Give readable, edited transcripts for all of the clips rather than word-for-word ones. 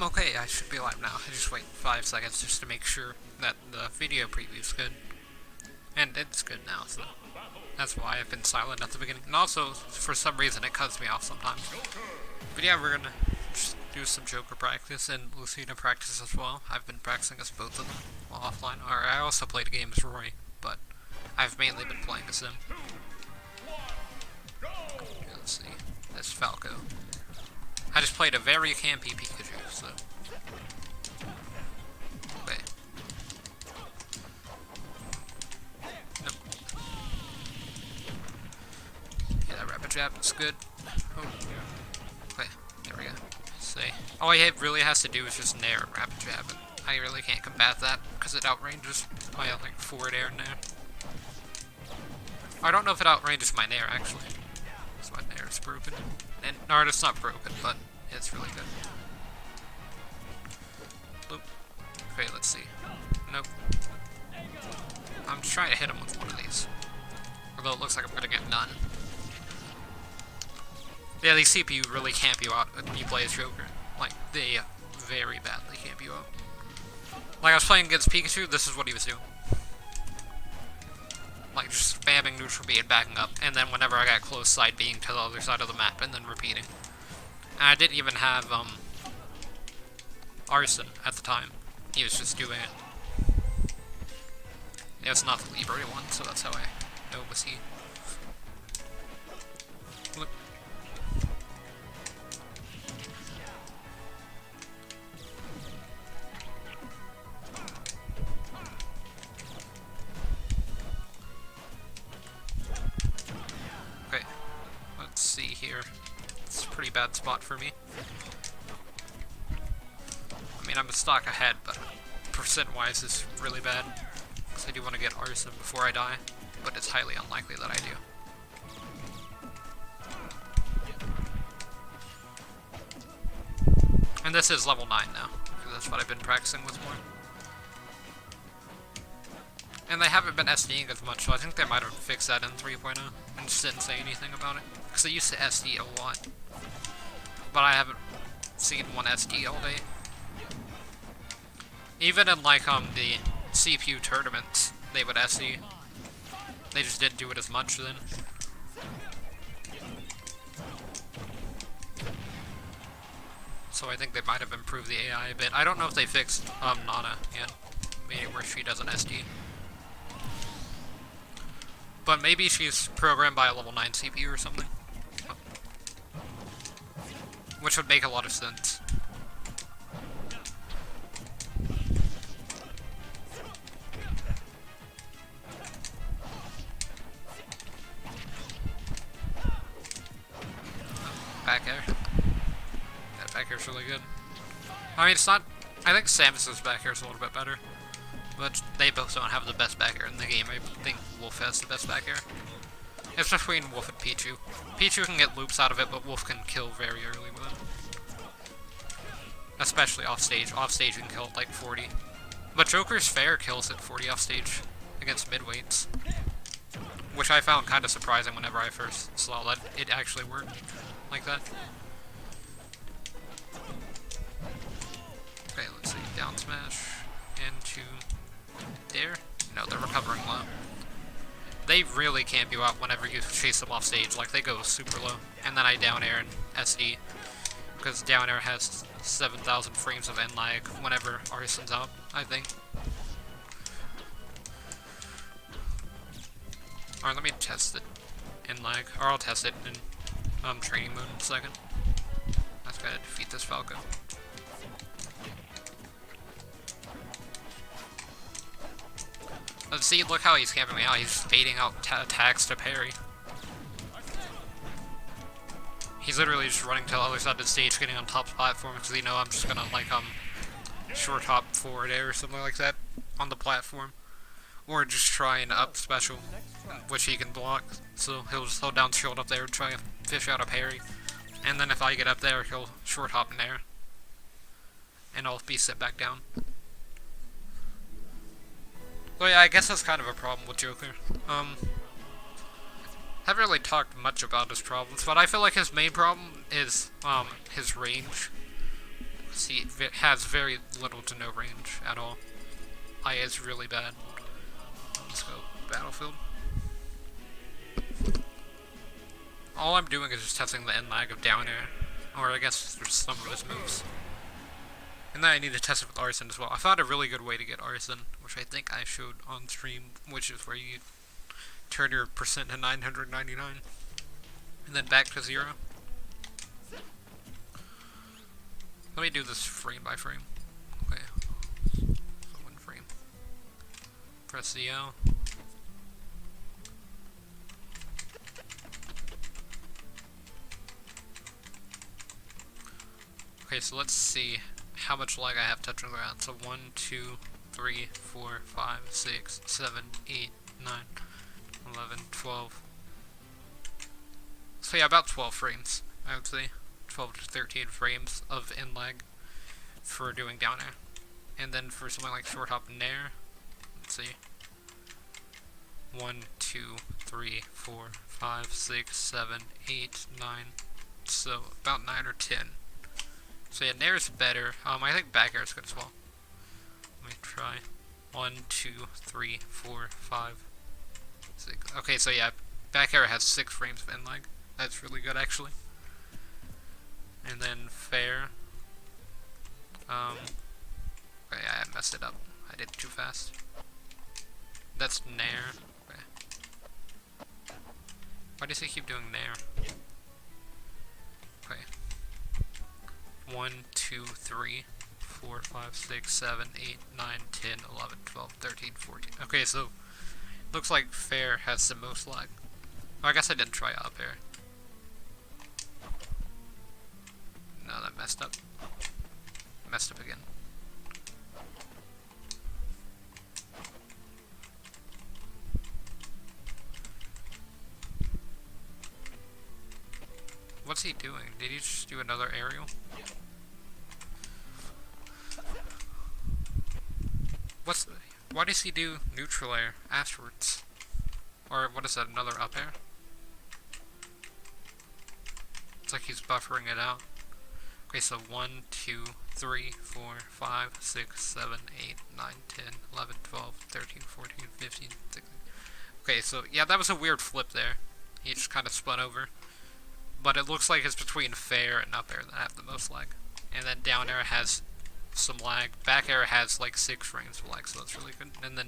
Okay, I should be live now. I just wait 5 seconds just to make sure that the video preview's good. And it's good now, so that's why I've been silent at the beginning. And also, for some reason, it cuts me off sometimes. But yeah, we're gonna just do some Joker practice and Lucina practice as well. I've been practicing as both of them while offline. Or I also played a game as Roy, but I've mainly been playing as him. Okay, let's see. That's Falco. I just played a very campy Pikachu, so... Okay. Nope. Yeah, that rapid jab is good. Oh. Okay, there we go. See. All he really has to do is just nair rapid jab, and I really can't combat that, because it outranges my, like, forward air nair. I don't know if it outranges my nair, actually. So my nair is broken. And, no, it's not broken, but it's really good. Oop. Okay, let's see. Nope. I'm just trying to hit him with one of these. Although it looks like I'm gonna get none. Yeah, these CPU really camp you out when you play as Joker. Like, they very badly camp you out. Like, I was playing against Pikachu, this is what he was doing. Like, just spamming neutral B and backing up, and then whenever I got close, side being to the other side of the map, and then repeating. And I didn't even have, Arson at the time. He was just doing it. It was not the Libre one, so that's how I know it was he. Look. Okay, let's see here. It's a pretty bad spot for me. I mean, I'm a stock ahead, but percent-wise is really bad. Because I do want to get Arson before I die, but it's highly unlikely that I do. And this is level 9 now, because that's what I've been practicing with more. And they haven't been SDing as much, so I think they might have fixed that in 3.0, and just didn't say anything about it. Because they used to SD a lot. But I haven't seen one SD all day. Even in, like, the CPU tournaments, they would SD. They just didn't do it as much then. So I think they might have improved the AI a bit. I don't know if they fixed, Nana yet. Maybe where she doesn't SD. But maybe she's programmed by a level 9 CPU or something. Which would make a lot of sense. Back air. That back air's really good. I mean, it's not... I think Samus's back air is a little bit better. But they both don't have the best back air in the game. I think Wolf has the best back air. It's between Wolf and Pichu. Pichu can get loops out of it, but Wolf can kill very early with it. Especially off stage. Off stage you can kill at like 40. But Joker's fair kills at 40 off stage against midweights. Which I found kind of surprising whenever I first saw that it actually worked like that. Okay, let's see. Down smash into there. No, they're recovering low. They really camp you out whenever you chase them off stage. Like, they go super low. And then I down air and SD. Because down air has 7,000 frames of end lag whenever Arson's out, I think. Alright, let me test it in lag. Or I'll test it in training mode in a second. Let's gotta defeat this Falco. Let's see, look how he's camping me out. He's baiting out attacks to parry. He's literally just running to the other side of the stage, getting on top platform, because he know I'm just gonna, like, short hop forward air or something like that on the platform. Or just try an up special, which he can block. So he'll just hold down shield up there and try and fish out a parry. And then if I get up there, he'll short hop in air. And I'll be set back down. So yeah, I guess that's kind of a problem with Joker. Haven't really talked much about his problems, but I feel like his main problem is, his range. See, it has very little to no range at all. IA is really bad. Let's go Battlefield. All I'm doing is just testing the end lag of down air, or I guess there's some of those moves. And then I need to test it with Arson as well. I found a really good way to get Arson, which I think I showed on stream, which is where you turn your percent to 999, and then back to 0. Let me do this frame by frame. Okay. So 1 frame. Press the L. Okay, so let's see how much lag I have touching the ground. So 1, 2, 3, 4, 5, 6, 7, 8, 9, 11, 12. So yeah, about 12 frames, I would say. 12 to 13 frames of in lag for doing down air. And then for something like short hop nair, let's see. 1, 2, 3, 4, 5, 6, 7, 8, 9. So about 9 or 10. So yeah, nair is better. I think back air is good as well. Let me try. 1, 2, 3, 4, 5, 6. Okay, so yeah, back air has 6 frames of in lag. That's really good actually. And then fair. Okay, I messed it up. I did it too fast. That's nair. Okay. Why does he keep doing nair? Okay. 1, 2, 3, 4, 5, 6, 7, 8, 9, 10, 11, 12, 13, 14. Okay, so looks like fair has the most lag. Oh, I guess I didn't try up air. No, that messed up. Messed up again. What's he doing? Did he just do another aerial? Why does he do neutral air afterwards? Or what is that, another up air? It's like he's buffering it out. Okay, so 1, 2, 3, 4, 5, 6, 7, 8, 9, 10, 11, 12, 13, 14, 15, 16. Okay, so yeah, that was a weird flip there. He just kind of spun over. But it looks like it's between fair and up air that have the most lag. And then down air has some lag. Back air has like 6 frames of lag, so that's really good. And then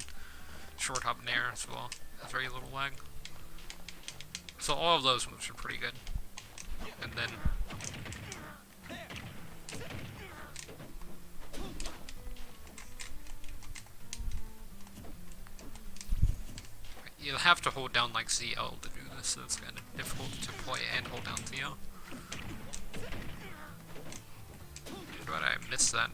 short hop nair as well has very little lag. So all of those moves are pretty good. And then you'll have to hold down like ZL to do this, so it's kind of difficult to play and hold down ZL. But I missed that.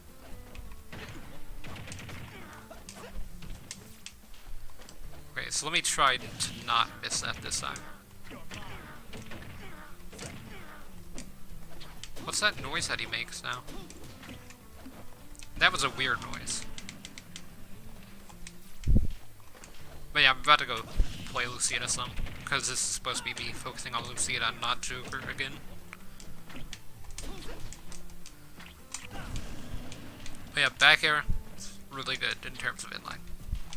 Okay, so let me try to not miss that this time. What's that noise that he makes now? That was a weird noise. But yeah, I'm about to go play Lucina some, because this is supposed to be me focusing on Lucina, not Joker again. But yeah, back air is really good in terms of inline.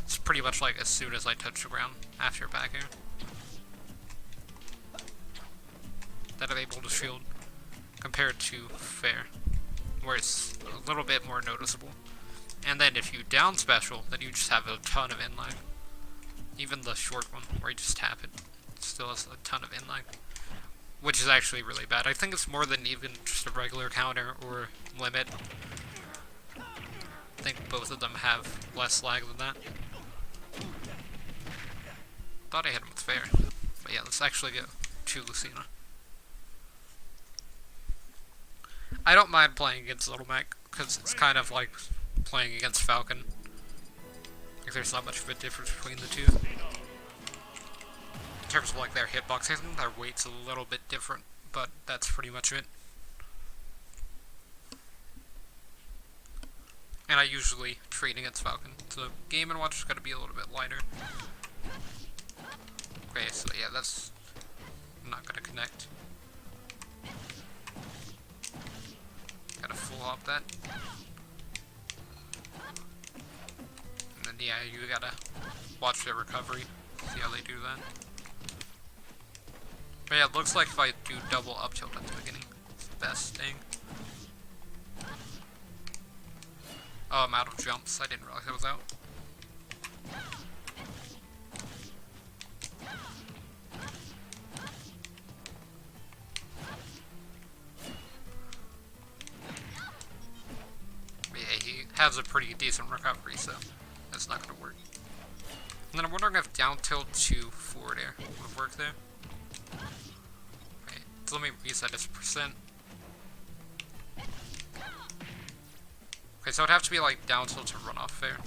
It's pretty much like as soon as I touch the ground after back air that I'm able to shield, compared to fair, where it's a little bit more noticeable. And then if you down special, then you just have a ton of inline. Even the short one, where you just tap it, still has a ton of inline, which is actually really bad. I think it's more than even just a regular counter or limit. I think both of them have less lag than that. Thought I hit him with fair. But yeah, let's actually go to Lucina. I don't mind playing against Little Mac, because it's kind of like playing against Falcon. Like, there's not much of a difference between the two. In terms of like their hitbox, I think their weight's a little bit different, but that's pretty much it. And I usually train against Falcon, so Game & Watch is going to be a little bit lighter. Okay, so yeah, that's not going to connect. Gotta full hop that. And then, yeah, you gotta watch their recovery. See how they do that. But yeah, it looks like if I do double up tilt at the beginning, it's the best thing. Oh, I'm out of jumps. I didn't realize I was out. Yeah, he has a pretty decent recovery, so that's not gonna work. And then I'm wondering if down tilt to forward air would work there. Okay, so let me reset this percent. Okay, so it'd have to be like down tilt to run off there.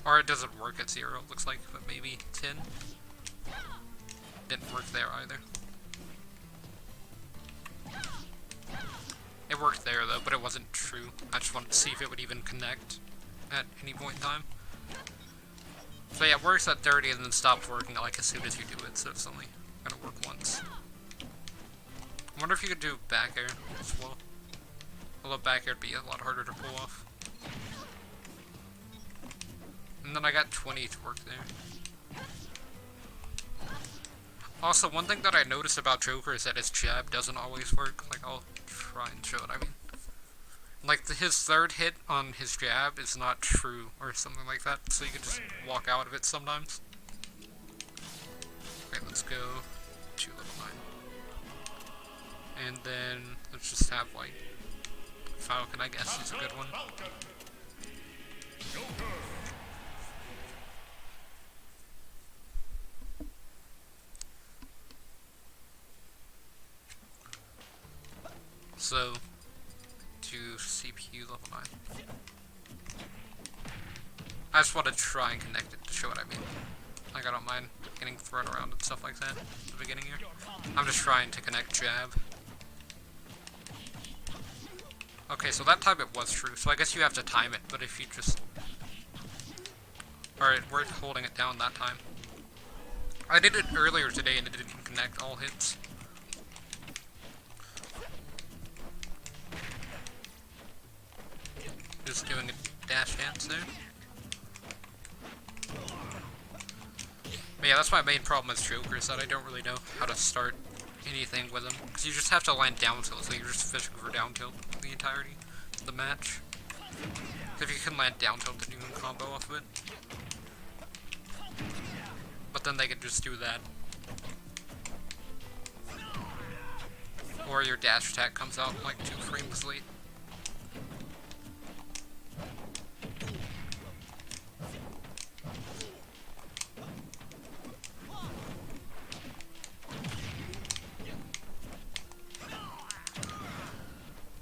Or it doesn't work at 0, it looks like, but maybe 10. Didn't work there either. It worked there though, but it wasn't true. I just wanted to see if it would even connect at any point in time. So yeah, it works at 30 and then stops working like as soon as you do it, so it's only gonna work once. I wonder if you could do back air as well. Although back air would be a lot harder to pull off. And then I got 20 to work there. Also, one thing that I noticed about Joker is that his jab doesn't always work. Like, I'll try and show it, I mean. Like, his third hit on his jab is not true, or something like that, so you can just walk out of it sometimes. Okay, let's go to level 9. And then, let's just have, like, Falcon, I guess, is a good one. So, to CPU level 9. I just want to try and connect it to show what I mean. Like, I don't mind getting thrown around and stuff like that at the beginning here. I'm just trying to connect jab. Okay, so that time it was true, so I guess you have to time it, but if you just... Alright, we're holding it down that time. I did it earlier today and it didn't connect all hits. Just doing a dash dance there. But yeah, that's my main problem with Joker, is that I don't really know how to start anything with him. Because you just have to land down tilt, so you're just fishing for down tilt the entirety of the match. If you can land down tilt, then you can combo off of it. But then they can just do that. Or your dash attack comes out like 2 frames late.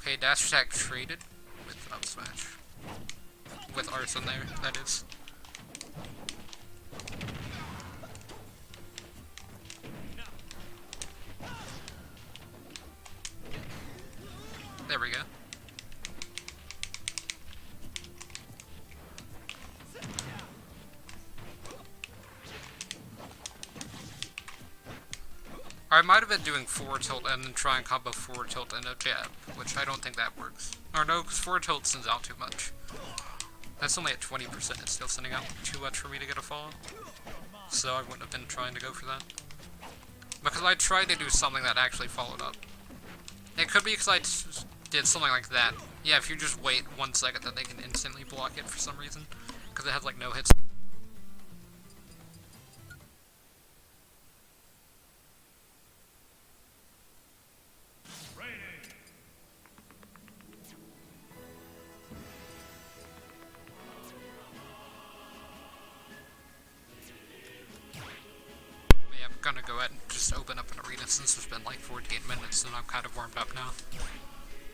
Okay, dash attack traded with up smash. With arson there, that is. There we go. I might have been doing forward tilt and then try and combo forward tilt and a jab, which I don't think that works. Or no, because forward tilt sends out too much. That's only at 20%, it's still sending out too much for me to get a follow. So I wouldn't have been trying to go for that. Because I tried to do something that actually followed up. It could be because I did something like that. Yeah, if you just wait 1 second, then they can instantly block it for some reason. Because it has like no hits. Gonna go ahead and just open up an arena since it's been like 14 minutes and I'm kind of warmed up now.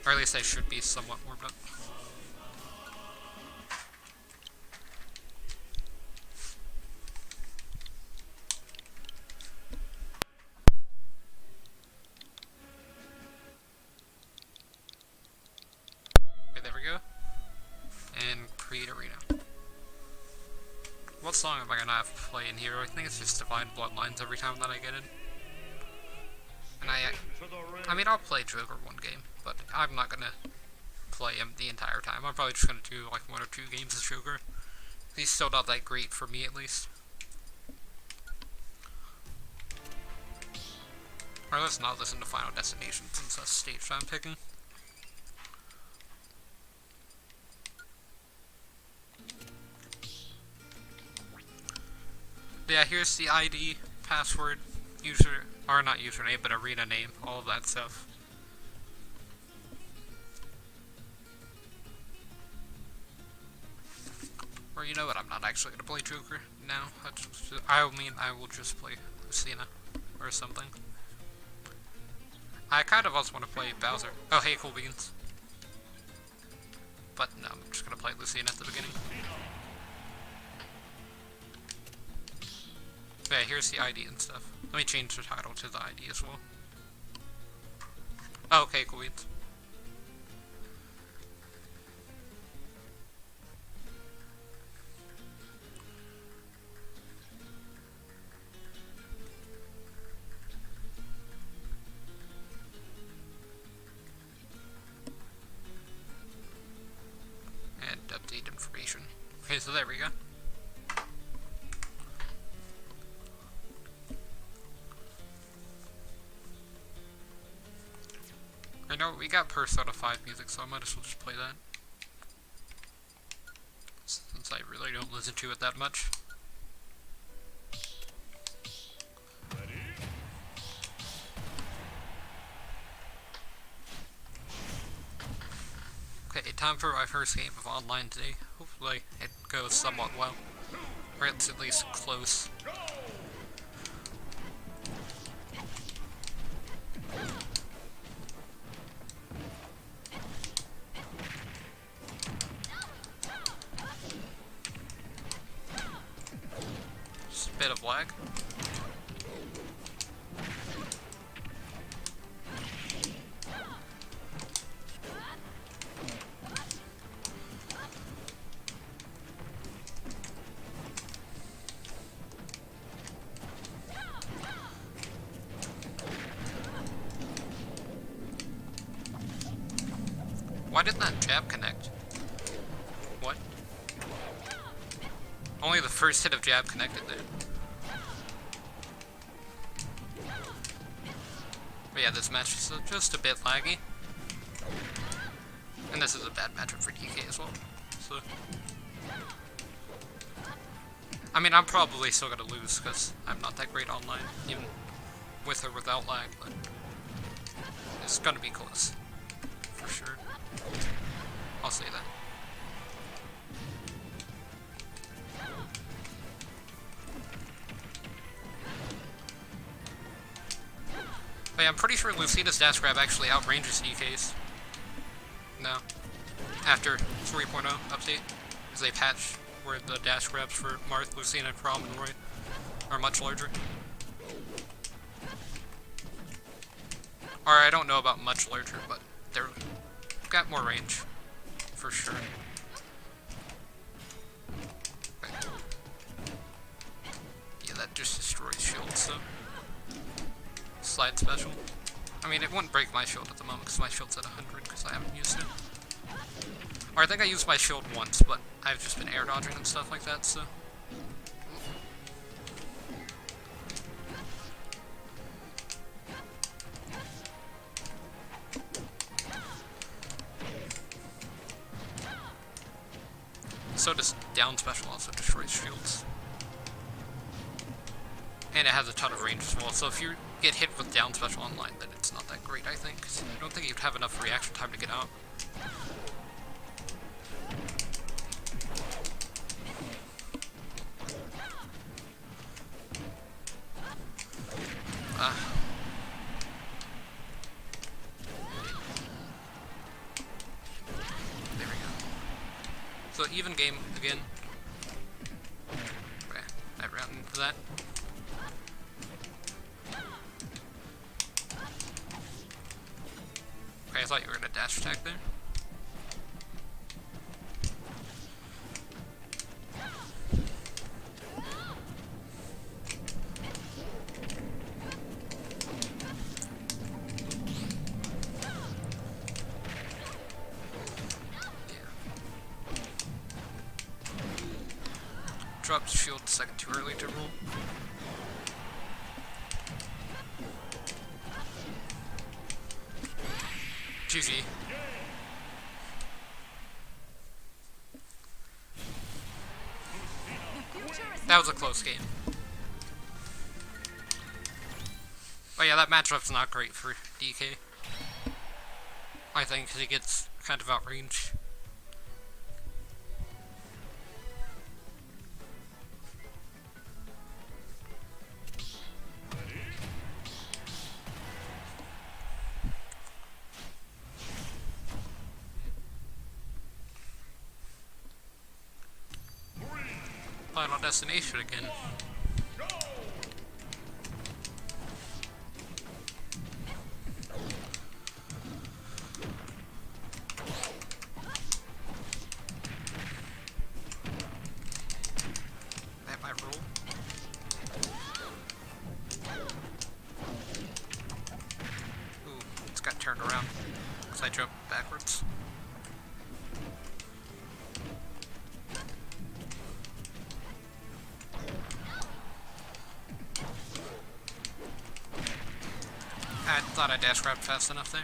Or at least I should be somewhat warmed up. Okay, there we go. And create arena. What song am I gonna have to play in here? I think it's just Divine Bloodlines every time that I get it. I mean, I'll play Joker one game, but I'm not gonna play him the entire time. I'm probably just gonna do like 1 or 2 games of Joker. He's still not that great for me, at least. Or let's not listen to Final Destination since that's the stage I'm picking. Yeah, here's the ID, password, user, or not username, but arena name, all of that stuff. Or you know what, I'm not actually gonna play Joker now. I will just play Lucina or something. I kind of also want to play Bowser. Oh, hey, Cool Beans. But no, I'm just gonna play Lucina at the beginning. Yeah, here's the ID and stuff. Let me change the title to the ID as well. Oh, okay, Cool Beans. And update information. Okay, so there we go. I know we got Persona 5 music, so I might as well just play that. Since I really don't listen to it that much. Okay, time for my first game of online today. Hopefully it goes somewhat well. Or it's at least close. Just a bit of lag. Why didn't that jab connect? What? Only the first hit of jab connected there. But yeah, this match is just a bit laggy. And this is a bad matchup for DK as well. So, I mean, I'm probably still gonna lose because I'm not that great online, even with or without lag, but it's gonna be close. For sure. I'll say that. But yeah, I'm pretty sure Lucina's dash grab actually outranges DK's. No. After 3.0 update. Because they patched where the dash grabs for Marth, Lucina, Chrom, and Roy are much larger. Or I don't know about much larger, but they're got more range. For sure. Okay. Yeah, that just destroys shields, so. Slide special. I mean, it wouldn't break my shield at the moment because my shield's at 100 because I haven't used it. Or I think I used my shield once, but I've just been air dodging and stuff like that, so. So does down special also destroys shields. And it has a ton of range as well, so if you get hit with down special online, then it's not that great, I think. 'Cause I don't think you'd have enough reaction time to get out. There we go. So even game again. Okay, I ran into that. Okay, I thought you were gonna dash attack there. dropped shield a second too early to roll. GG. That was a close game. But yeah, that matchup's not great for DK. I think, because he gets kind of outrange. Final destination again. That might roll. Ooh, it's got turned around because I jumped backwards. I thought I dash grabbed fast enough there.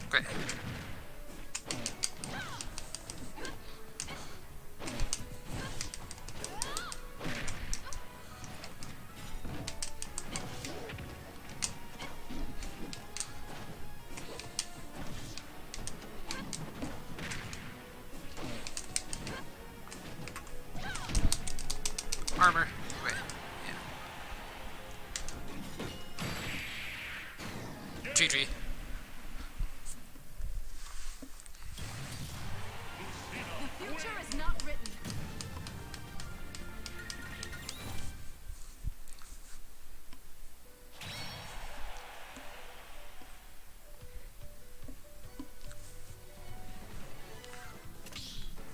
Great. Armor. Wait. Yeah. GG.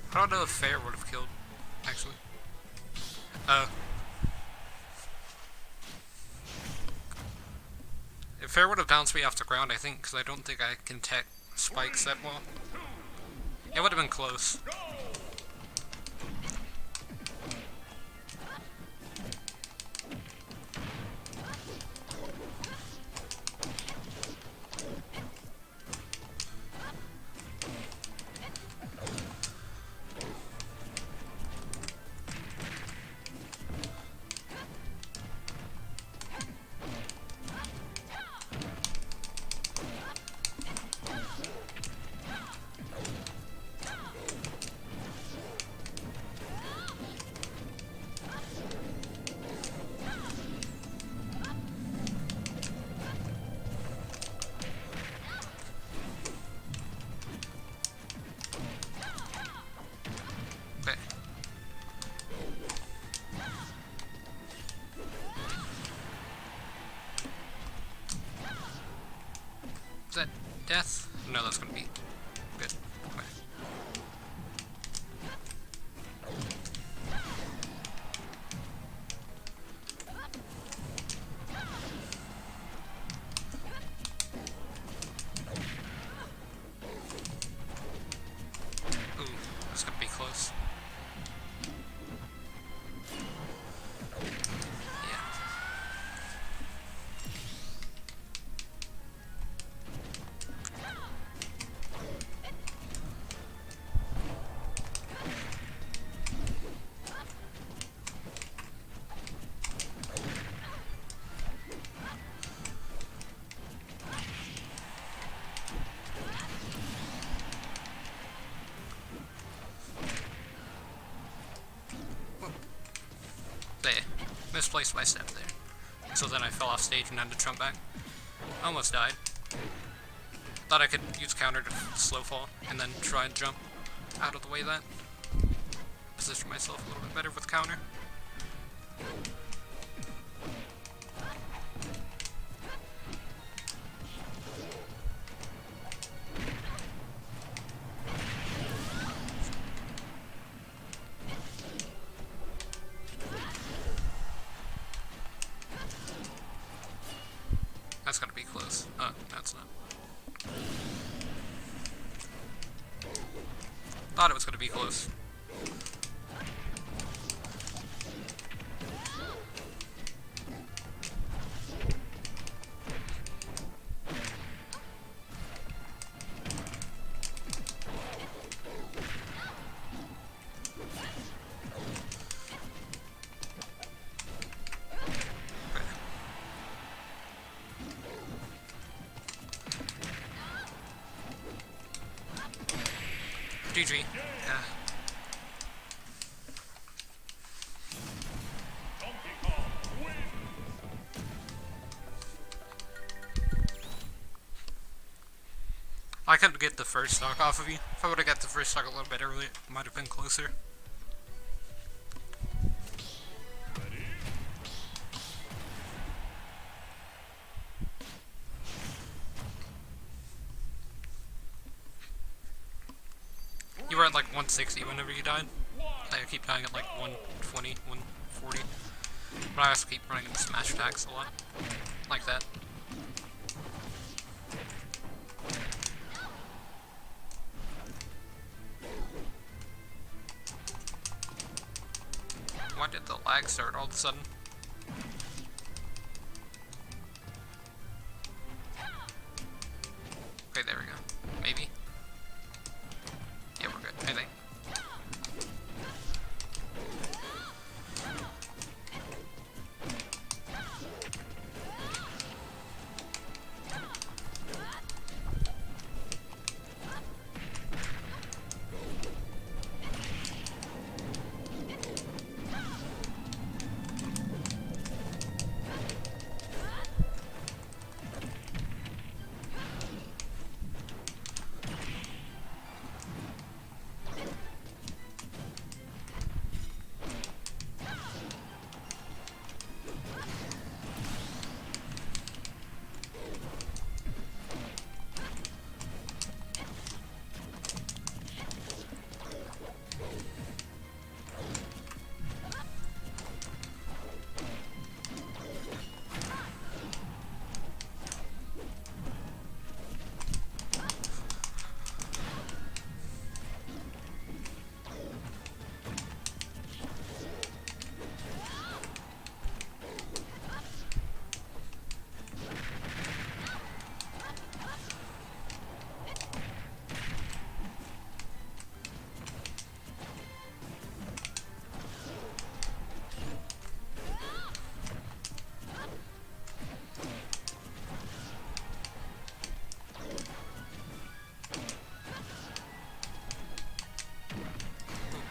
I don't know if Fair would have killed, actually. If Fair would have bounced me off the ground, I think, because I don't think I can tech spikes that well. It would have been close. Is that death? No, that's gonna be good. Okay. Ooh, that's gonna be close. misplaced my step there. So then I fell off stage and had to jump back. Almost died. Thought I could use counter to slow fall and then try and jump out of the way of that. Position myself a little bit better with counter. That's gonna be close. Oh, no, it's not. Thought it was gonna be close. GG. Yeah. I couldn't get the first stock off of you. If I would have got the first stock a little bit earlier, it might have been closer. You were at like 160 whenever you died. I keep dying at like 120, 140. But I also keep running into smash attacks a lot. Like that. Why did the lag start all of a sudden? Okay, there we go. Maybe? Yeah, we're good, I think.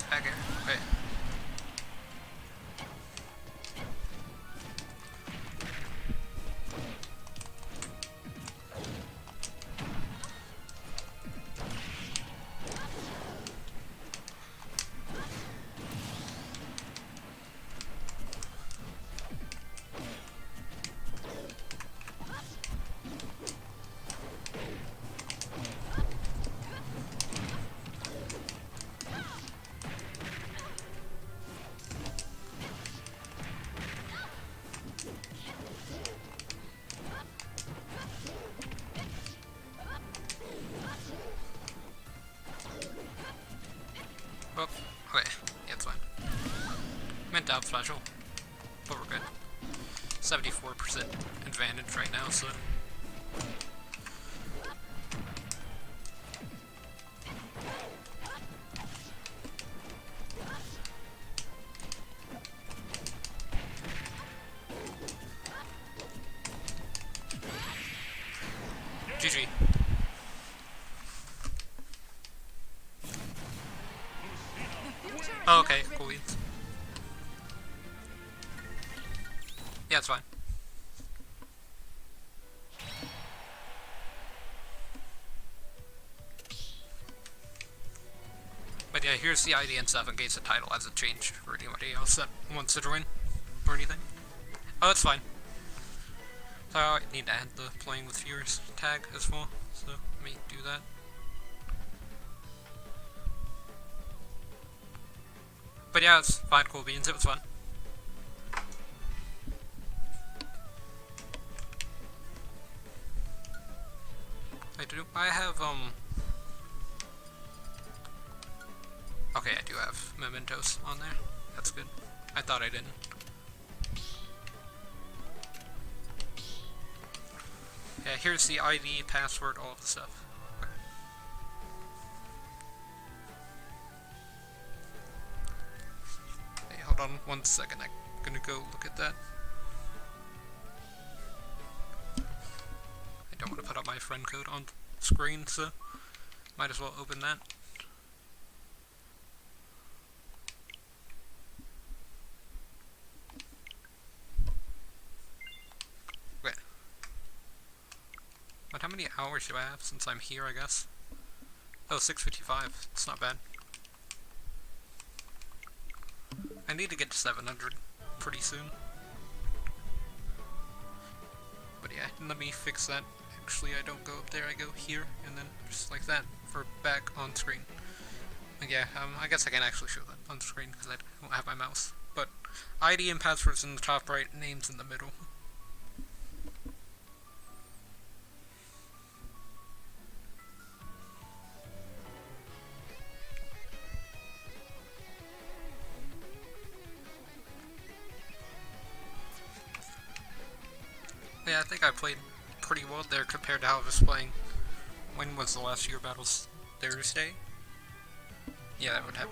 Back here. Wait. Oh, okay. Yeah, it's fine. Meant to have special, but we're good. 74% advantage right now, so. GG. Oh, okay, cool. That's fine. But yeah, here's the ID and stuff in case the title hasn't changed for anybody else that wants to join or anything. Oh, that's fine. So I need to add the playing with viewers tag as well, so let me do that. But yeah, it's fine, cool beans, it was fun. I have, okay, I do have mementos on there. That's good. I thought I didn't. Yeah, here's the ID, password, all of the stuff. Okay. Hey, hold on 1 second. I'm gonna go look at that. I don't want to put up my friend code on screen, so might as well open that. Okay. But how many hours do I have since I'm here, I guess? Oh, 655. It's not bad. I need to get to 700 pretty soon. But yeah, let me fix that. Actually, I don't go up there, I go here, and then just like that, for back on screen. And yeah, I guess I can actually show that on screen, because I don't have my mouse. But ID and passwords in the top right, names in the middle. Yeah, I think I played pretty well there compared to how I was playing. When was the last year battles? Thursday? Yeah, that would have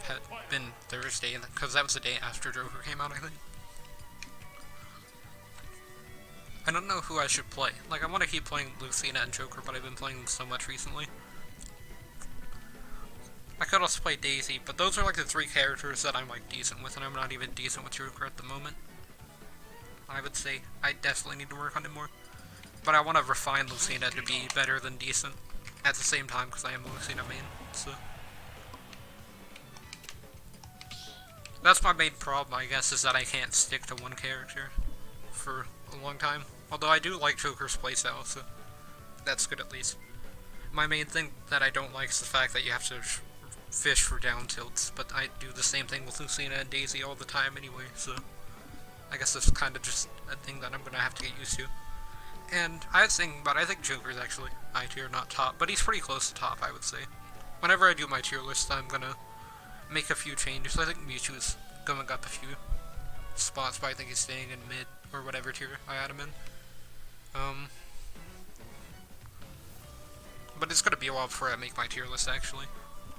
been Thursday, because that was the day after Joker came out, I think. I don't know who I should play. Like, I want to keep playing Lucina and Joker, but I've been playing them so much recently. I could also play Daisy, but those are like the 3 characters that I'm like decent with, and I'm not even decent with Joker at the moment. I would say I definitely need to work on it more. But I want to refine Lucina to be better than decent at the same time, because I am a Lucina main, so. That's my main problem, I guess, is that I can't stick to one character for a long time. Although I do like Joker's playstyle, so that's good at least. My main thing that I don't like is the fact that you have to fish for down tilts, but I do the same thing with Lucina and Daisy all the time anyway, so I guess that's kind of just a thing that I'm going to have to get used to. And I was thinking about, I think Joker's actually high tier, not top, but he's pretty close to top, I would say. Whenever I do my tier list, I'm going to make a few changes. I think Mewtwo's going up a few spots, but I think he's staying in mid, or whatever tier I had him in. But it's going to be a while before I make my tier list, actually.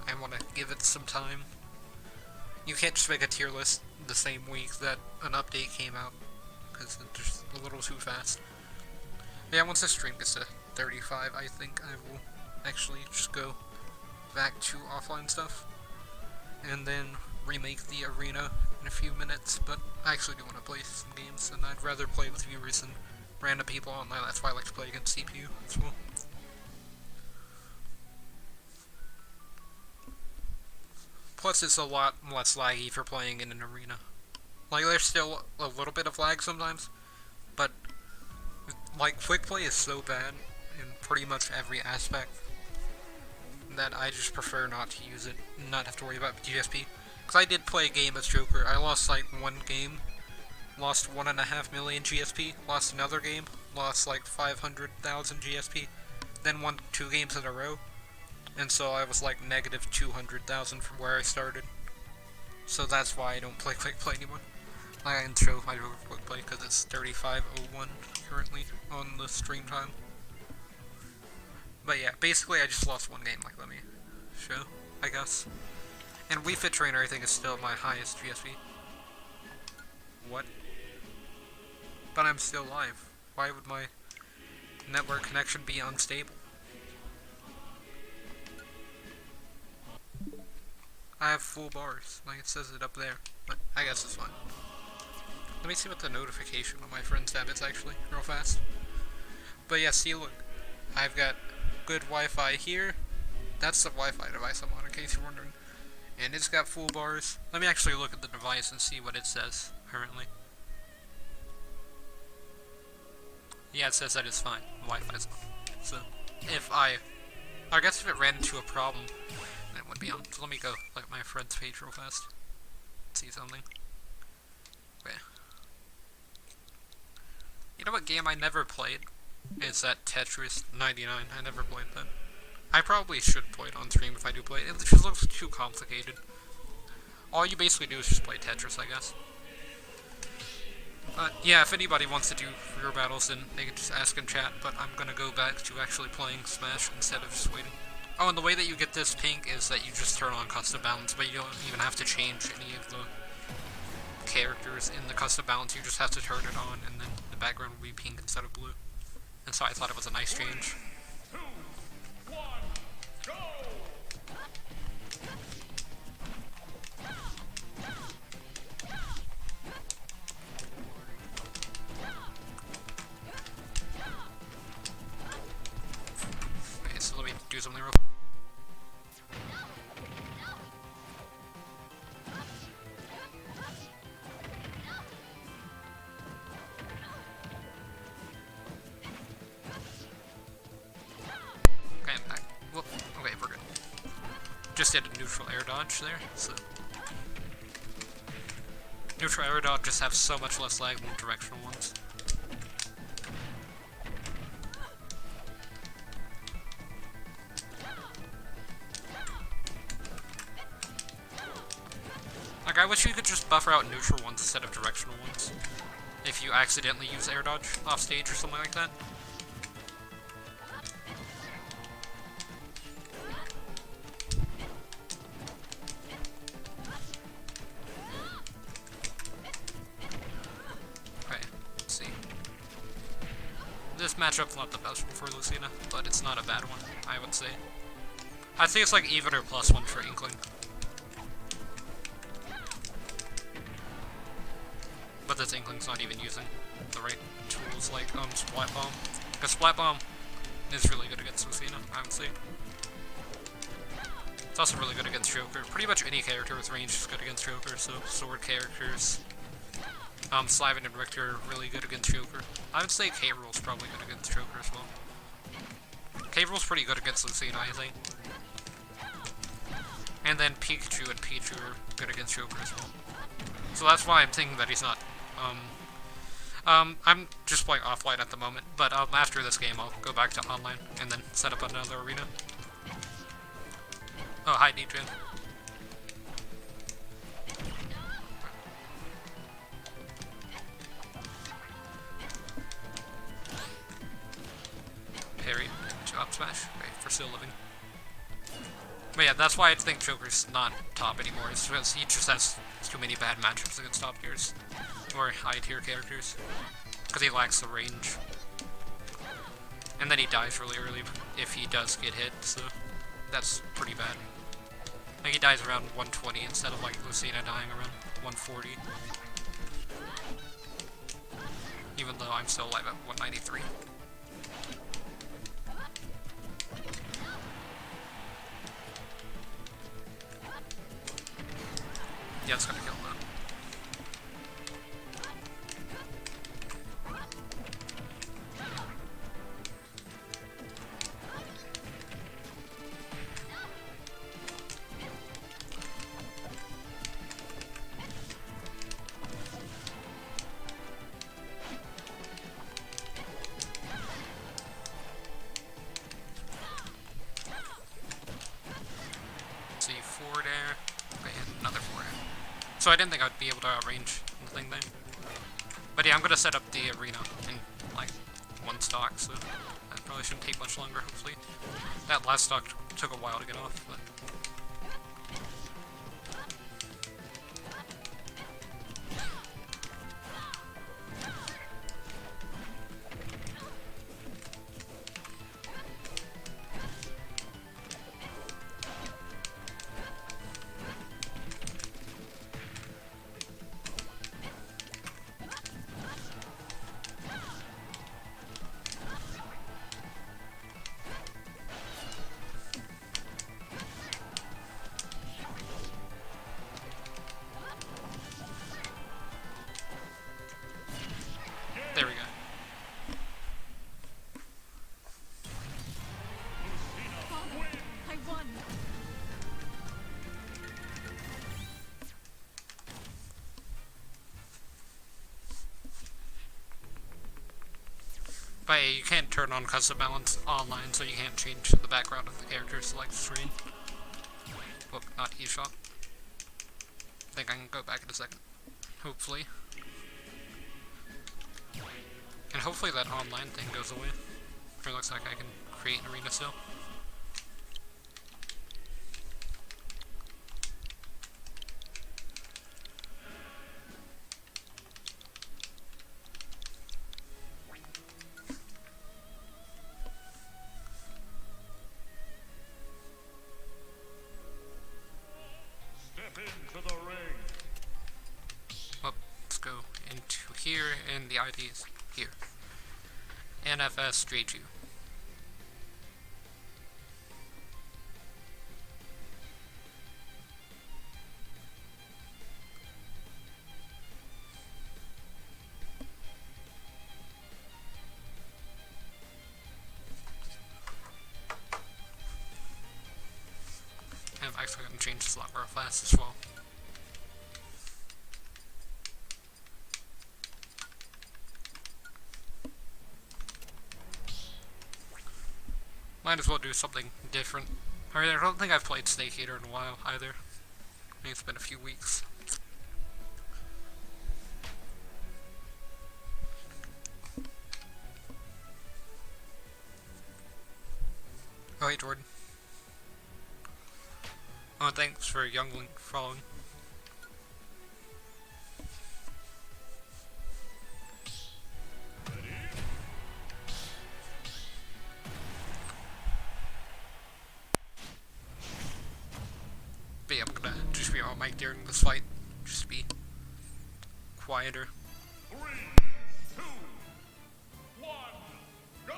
I want to give it some time. You can't just make a tier list the same week that an update came out, because it's just a little too fast. Yeah, once this stream gets to 35, I think I will actually just go back to offline stuff, and then remake the arena in a few minutes, but I actually do want to play some games, and I'd rather play with viewers than random people online. That's why I like to play against CPU as well. Plus, it's a lot less laggy for playing in an arena. Like, there's still a little bit of lag sometimes, but, like, quick play is so bad in pretty much every aspect that I just prefer not to use it and not have to worry about GSP. Because I did play a game as Joker. I lost, like, one game, lost 1.5 million GSP, lost another game, lost, like, 500,000 GSP, then won 2 games in a row. And so I was like negative 200,000 from where I started. So that's why I don't play quick play anymore. I can show my quick play because it's 35:01 currently on the stream time. But yeah, basically I just lost one game. Like, let me show, I guess. And Wii Fit Trainer I think is still my highest GSP. What? But I'm still live. Why would my network connection be unstable? I have full bars, like it says it up there, but I guess it's fine. Let me see what the notification on my friend's tab is actually, real fast. But yeah, see, look, I've got good Wi-Fi here. That's the Wi-Fi device I'm on, in case you're wondering. And it's got full bars. Let me actually look at the device and see what it says currently. Yeah, it says that it's fine. Wi-Fi's on. So, if I guess if it ran into a problem, then it would be on. So let me go look at my friend's page real fast. See something. Okay. You know what game I never played? Is that Tetris 99. I never played that. I probably should play it on stream if I do play it. It just looks too complicated. All you basically do is just play Tetris, I guess. But yeah, if anybody wants to do real battles, then they can just ask in chat, but I'm gonna go back to actually playing Smash instead of just waiting. Oh, and the way that you get this pink is that you just turn on custom balance, but you don't even have to change any of the characters in the custom balance. You just have to turn it on, and then the background will be pink instead of blue. And so I thought it was a nice change. Okay, so let me do something real quick. Okay, I'm back. Whoop. Okay, we're good. Just did a neutral air dodge there, so... Neutral air dodge just have so much less lag than directional ones. Like, I wish you could just buffer out neutral ones instead of directional ones. If you accidentally use air dodge off stage or something like that. Okay, let's see. This matchup's not the best one for Lucina, but it's not a bad one, I would say. I think it's like even or +1 for Inkling. But this Inkling's not even using the right tools like Splat Bomb. Because Splat Bomb is really good against Lucina, I would say. It's also really good against Joker. Pretty much any character with range is good against Joker, so sword characters. Slyvan and Richter are really good against Joker. I would say K-Rool's probably good against Joker as well. K-Rool's pretty good against Lucina, I think. And then Pikachu and Pichu are good against Joker as well. So that's why I'm thinking that he's not, I'm just playing offline at the moment, but after this game I'll go back to online and then set up another arena. Oh, hi DJ. Parry, to up smash, okay, for still living. But yeah, that's why I think Joker's not top anymore, is because he just has too many bad matchups against top tiers, or high tier characters, because he lacks the range. And then he dies really early if he does get hit, so that's pretty bad. Like, he dies around 120 instead of like Lucina dying around 140. Even though I'm still alive at 193. Yeah, it's gonna kill that. See, forward air. Okay, and another forward air. So I didn't think I'd be able to outrange the thing there. But yeah, I'm gonna set up the arena in like one stock, so that probably shouldn't take much longer, hopefully. That last stock took a while to get off, but... But yeah, you can't turn on custom balance online, so you can't change the background of the character select screen. Whoop, not eShop. I think I can go back in a second. Hopefully. And hopefully that online thing goes away. It looks like I can create an arena still. Well, let's go into here, and the ID is here. NFSJQ. And I'm actually going to change the slot real fast as well. Might as well do something different. I mean, I don't think I've played Snake Eater in a while either. I think it's been a few weeks. Oh, hey, Jordan. Oh, and thanks for Youngling following. But yeah, I'm gonna just be on mic during this fight. Just be quieter. 3, 2, 1, go!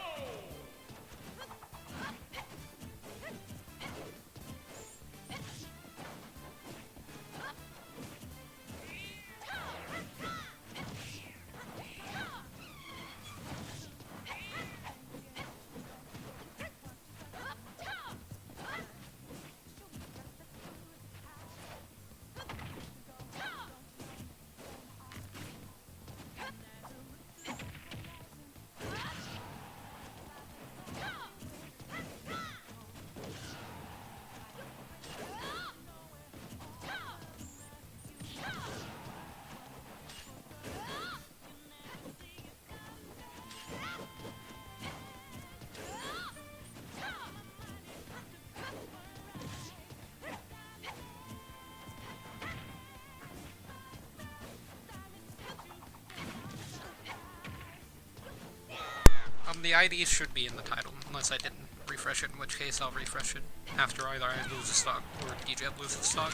The ID should be in the title, unless I didn't refresh it, in which case I'll refresh it after either I lose a stock or DJ loses stock.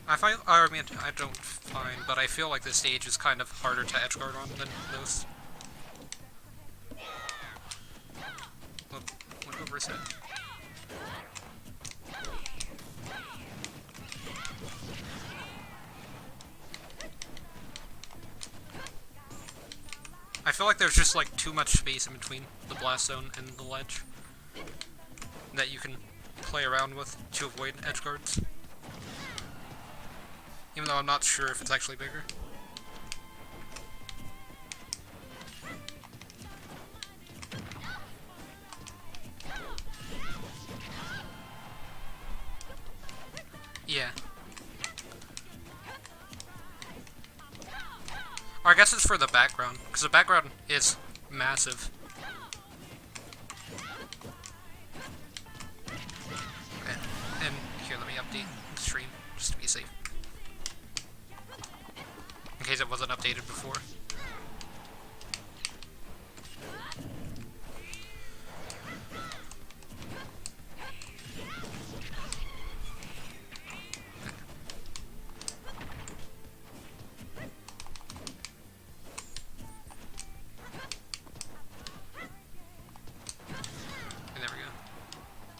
I mean, I don't find, but I feel like this stage is kind of harder to edgeguard on than most. Went over his head. I feel like there's just like too much space in between the blast zone and the ledge that you can play around with to avoid edge guards. Even though I'm not sure if it's actually bigger. Yeah. Or I guess it's for the background, because the background is massive. Okay, and here, let me update the stream, just to be safe. In case it wasn't updated before.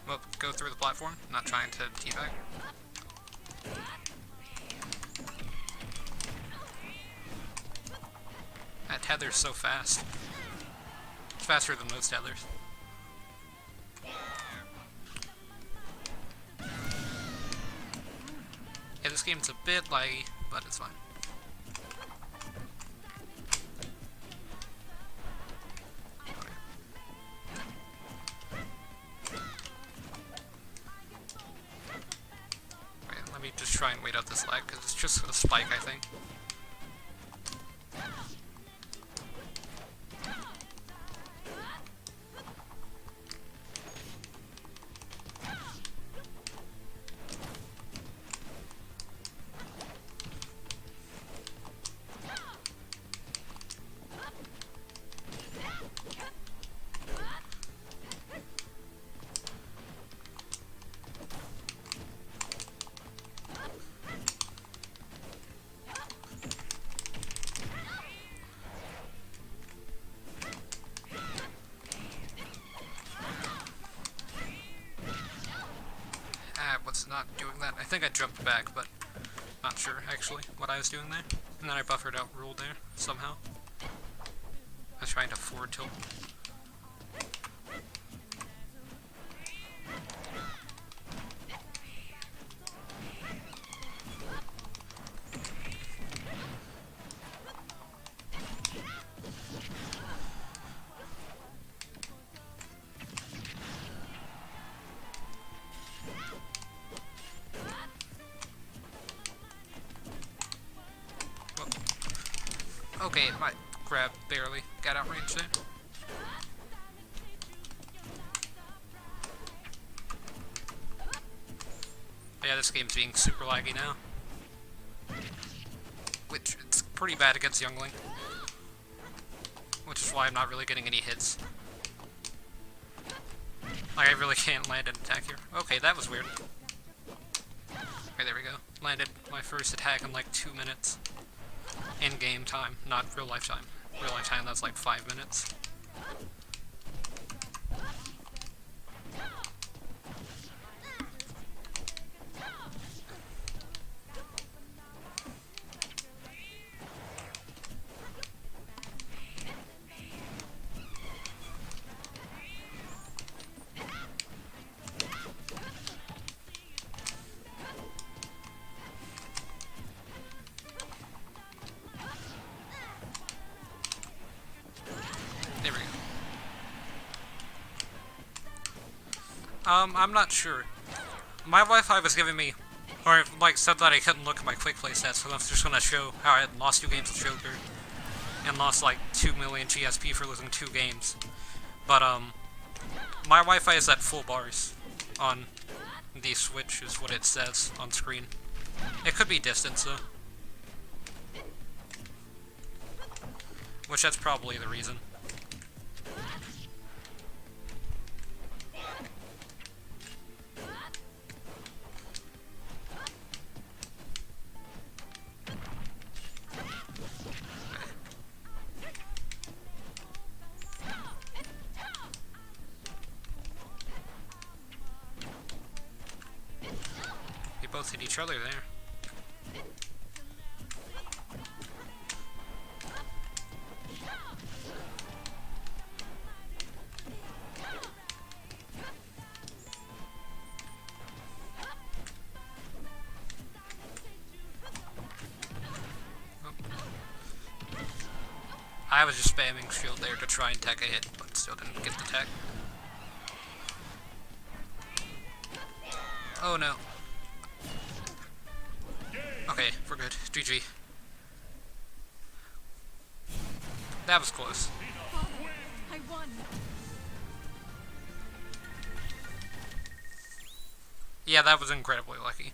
Well, go through the platform, not trying to teabag. That tether's so fast. It's faster than most tethers. Yeah, this game's a bit laggy. but it's fine. Wait, let me just try and wait out this lag, because it's just a spike, I think. Was not doing that. I think I jumped back, but not sure actually what I was doing there. And then I buffered out rule there somehow. I was trying to forward tilt. Okay, my grab barely got outranged there. Yeah, this game's being super laggy now. Which, it's pretty bad against Youngling. Which is why I'm not really getting any hits. Like, I really can't land an attack here. Okay, that was weird. Okay, there we go. Landed my first attack in like 2 minutes. In-game time, not real life time. Real life time, that's like 5 minutes. There we go. I'm not sure. My Wi-Fi was giving me, or like said that I couldn't look at my quick play stats, so I'm just gonna show how I had lost 2 games with Joker, and lost like 2 million GSP for losing 2 games. But my Wi-Fi is at full bars on the Switch, is what it says on screen. It could be distance though. Which that's probably the reason. They both hit each other there. I was just spamming shield there to try and tech a hit, but still didn't get the tech. Oh no. Okay, we're good. GG. That was close. I won. Yeah, that was incredibly lucky.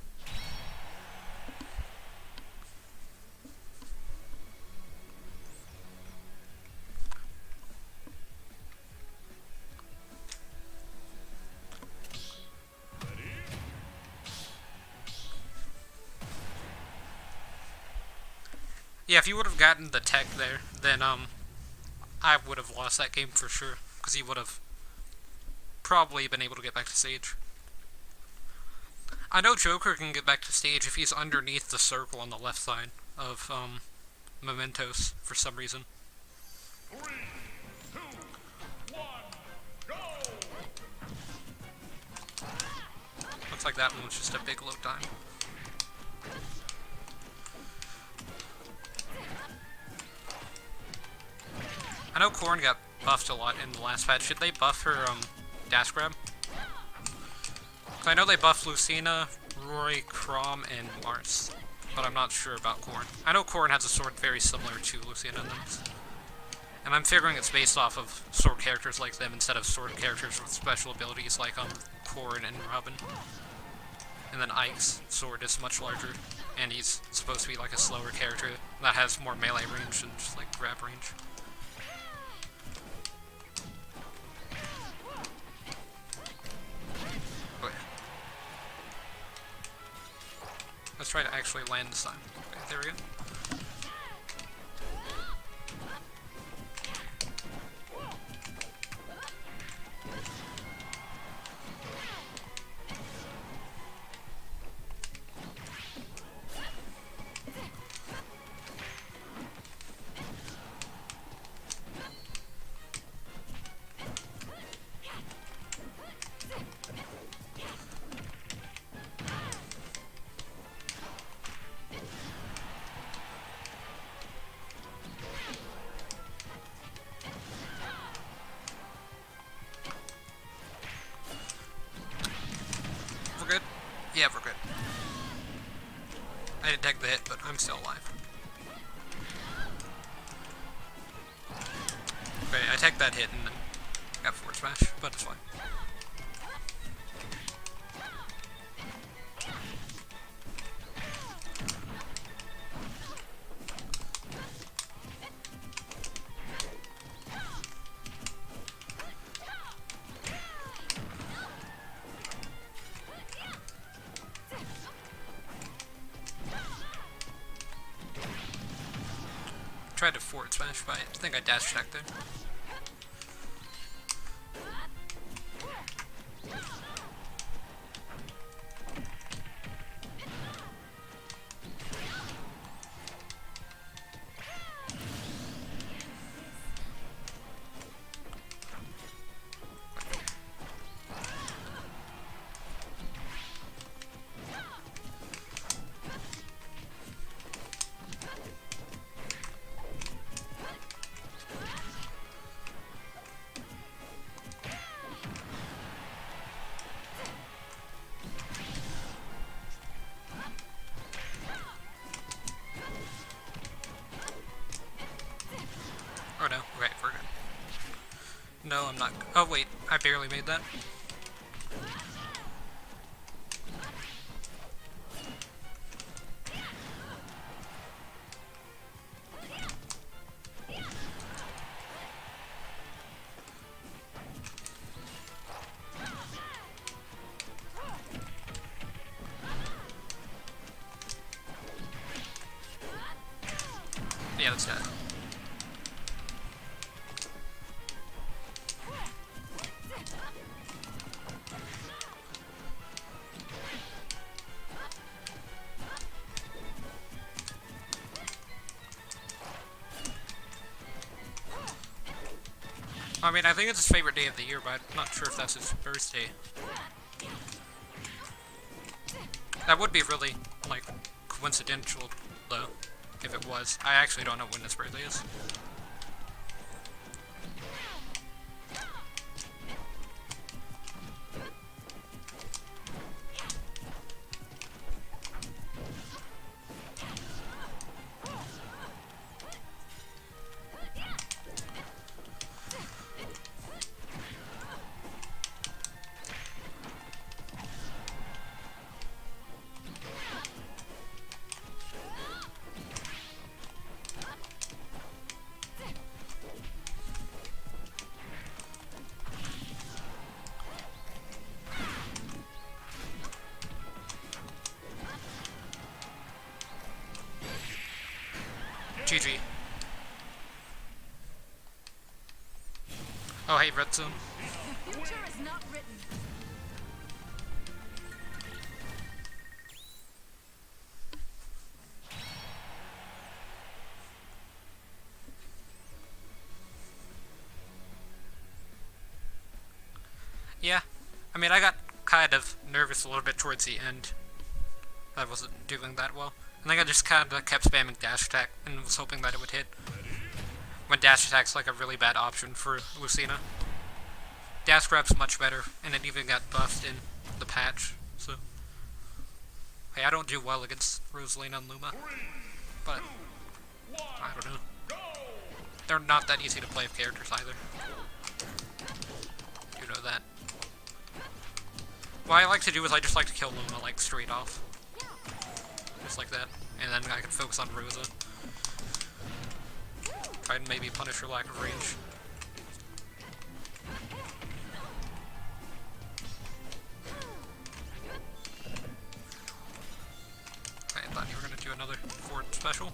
Yeah, if you would have gotten the tech there, then I would have lost that game for sure, because he would have probably been able to get back to stage. I know Joker can get back to stage if he's underneath the circle on the left side of Mementos for some reason. 3, 2, 1, go! Looks like that one was just a big load time. I know Corrin got buffed a lot in the last patch. Should they buff her dash grab? 'Cause I know they buffed Lucina, Roy, Chrom, and Mars, but I'm not sure about Corrin. I know Corrin has a sword very similar to Lucina in this. And I'm figuring it's based off of sword characters like them instead of sword characters with special abilities like Corrin and Robin. And then Ike's sword is much larger, and he's supposed to be like a slower character that has more melee range and just like grab range. Oh yeah. Let's try to actually land this time. Okay, there we go. We're good? Yeah, we're good. I didn't take the hit, but I'm still alive. Okay, I take that hit and then got forward smash, but it's fine. Tried to forward smash, but I think I dash attacked there. Oh no, okay, we're good. No, I'm not. Oh wait, I barely made that. Yeah, that's dead. I mean, I think it's his favorite day of the year, but I'm not sure if that's his birthday. That would be really, like, coincidental, though, if it was. I actually don't know when his birthday is. GG. Oh, hey, Red Zone. The future is not written. Yeah, I mean, I got kind of nervous a little bit towards the end. I wasn't doing that well. I think I just kind of kept spamming dash attack and was hoping that it would hit. when dash attack's like a really bad option for Lucina. Dash grab's much better, and it even got buffed in the patch, so... Hey, I don't do well against Rosalina and Luma, but I don't know. They're not that easy to play with characters either. You know that. What I like to do is I just like to kill Luma like straight off. Just like that. And then I can focus on Rosa. Try and maybe punish her lack of range. I thought you were gonna do another forward special.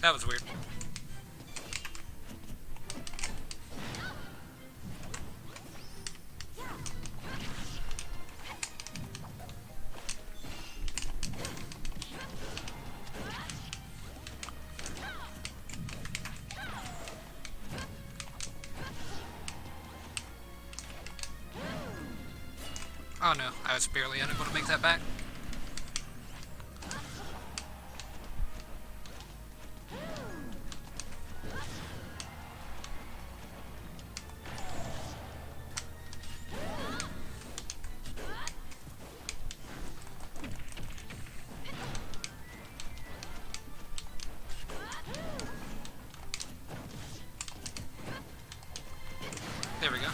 That was weird. Oh no, I was barely unable to make that back. There we go.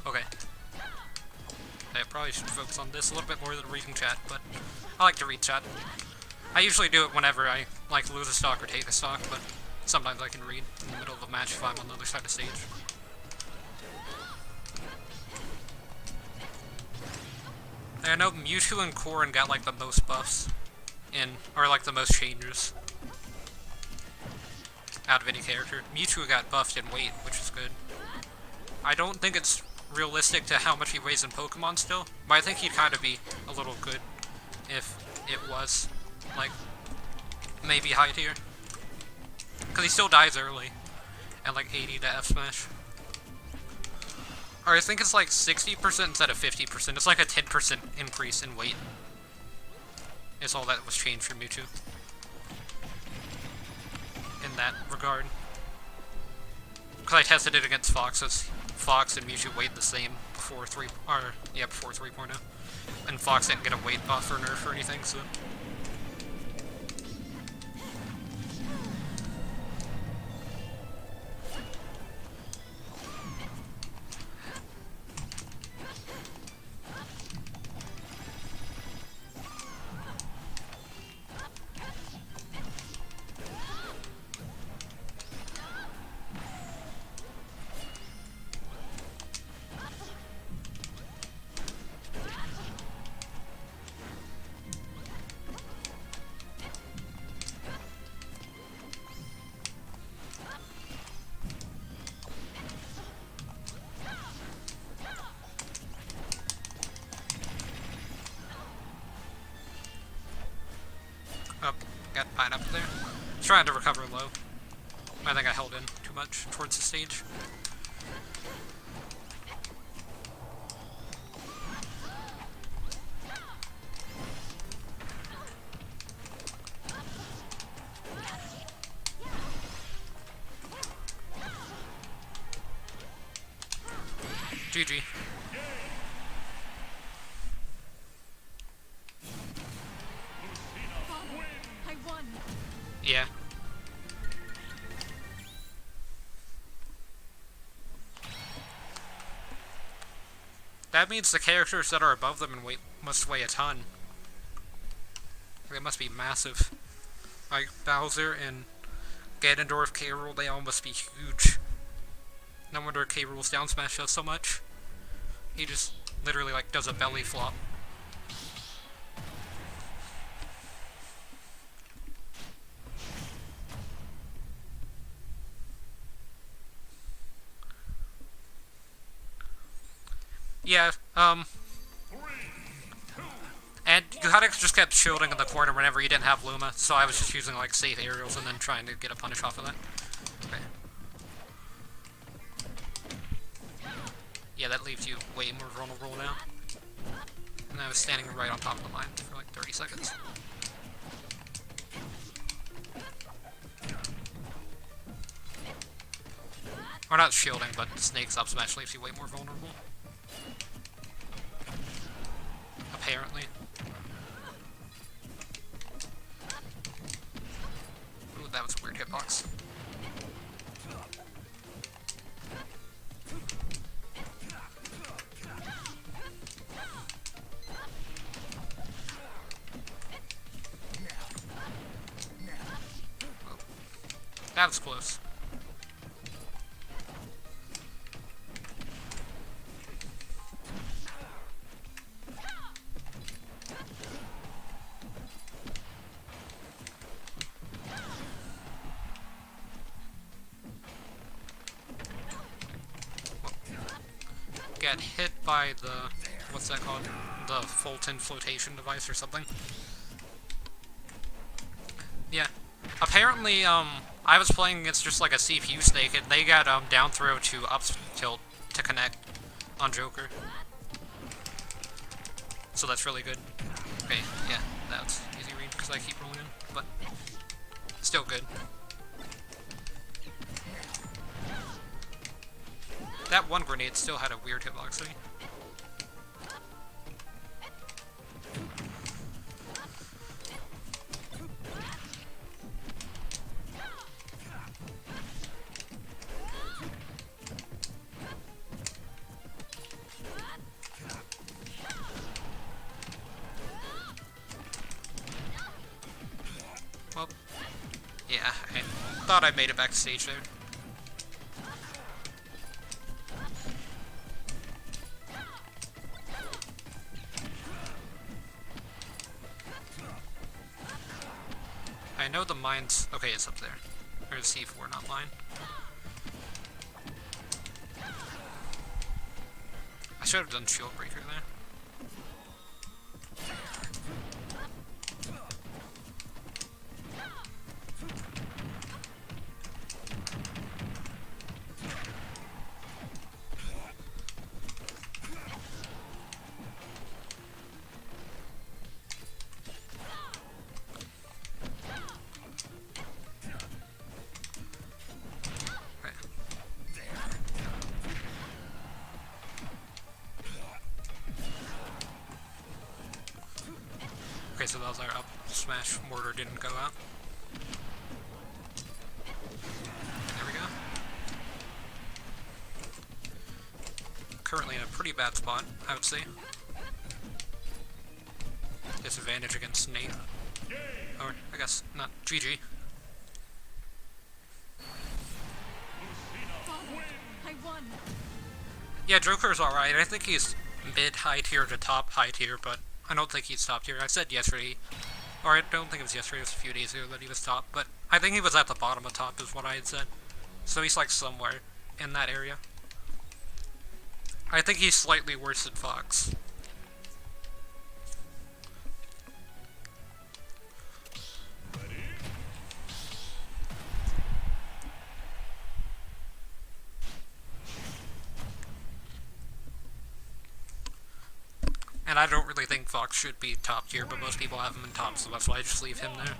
Okay. I probably should focus on this a little bit more than reading chat, but I like to read chat. I usually do it whenever I, like, lose a stock or take a stock, but sometimes I can read in the middle of a match if I'm on the other side of the stage. I know Mewtwo and Corrin got, like, the most buffs or, like, the most changes out of any character. Mewtwo got buffed in weight, which is good. I don't think it's realistic to how much he weighs in Pokemon still, but I think he'd kind of be a little good if it was, like, maybe high tier. Because he still dies early, at like 80 to F Smash. Or I think it's like 60% instead of 50%. It's like a 10% increase in weight. Is all that was changed for Mewtwo. In that regard. Because I tested it against Fox's. Fox and Mewtwo weighed the same before 3.0. And Fox didn't get a weight buff or nerf or anything, so... Oh, got pineapple there. Trying to recover low. I think I held in too much towards the stage. GG. I won. Yeah. That means the characters that are above them in weight must weigh a ton. They must be massive. Like Bowser and Ganondorf, K. Rool, they all must be huge. No wonder K. Rool's down smash does so much. He just literally like does a belly flop. Yeah, and you kind of just kept shielding in the corner whenever you didn't have Luma, so I was just using, like, safe aerials and then trying to get a punish off of that. Okay. Yeah, that leaves you way more vulnerable now. And I was standing right on top of the line for, like, 30 seconds. Or not shielding, but Snake's up smash leaves you way more vulnerable. Apparently. Ooh, that was a weird hitbox. Oh. That was close. Get hit by the, what's that called? The Fulton flotation device or something. Yeah. Apparently, I was playing against just like a CPU snake, and they got, down throw to up tilt to connect on Joker. So that's really good. Okay, yeah, that's easy read, because I keep rolling in, but still good. That one grenade still had a weird hitbox to me. Well, yeah, I thought I made it back to stage there. I know the mine's... okay, it's up there. There's C4, not mine. I should have done Shield Breaker there. Okay, so that was our up smash. Mortar didn't go out. There we go. Currently in a pretty bad spot, I would say. Disadvantage against Nate. Or, I guess, not. GG. Father, I won. Yeah, Joker's alright. I think he's mid-high tier to top high tier, but I don't think he's top tier. I said yesterday, or I don't think it was yesterday, it was a few days ago that he was top, but I think he was at the bottom of top is what I had said. So he's like somewhere in that area. I think he's slightly worse than Fox. And I don't really think Fox should be top tier, but most people have him in top, so that's why I just leave him there.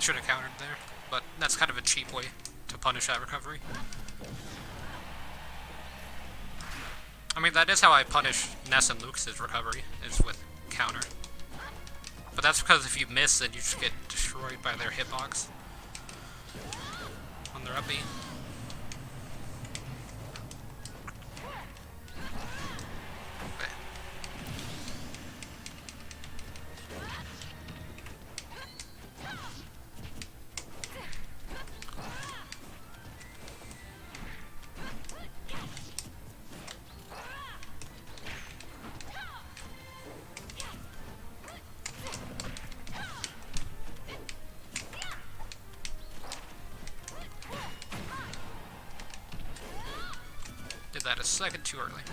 Should have countered there, but that's kind of a cheap way to punish that recovery. I mean, that is how I punish Ness and Lucas's recovery, is with counter. But that's because if you miss, then you just get destroyed by their hitbox on their up B. Did that a second too early.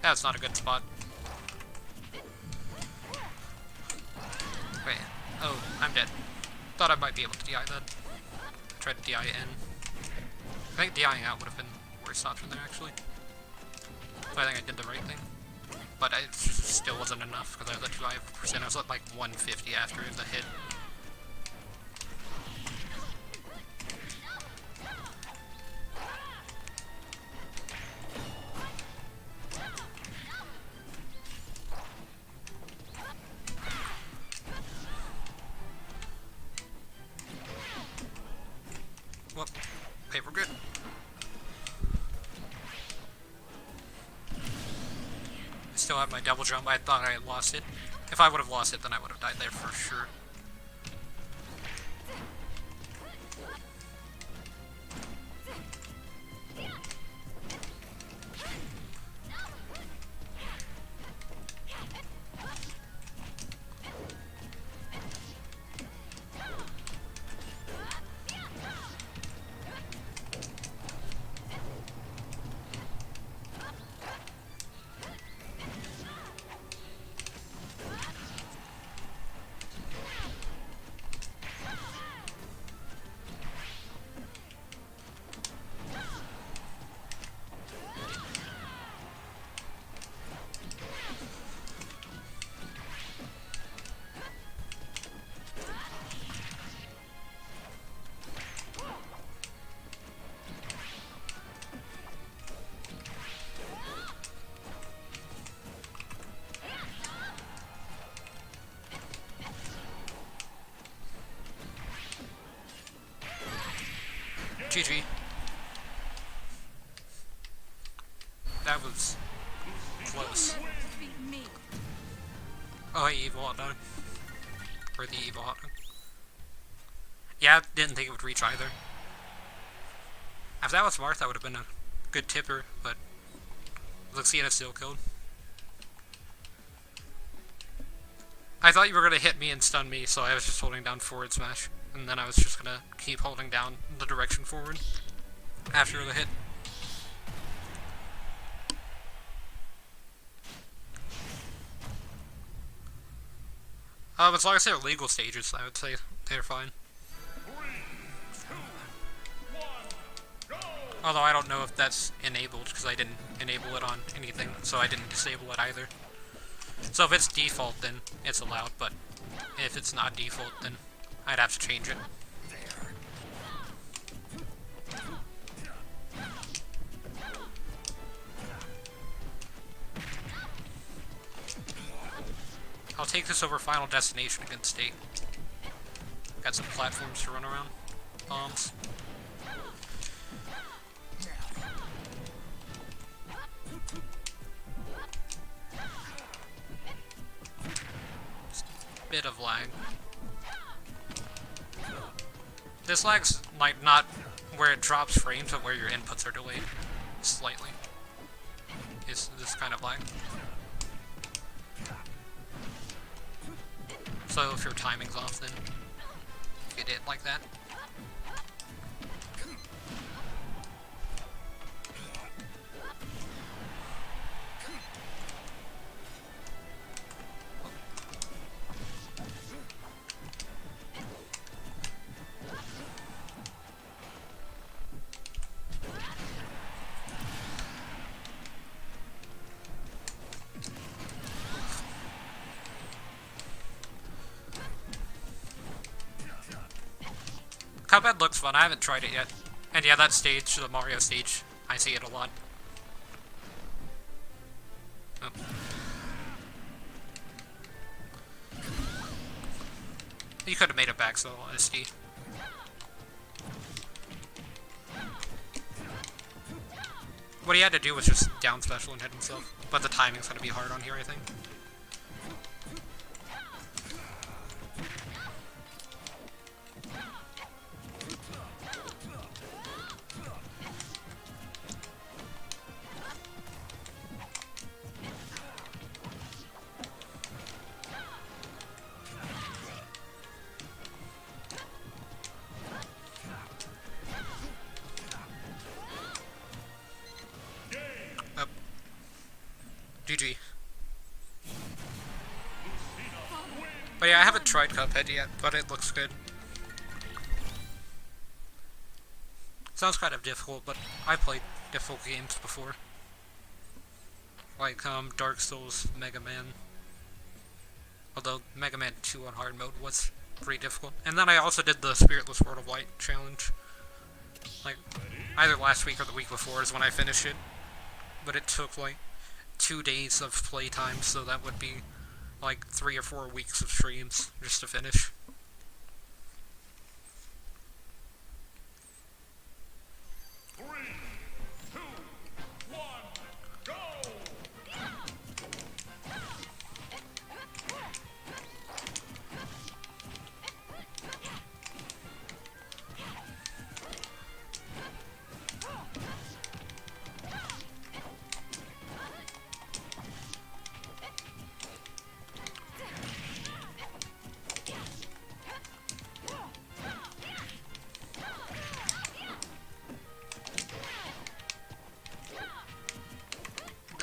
That's not a good spot. Wait. Oh, I'm dead. Thought I might be able to DI that. Tried to DI in. I think DIing out would have been the worst option there, actually. So I think I did the right thing. But it still wasn't enough, because I was at 5%. I was at like 150 after the hit. Well, okay, we're good. I still have my double jump. I thought I had lost it. If I would have lost it, then I would have died there for sure. GG. That was close. Defeat me. Oh, hey, evil hot dog. Or the evil hot dog. Yeah, I didn't think it would reach either. If that was Marth, that would have been a good tipper, but Luxina still killed. I thought you were going to hit me and stun me, so I was just holding down forward smash. And then I was just going to keep holding down the direction forward after the hit. As long as they're legal stages, I would say they're fine. 3, 2, 1, go! Although I don't know if that's enabled, because I didn't enable it on anything, so I didn't disable it either. So if it's default, then it's allowed, but if it's not default, then I'd have to change it. I'll take this over Final Destination against State. Got some platforms to run around. Bombs. Bit of lag. This lag's like not where it drops frames, but where your inputs are delayed slightly. Is this kind of lag. So if your timing's off, then get it like that. Cuphead looks fun, I haven't tried it yet. And yeah, that stage, the Mario stage, I see it a lot. Oh. You could have made it back, so SD. What he had to do was just down special and hit himself. But the timing's gonna be hard on here, I think. GG. But yeah, I haven't tried Cuphead yet, but it looks good. Sounds kind of difficult, but I played difficult games before. Like, Dark Souls, Mega Man. Although, Mega Man 2 on hard mode was pretty difficult. And then I also did the Spiritless World of Light challenge. Like, either last week or the week before is when I finished it. But it took, like, 2 days of playtime, so that would be like 3 or 4 weeks of streams just to finish.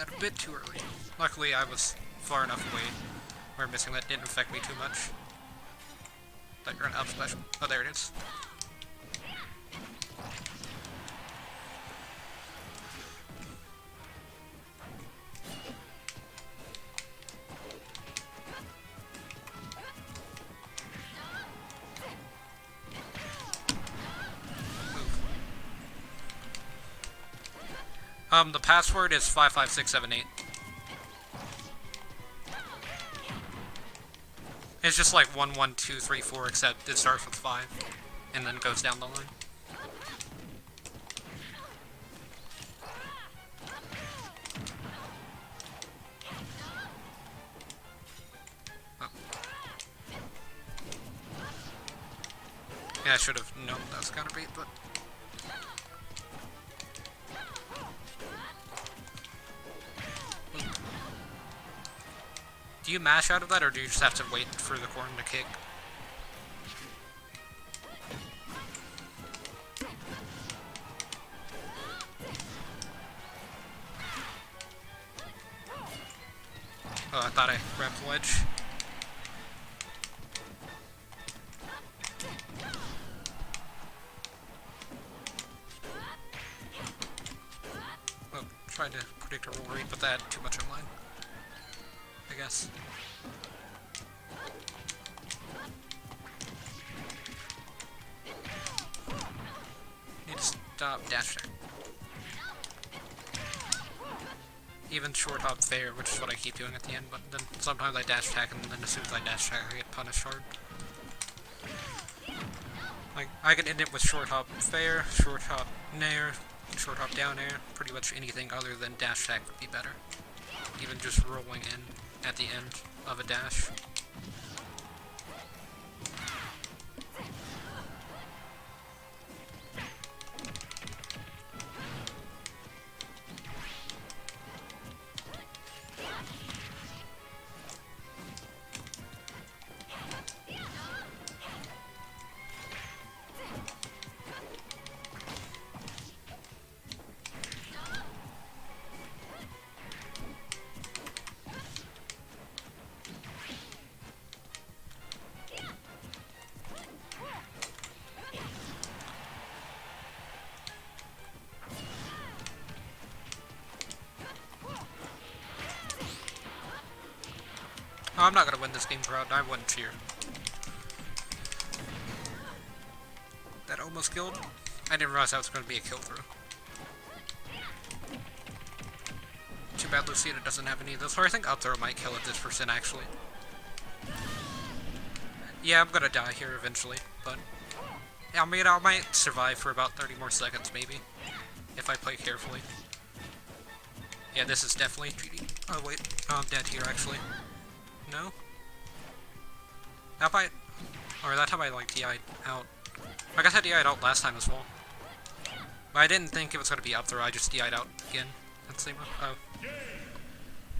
A bit too early. Luckily, I was far enough away where missing that didn't affect me too much. But you're an up special. Oh, there it is. The password is 55678. It's just like 11234, except it starts with 5, and then goes down the line. Oh. Yeah, I should have known that was gonna be, but... Do you mash out of that, or do you just have to wait for the corn to kick? Oh, I thought I grabbed the ledge. Oh, trying to predict a roll rate, but that had too much online. I guess. Need to stop dash attack. Even short hop fair, which is what I keep doing at the end, but then sometimes I dash attack and then as soon as I dash attack I get punished hard. Like, I can end it with short hop fair, short hop nair, short hop down air, pretty much anything other than dash attack would be better. Even just rolling in at the end of a dash. Oh, I'm not gonna win this game, crowd. I wouldn't cheer. That almost killed. I didn't realize that was gonna be a kill through. Too bad Lucina doesn't have any of those. Or I think up throw might kill at this percent, actually. Yeah, I'm gonna die here eventually, but... I mean, I might survive for about 30 more seconds, maybe. If I play carefully. Yeah, this is definitely cheating. Oh, wait. Oh, I'm dead here, actually. No? That might... Or that time I, like, DI'd out. I guess I DI'd out last time as well. But I didn't think it was gonna be up throw, I just DI'd out again. That's the same one. Oh.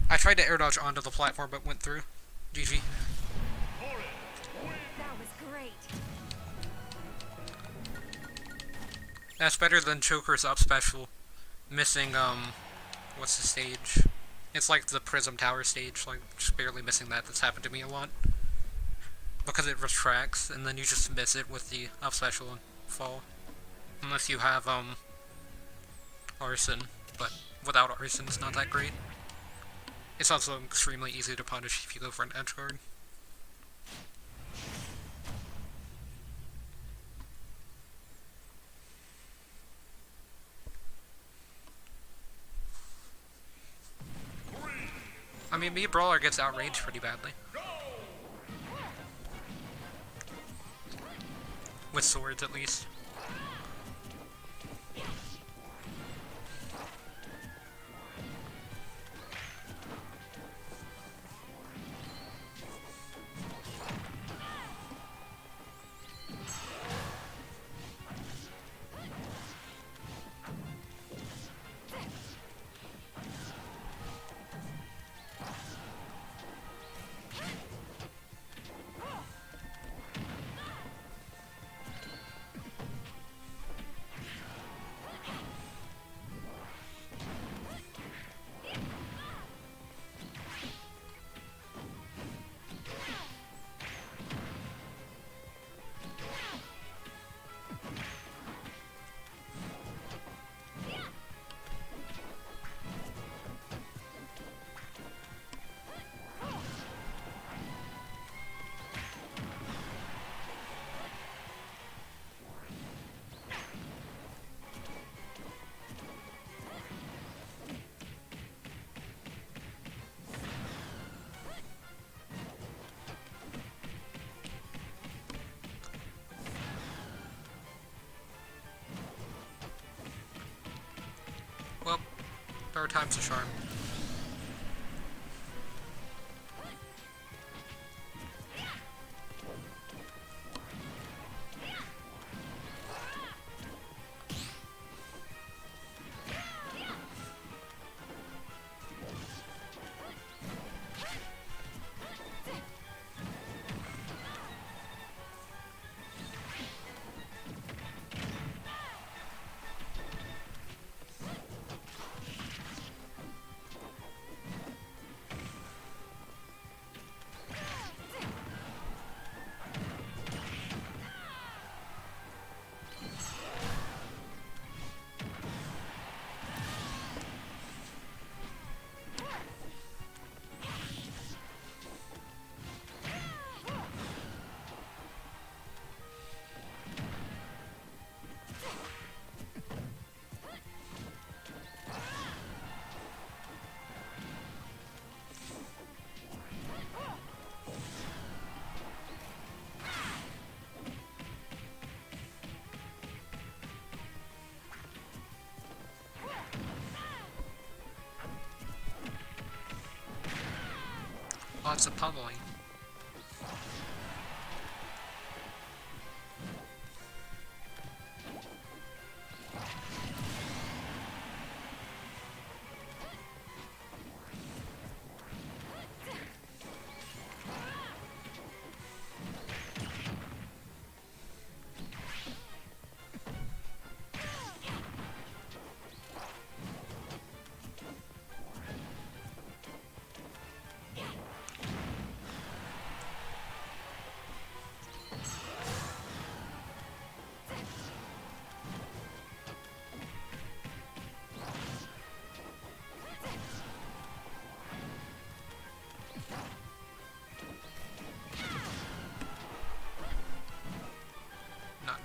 I tried to air dodge onto the platform, but went through. GG. That was great. That's better than Choker's up special. Missing, what's the stage? It's like the Prism Tower stage, like, just barely missing that. That's happened to me a lot. Because it retracts, and then you just miss it with the up special and fall. Unless you have, Arson. But without Arson, it's not that great. It's also extremely easy to punish if you go for an edge guard. I mean, me Brawler gets outraged pretty badly. With swords, at least. Well, third time's a charm. Lots of pummeling.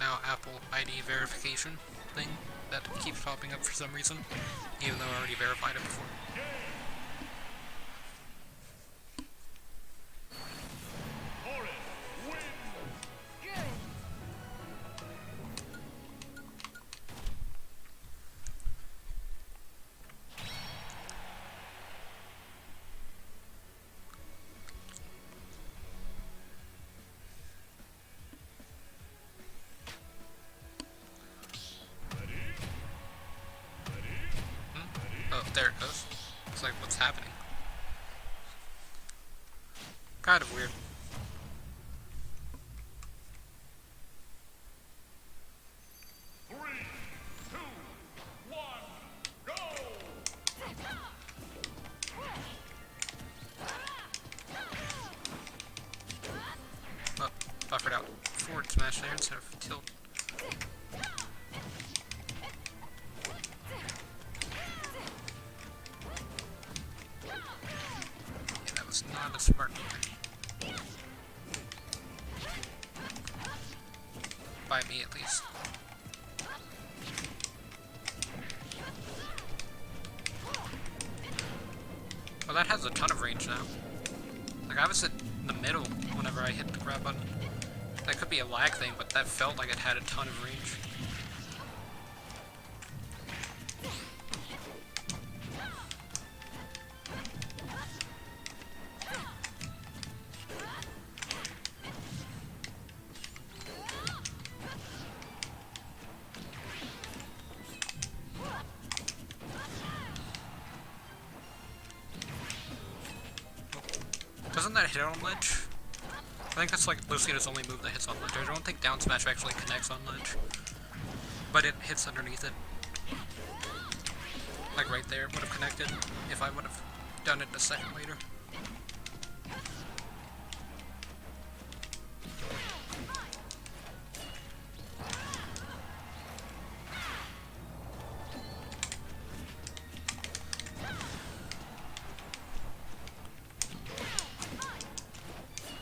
now Apple ID verification thing that keeps popping up for some reason, even though I already verified it before. Oh, there it goes. It's like, what's happening? Kind of weird. Oh, buffered out forward smash there instead of tilt. Yeah, that was not a smart move. By me, at least. Well, that has a ton of range now. Like, I was in the middle whenever I hit the grab button. That could be a lag thing, but that felt like it had a ton of range. Doesn't that hit on ledge? I think that's like Lucina's only move that hits on ledge. I don't think down smash actually connects on ledge. But it hits underneath it. Like right there, it would have connected if I would have done it a second later.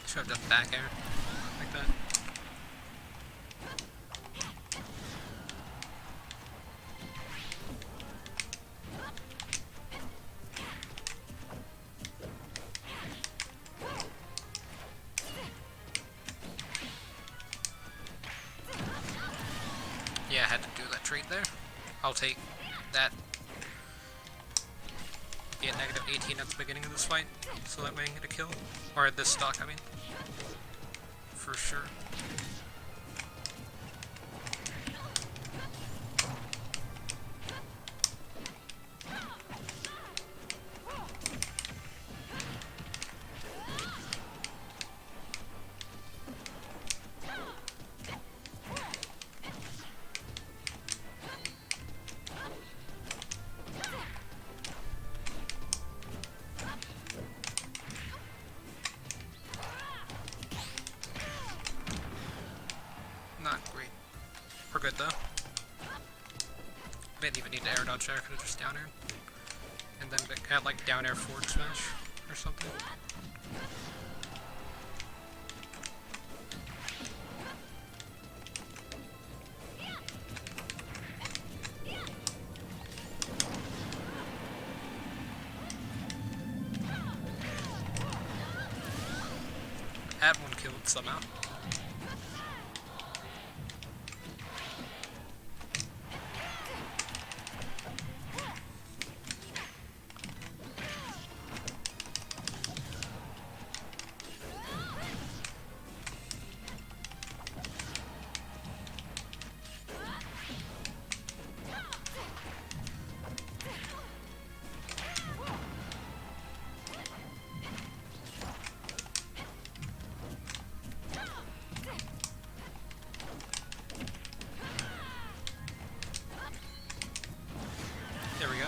Should have done back air like that. Yeah, I had to do that trade there. I'll take that. Get negative 18 at the beginning of this fight, so that way I can get a kill. Or this stock, I mean. For sure. Not great. We're good though. Didn't even need to air dodge there, could have just down air. And then had like down air forward smash or something. Had one killed somehow. There we go.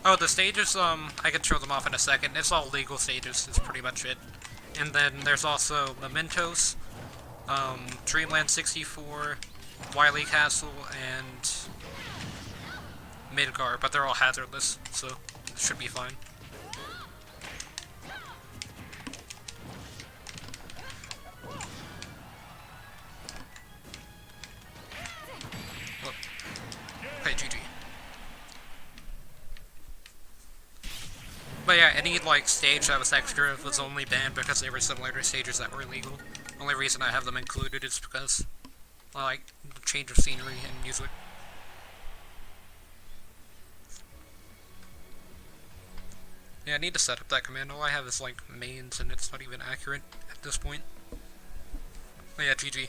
Oh, the stages, I can show them off in a second. It's all legal stages, is pretty much it. And then there's also Mementos, Dreamland 64, Wily Castle, and Midgar, but they're all hazardless, so it should be fine. But yeah, any like stage that was extra was only banned because they were similar to stages that were illegal. Only reason I have them included is because I like the change of scenery and music. Yeah, I need to set up that command. All I have is like mains and it's not even accurate at this point. Oh yeah, GG.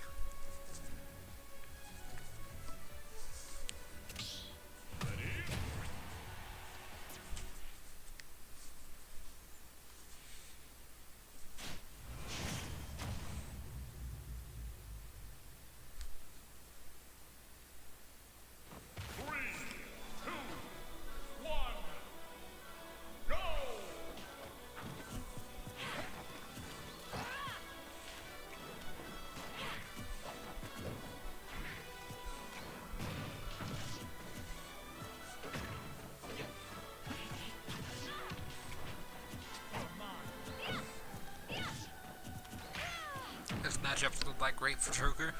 This matchup looked like great for Joker.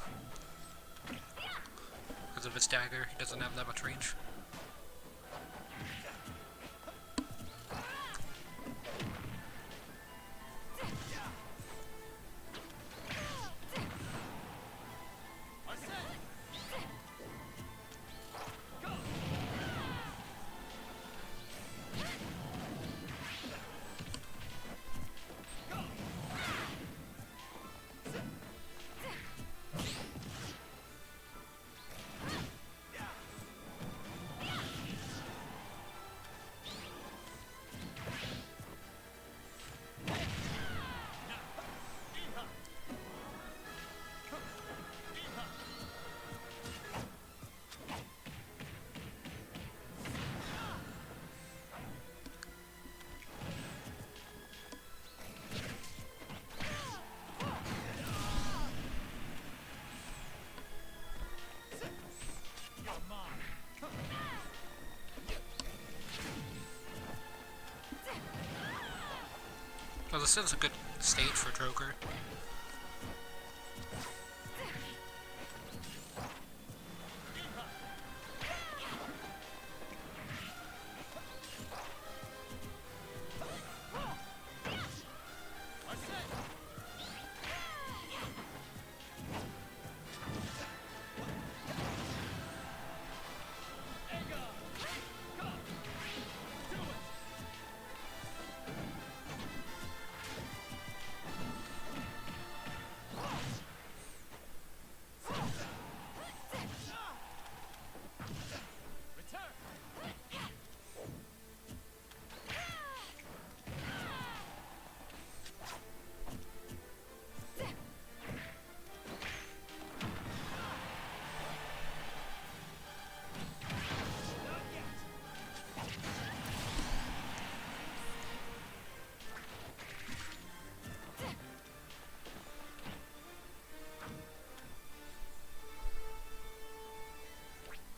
Because of his dagger, he doesn't have that much range. Well, this is a good stage for Joker.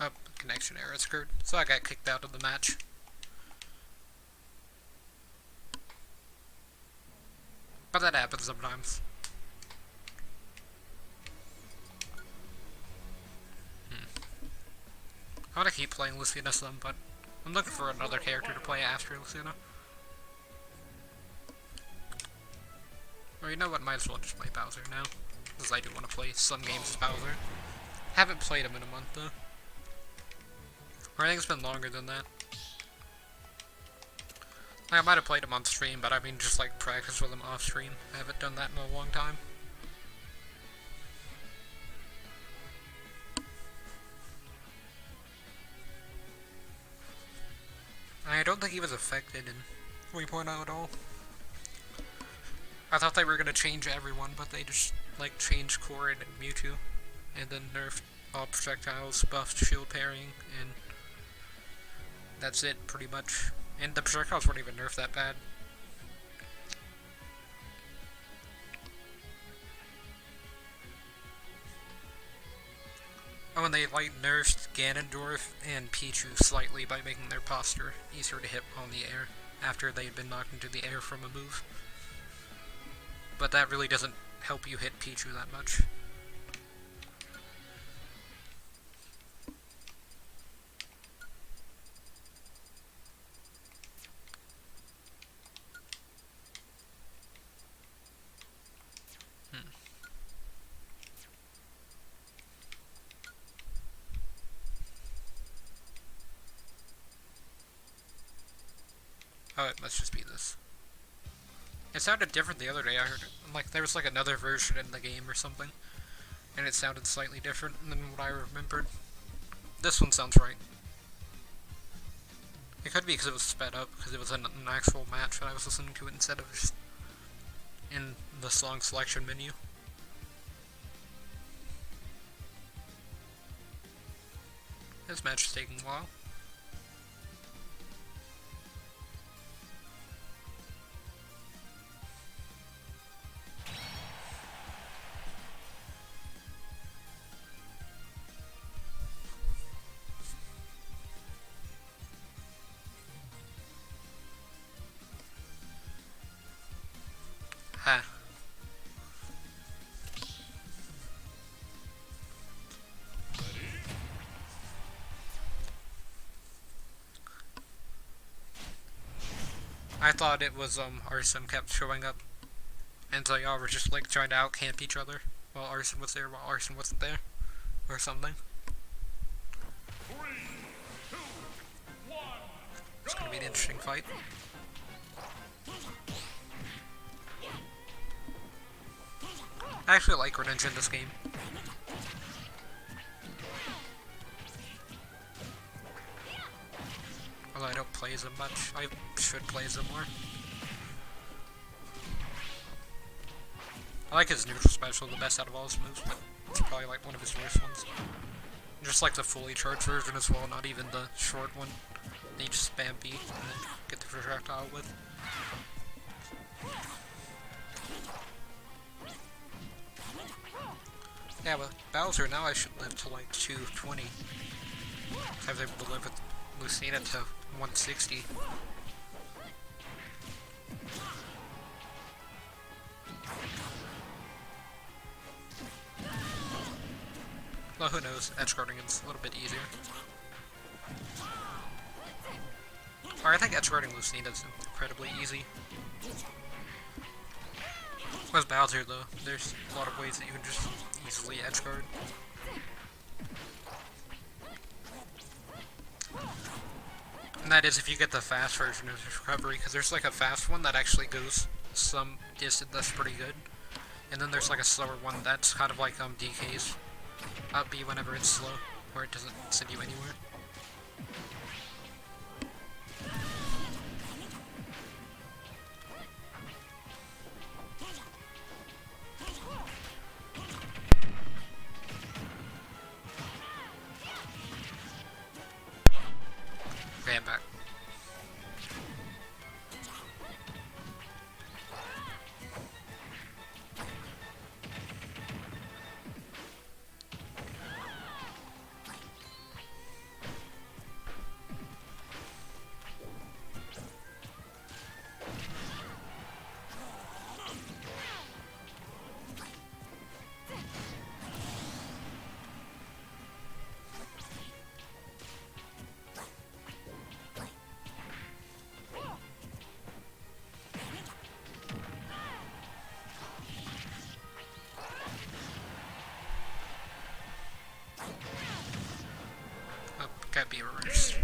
Oh, connection error occurred, so I got kicked out of the match. But that happens sometimes. I want to keep playing Lucina some, but I'm looking for another character to play after Lucina. Or you know what, might as well just play Bowser now. Because I do want to play some games as Bowser. Haven't played him in a month though. Or I think it's been longer than that. Like, I might have played him on stream, but I mean just like practice with him off stream. I haven't done that in a long time. I don't think he was affected in 3.0 at all. I thought they were gonna change everyone, but they just like changed Corrin and Mewtwo, and then nerfed all projectiles, buffed shield parrying, and that's it pretty much. And the projectiles weren't even nerfed that bad. Oh, and they like nerfed Ganondorf and Pichu slightly by making their posture easier to hit on the air after they'd been knocked into the air from a move. But that really doesn't help you hit Pichu that much. Oh, it must just be this. It sounded different the other day. I heard it. Like there was like another version in the game or something, and it sounded slightly different than what I remembered. This one sounds right. It could be because it was sped up, because it was an actual match that I was listening to it instead of just in the song selection menu. This match is taking a while. Ha. I thought it was Arson kept showing up, and so y'all were just like trying to out camp each other while Arson was there while Arson wasn't there, or something. 3, 2, 1, It's gonna be an interesting fight. I actually like Greninja in this game. Although I don't play as him much, I should play as him more. I like his neutral special the best out of all his moves, but it's probably like one of his worst ones. Just like the fully charged version as well, not even the short one. They just spam B and then get the projectile with. Yeah, but Bowser, now I should live to like 220. I was able to live with Lucina to 160. Well, who knows? Edge guarding is a little bit easier. Or I think edge guarding Lucina is incredibly easy. With Bowser, though, there's a lot of ways that you can just easily edge guard. And that is if you get the fast version of recovery, because there's like a fast one that actually goes some distance that's pretty good. And then there's like a slower one that's kind of like DK's up B whenever it's slow, where it doesn't send you anywhere. Okay, I'm back. Oh, can't be reversed.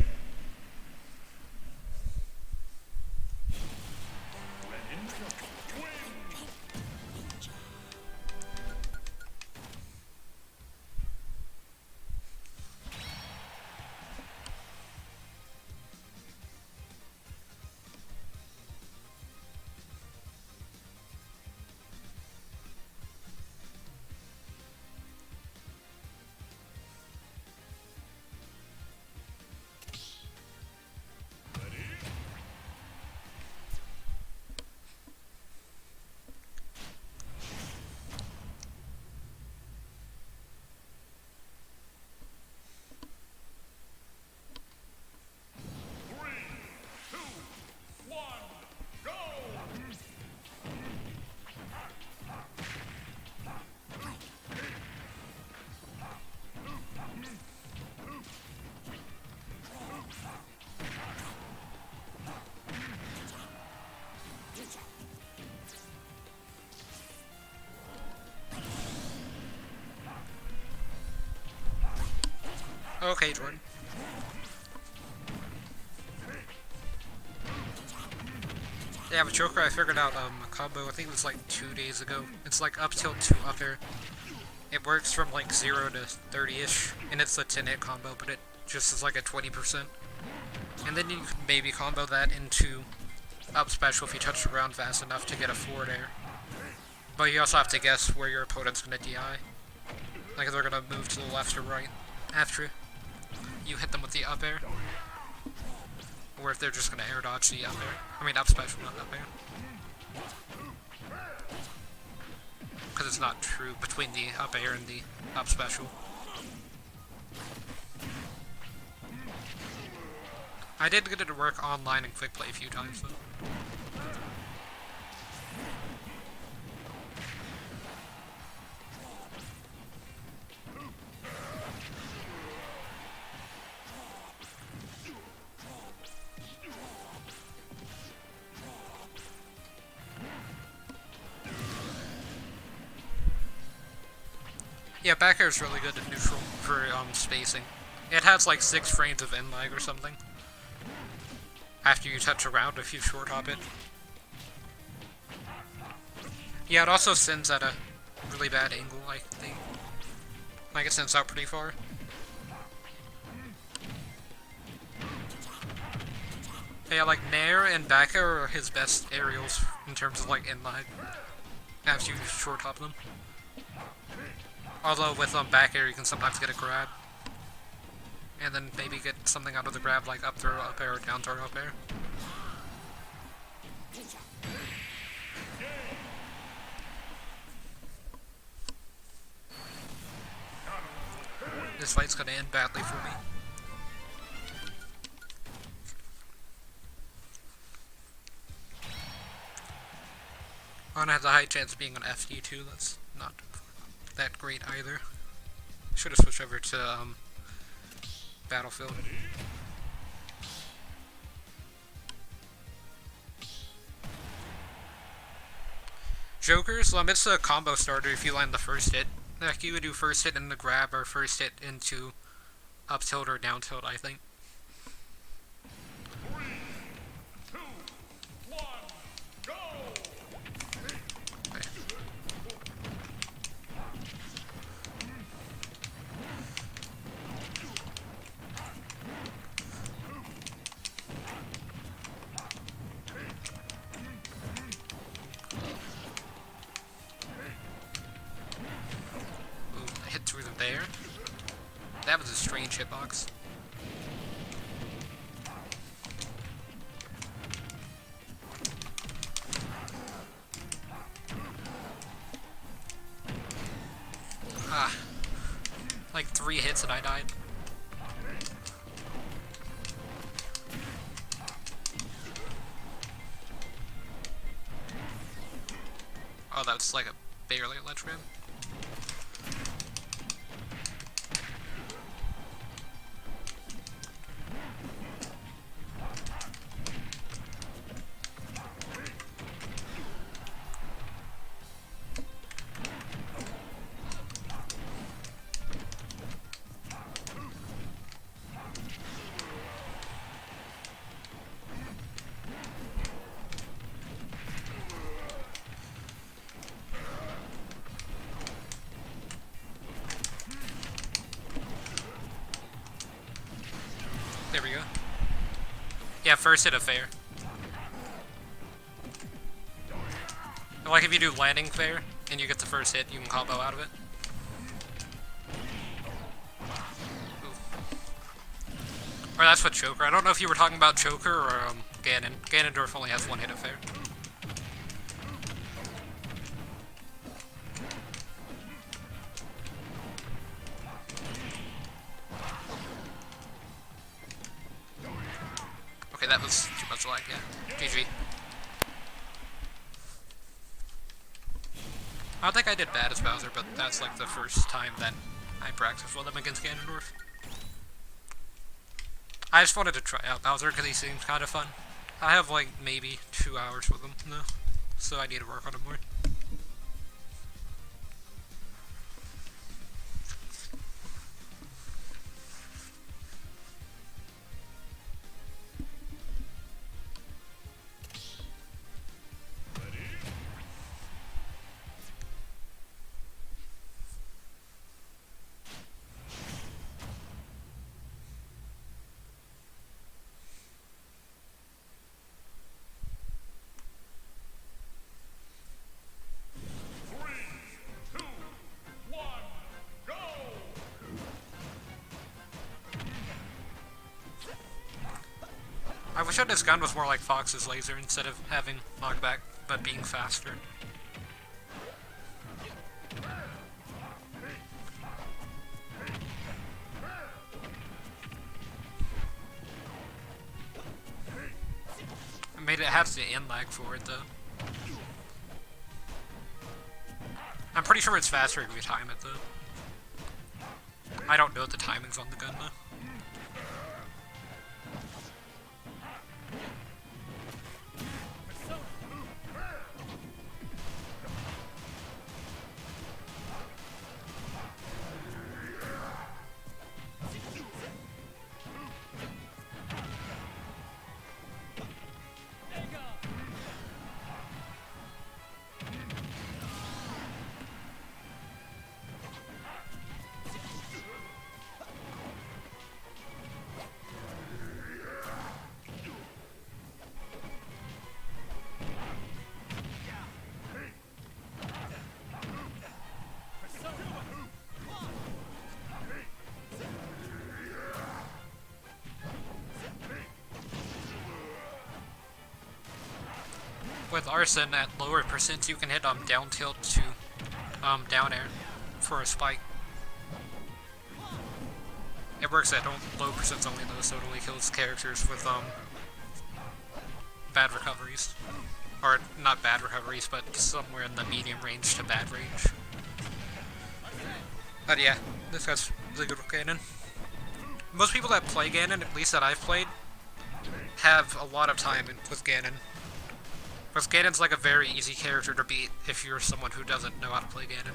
Okay, Jordan. Yeah, with Joker, I figured out a combo. I think it was like 2 days ago. It's like up tilt 2 up air. It works from like 0 to 30-ish, and it's a 10-hit combo, but it just is like a 20%. And then you can maybe combo that into up special if you touch the ground fast enough to get a forward air. But you also have to guess where your opponent's gonna DI. Like if they're gonna move to the left or right after you hit them with the up air. Or if they're just gonna air dodge the up air. I mean up special, not up air. Because it's not true between the up air and the up special. I did get it to work online and quick play a few times though. Yeah, back air is really good at neutral for spacing. It has like 6 frames of end lag or something. After you touch around if you short hop it. Yeah, it also sends at a really bad angle, I think. Like it sends out pretty far. Yeah, like Nair and back air are his best aerials in terms of like end lag. After you short hop them. Although with back air you can sometimes get a grab. And then maybe get something out of the grab like up throw up air or down throw up air. This fight's gonna end badly for me. Ona has a high chance of being an FD too, that's not that great either. Should have switched over to Battlefield. Jokers, it's a combo starter if you land the first hit. Like you would do first hit into grab or first hit into up tilt or down tilt, I think. 3, 2, 1, go! Okay. Ooh, I hit through them there. That was a strange hitbox. Ah. Like 3 hits and I died. Oh, that's like a barely a ledge grab. There we go. Yeah, first hit of fair. Like if you do landing fair and you get the first hit, you can combo out of it. Ooh. Or that's what Choker. I don't know if you were talking about Choker or Ganon. Ganondorf only has 1 hit of fair. Okay, that was too much lag, yeah. GG. I don't think I did bad as Bowser, but that's like the first time that I practiced with him against Ganondorf. I just wanted to try out Bowser because he seems kind of fun. I have like maybe 2 hours with him, though, so I need to work on him more. wish this gun was more like Fox's laser instead of having knockback, but being faster. It has the in lag for it though. I'm pretty sure it's faster if you time it though. I don't know the timings on the gun though. With Arson at lower percents, you can hit down tilt to down air for a spike. It works at low percents only though, so it only kills characters with bad recoveries. Or not bad recoveries, but somewhere in the medium range to bad range. But yeah, this guy's really good with Ganon. Most people that play Ganon, at least that I've played, have a lot of time with Ganon. Because Ganon's like a very easy character to beat if you're someone who doesn't know how to play Ganon.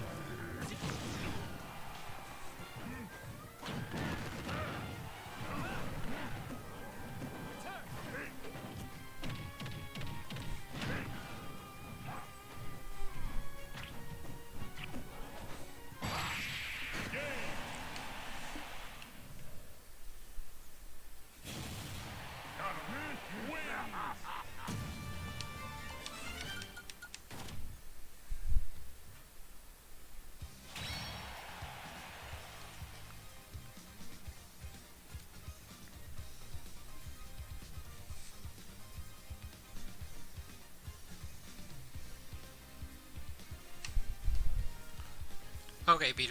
Okay, BJ.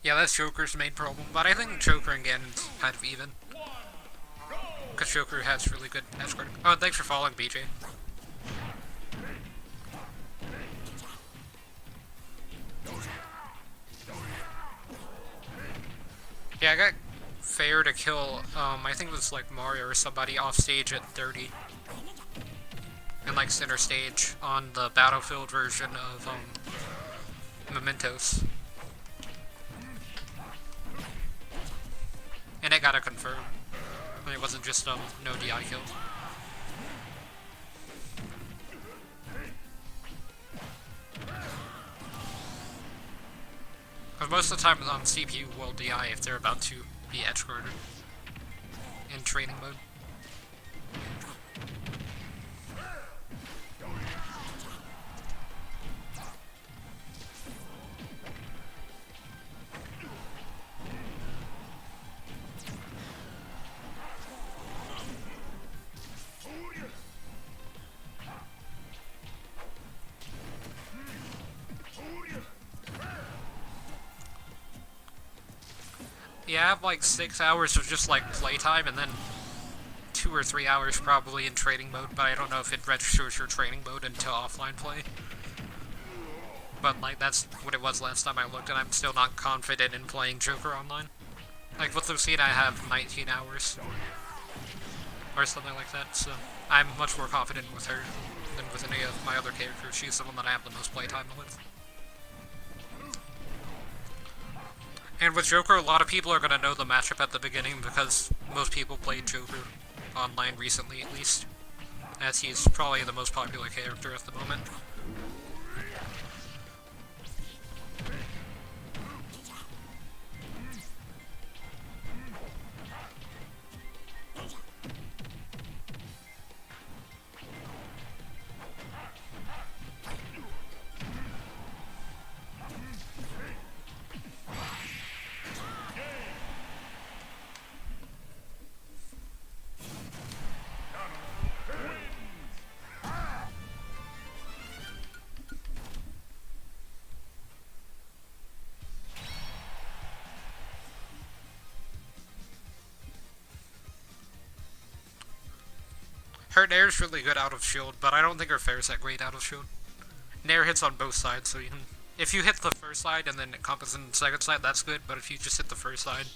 Yeah, that's Joker's main problem, but I think Joker and Ganon's kind of even. Because Joker has really good edge guarding. Oh, and thanks for following, BJ. Yeah, I got Fair to kill, I think it was like Mario or somebody off stage at 30. And like center stage on the Battlefield version of, Mementos. And it got a confirm. And it wasn't just, no DI kill. Because most of the time on CPU will DI if they're about to be edge guarded in training mode. Yeah, I have like 6 hours of just like playtime and then 2 or 3 hours probably in training mode, but I don't know if it registers your training mode into offline play. But like that's what it was last time I looked, and I'm still not confident in playing Joker online. Like with Lucina I have 19 hours. Or something like that, so I'm much more confident with her than with any of my other characters. She's the one that I have the most playtime with. And with Joker, a lot of people are going to know the matchup at the beginning because most people played Joker online recently, at least, as he's probably the most popular character at the moment. Her nair's really good out of shield, but I don't think her fair's that great out of shield. Nair hits on both sides, so you can... If you hit the first side and then it combos in the second side, that's good, but if you just hit the first side,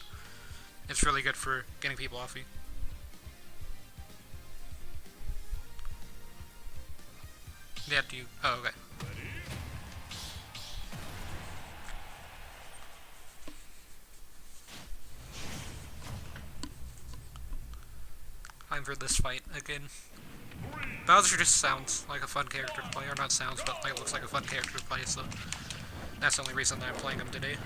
it's really good for getting people off you. Yeah, do you... Oh, okay. Time for this fight again. Bowser just sounds like a fun character to play, or not sounds, but like looks like a fun character to play, so that's the only reason that I'm playing him today.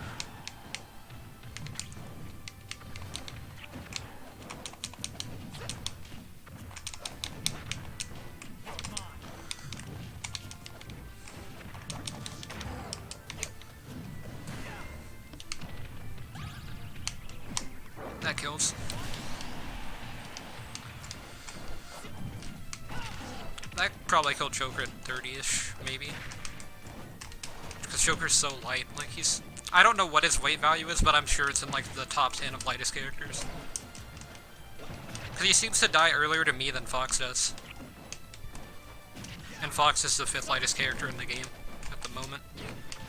That kills. That probably killed Joker at 30-ish, maybe. Because Joker's so light. Like, he's... I don't know what his weight value is, but I'm sure it's in, like, the top 10 of lightest characters. Because he seems to die earlier to me than Fox does. And Fox is the 5th lightest character in the game at the moment.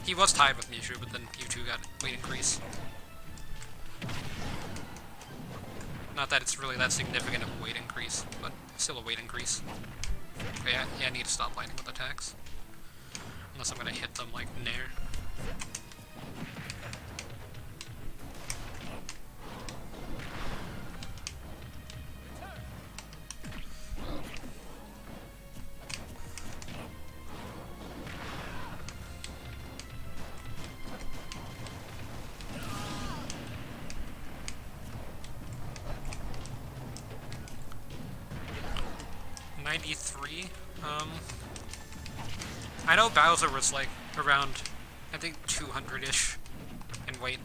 He was tied with Mewtwo, but then Mewtwo got weight increase. Not that it's really that significant of a weight increase, but still a weight increase. Okay, yeah, I need to stop lightning with attacks. Unless I'm gonna hit them like Nair. I know Bowser was like around, I think 200-ish in weight.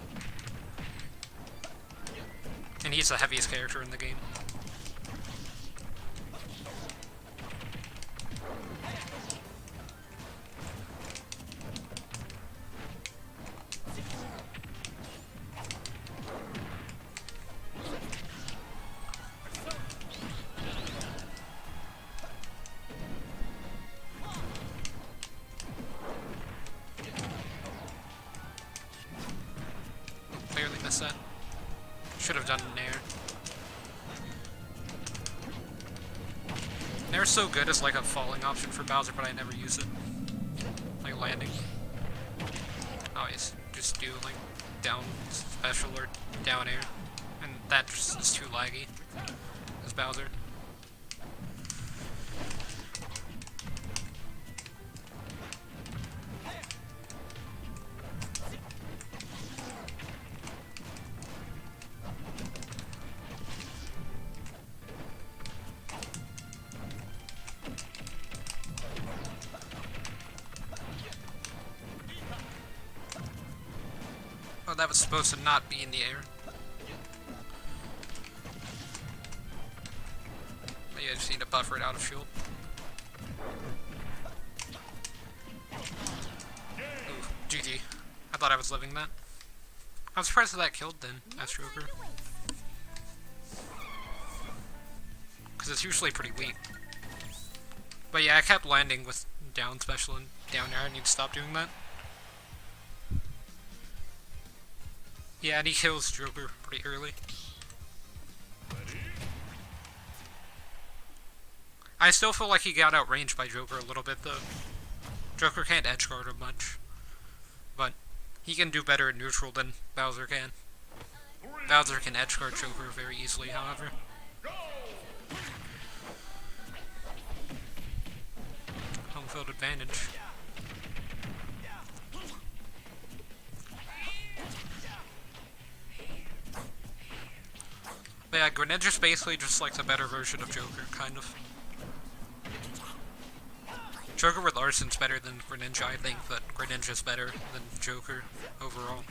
And he's the heaviest character in the game. Barely missed that. Should have done Nair. Nair's so good as like a falling option for Bowser, but I never use it. Like landing. Always just do like down special or down air. And that just is too laggy as Bowser. Oh, that was supposed to not be in the air. Maybe I just need to buffer it out of shield. Ooh, GG. I thought I was living that. I'm surprised that killed then, as Joker. Because it's usually pretty weak. But yeah, I kept landing with down special and down air. I need to stop doing that. Yeah, and he kills Joker pretty early. I still feel like he got outranged by Joker a little bit, though. Joker can't edgeguard him much. But he can do better in neutral than Bowser can. Bowser can edgeguard Joker very easily, however. Home field advantage. But yeah, Greninja's basically just like the better version of Joker, kind of. Joker with Arson's better than Greninja, I think, but Greninja's better than Joker overall.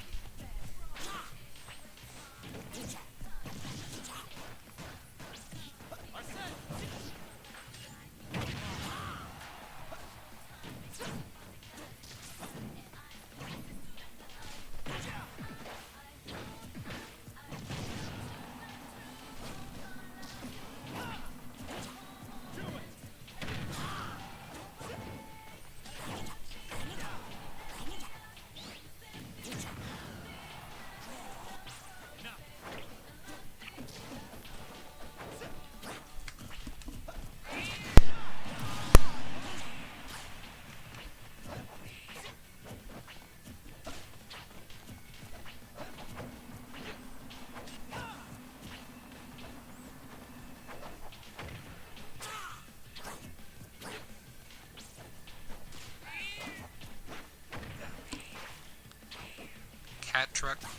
truck.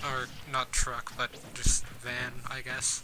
Or, not truck, but just van, I guess.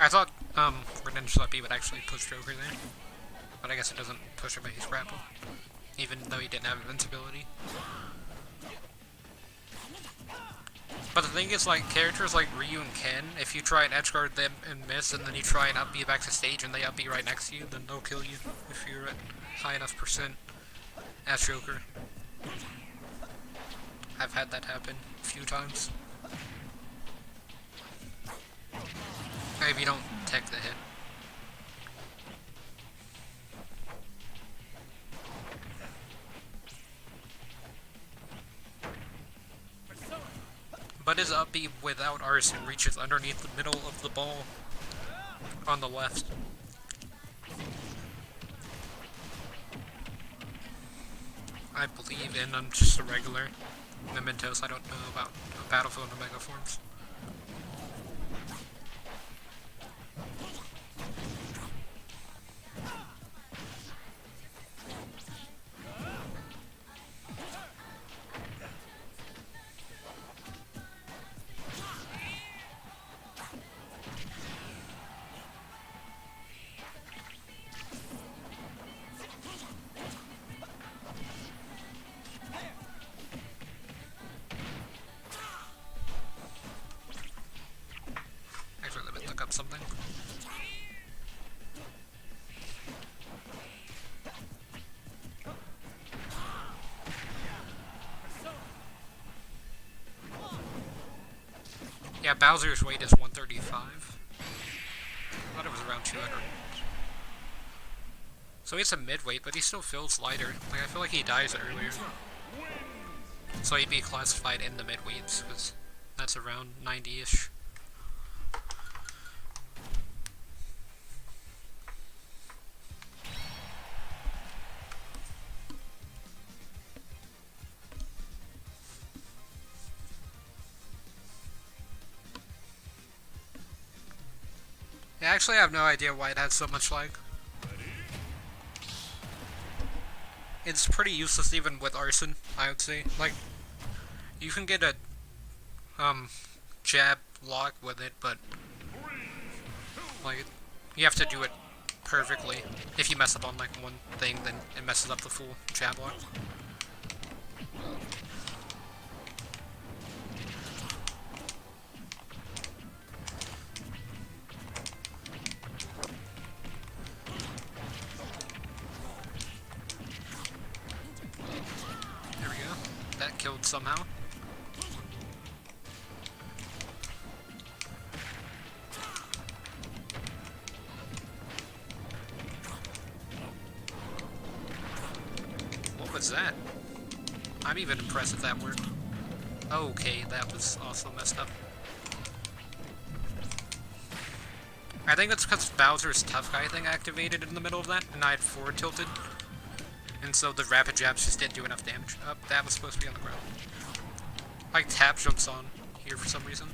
I thought, Revenge Leppy would actually push Joker there. But I guess it doesn't push him by his grapple. Even though he didn't have invincibility. But the thing is, like, characters like Ryu and Ken, if you try and edge guard them and miss, and then you try and up B back to stage and they up B right next to you, then they'll kill you if you're at high enough percent as Joker. I've had that happen a few times. Maybe you don't tech the hit. But his up B without arson reaches underneath the middle of the ball on the left. I believe in, I'm just a regular Mementos, I don't know about Battlefield and Omega Forms. Something. Yeah, Bowser's weight is 135. I thought it was around 200. So he's a mid-weight, but he still feels lighter. Like, I feel like he dies earlier. So he'd be classified in the mid-weights, because that's around 90-ish. Yeah, actually, I have no idea why it had so much lag. It's pretty useless even with arson, I would say. Like, you can get a jab lock with it, but like you have to do it perfectly. If you mess up on like one thing, then it messes up the full jab lock. Killed somehow. What was that? I'm even impressed if that worked. Okay, that was also messed up. I think that's because Bowser's tough guy thing activated in the middle of that, and I had forward tilted. And so the rapid jabs just didn't do enough damage. Oh, that was supposed to be on the ground. Like, tap jumps on here for some reason.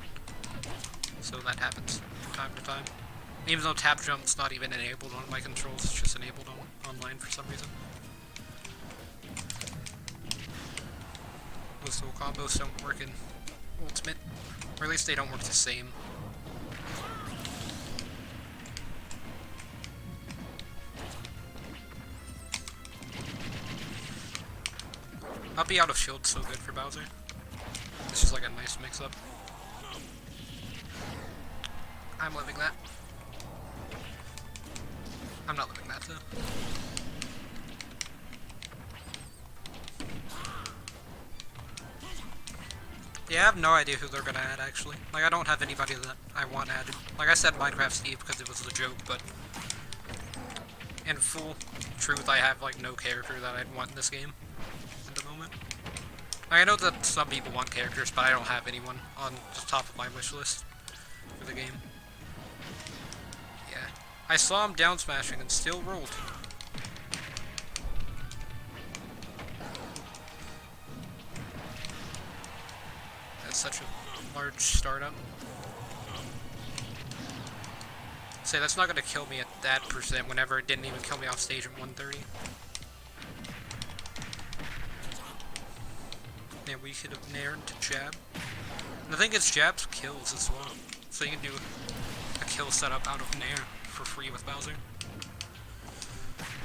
So that happens from time to time. Even though tap jump's not even enabled on my controls, it's just enabled on online for some reason. Most dual combos don't work in Ultimate. Or at least they don't work the same. I'll be out of shield so good for Bowser. It's just like a nice mix-up. I'm living that. I'm not living that though. Yeah, I have no idea who they're gonna add, actually. Like, I don't have anybody that I want added. Like, I said Minecraft Steve because it was a joke, but in full truth, I have, like, no character that I'd want in this game at the moment. Like, I know that some people want characters, but I don't have anyone on the top of my wish list for the game. Yeah. I saw him down smashing and still rolled. That's such a large startup. Say, that's not gonna kill me at that percent whenever it didn't even kill me off stage at 130. Yeah, we could have nared to jab. And the thing is, jabs kills as well. So you can do a kill setup out of nair for free with Bowser.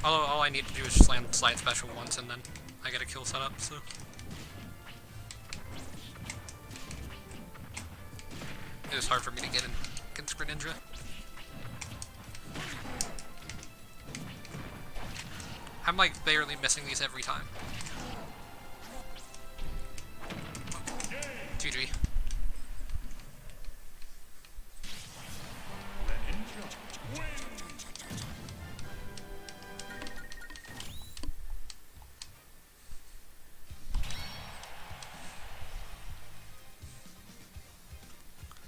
Although all I need to do is just land slide special once and then I get a kill setup, so. It was hard for me to get in against Greninja. I'm like barely missing these every time. GG.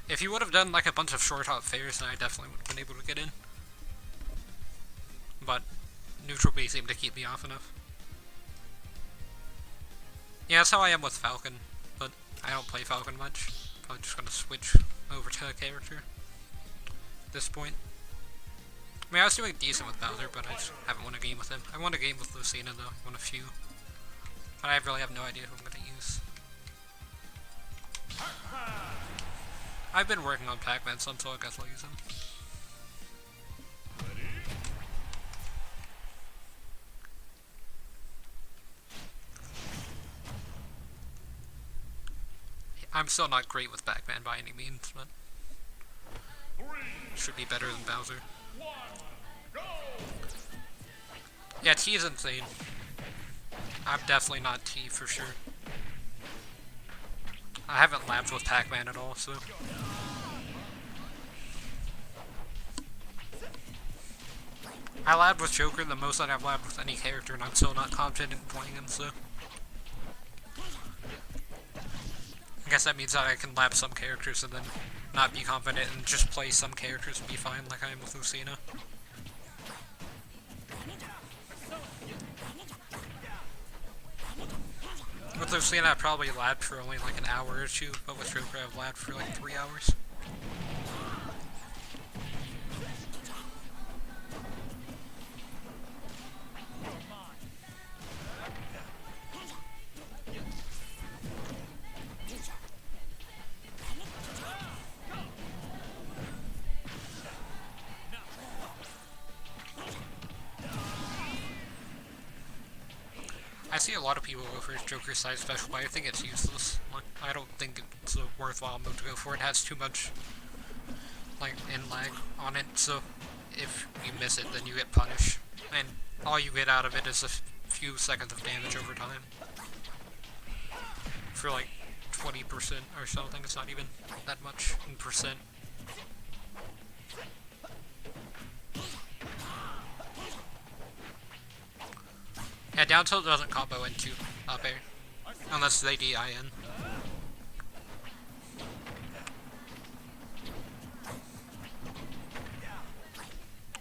If you would have done like a bunch of short hop fairs, then I definitely would have been able to get in. But neutral B seemed to keep me off enough. Yeah, that's how I am with Falcon, but I don't play Falcon much. Probably just gonna switch over to a character at this point. I mean, I was doing decent with Bowser, but I just haven't won a game with him. I won a game with Lucina though, won a few. But I really have no idea who I'm gonna use. I've been working on Pac-Man, so I guess I'll use him. I'm still not great with Pac-Man by any means, but should be better than Bowser. Yeah, T is insane. I'm definitely not T for sure. I haven't labbed with Pac-Man at all, so. I labbed with Joker the most that I've labbed with any character, and I'm still not confident in playing him, so. I guess that means that I can lab some characters and then not be confident and just play some characters and be fine like I am with Lucina. With Lucina I probably labbed for only like an hour or two, but with Joker I've labbed for like 3 hours. I see a lot of people go for Joker's side special, but I think it's useless. Like, I don't think it's a worthwhile move to go for. It has too much, like, in lag on it, so if you miss it, then you get punished. And all you get out of it is a few seconds of damage over time. For like 20% or something, it's not even that much in percent. Yeah, down tilt doesn't combo into up air. Unless they DIN.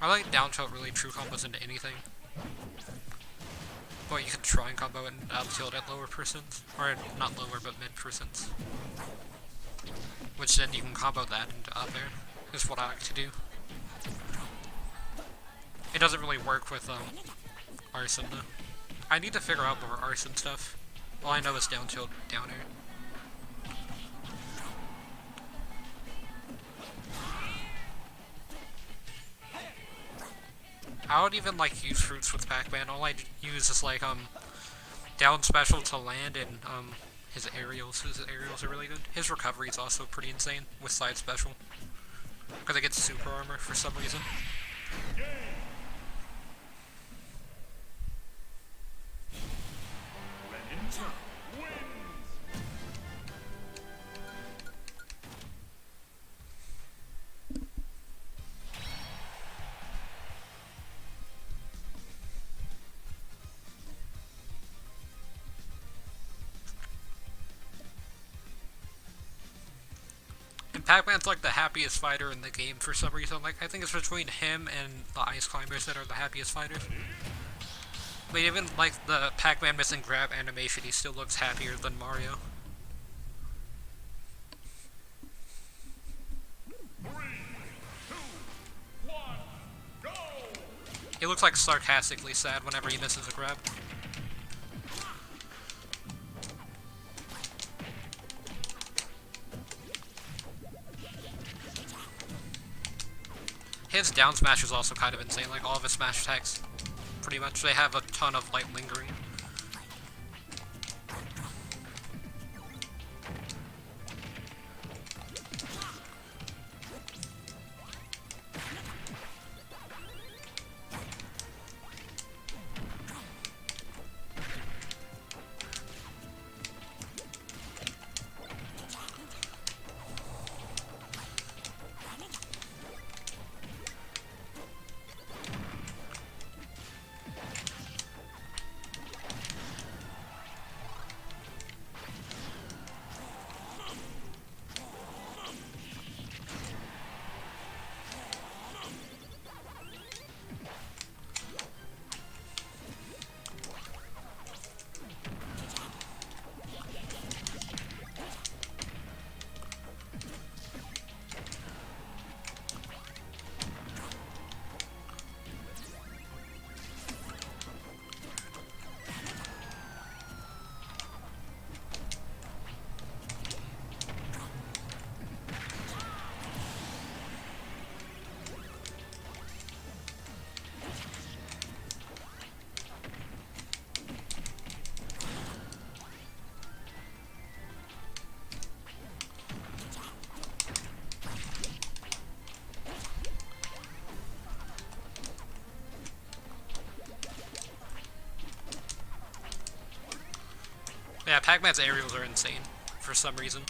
I like down tilt really true combos into anything. But you can try and combo it and down tilt at lower percents. Or not lower, but mid percents. Which then you can combo that into up air, is what I like to do. It doesn't really work with Arson though. I need to figure out more Arson stuff. All I know is down tilt, down air. I don't even like use fruits with Pac-Man. All I use is like down special to land and his aerials. His aerials are really good. His recovery is also pretty insane with side special because it gets super armor for some reason. And Pac-Man's like the happiest fighter in the game for some reason. Like, I think it's between him and the Ice Climbers that are the happiest fighters. But even like the Pac-Man missing grab animation, he still looks happier than Mario. 3, 2, 1, go! He looks like sarcastically sad whenever he misses a grab. His down smash is also kind of insane, like all of his smash attacks, pretty much, they have a ton of light lingering. Yeah, Pac-Man's aerials are insane, for some reason.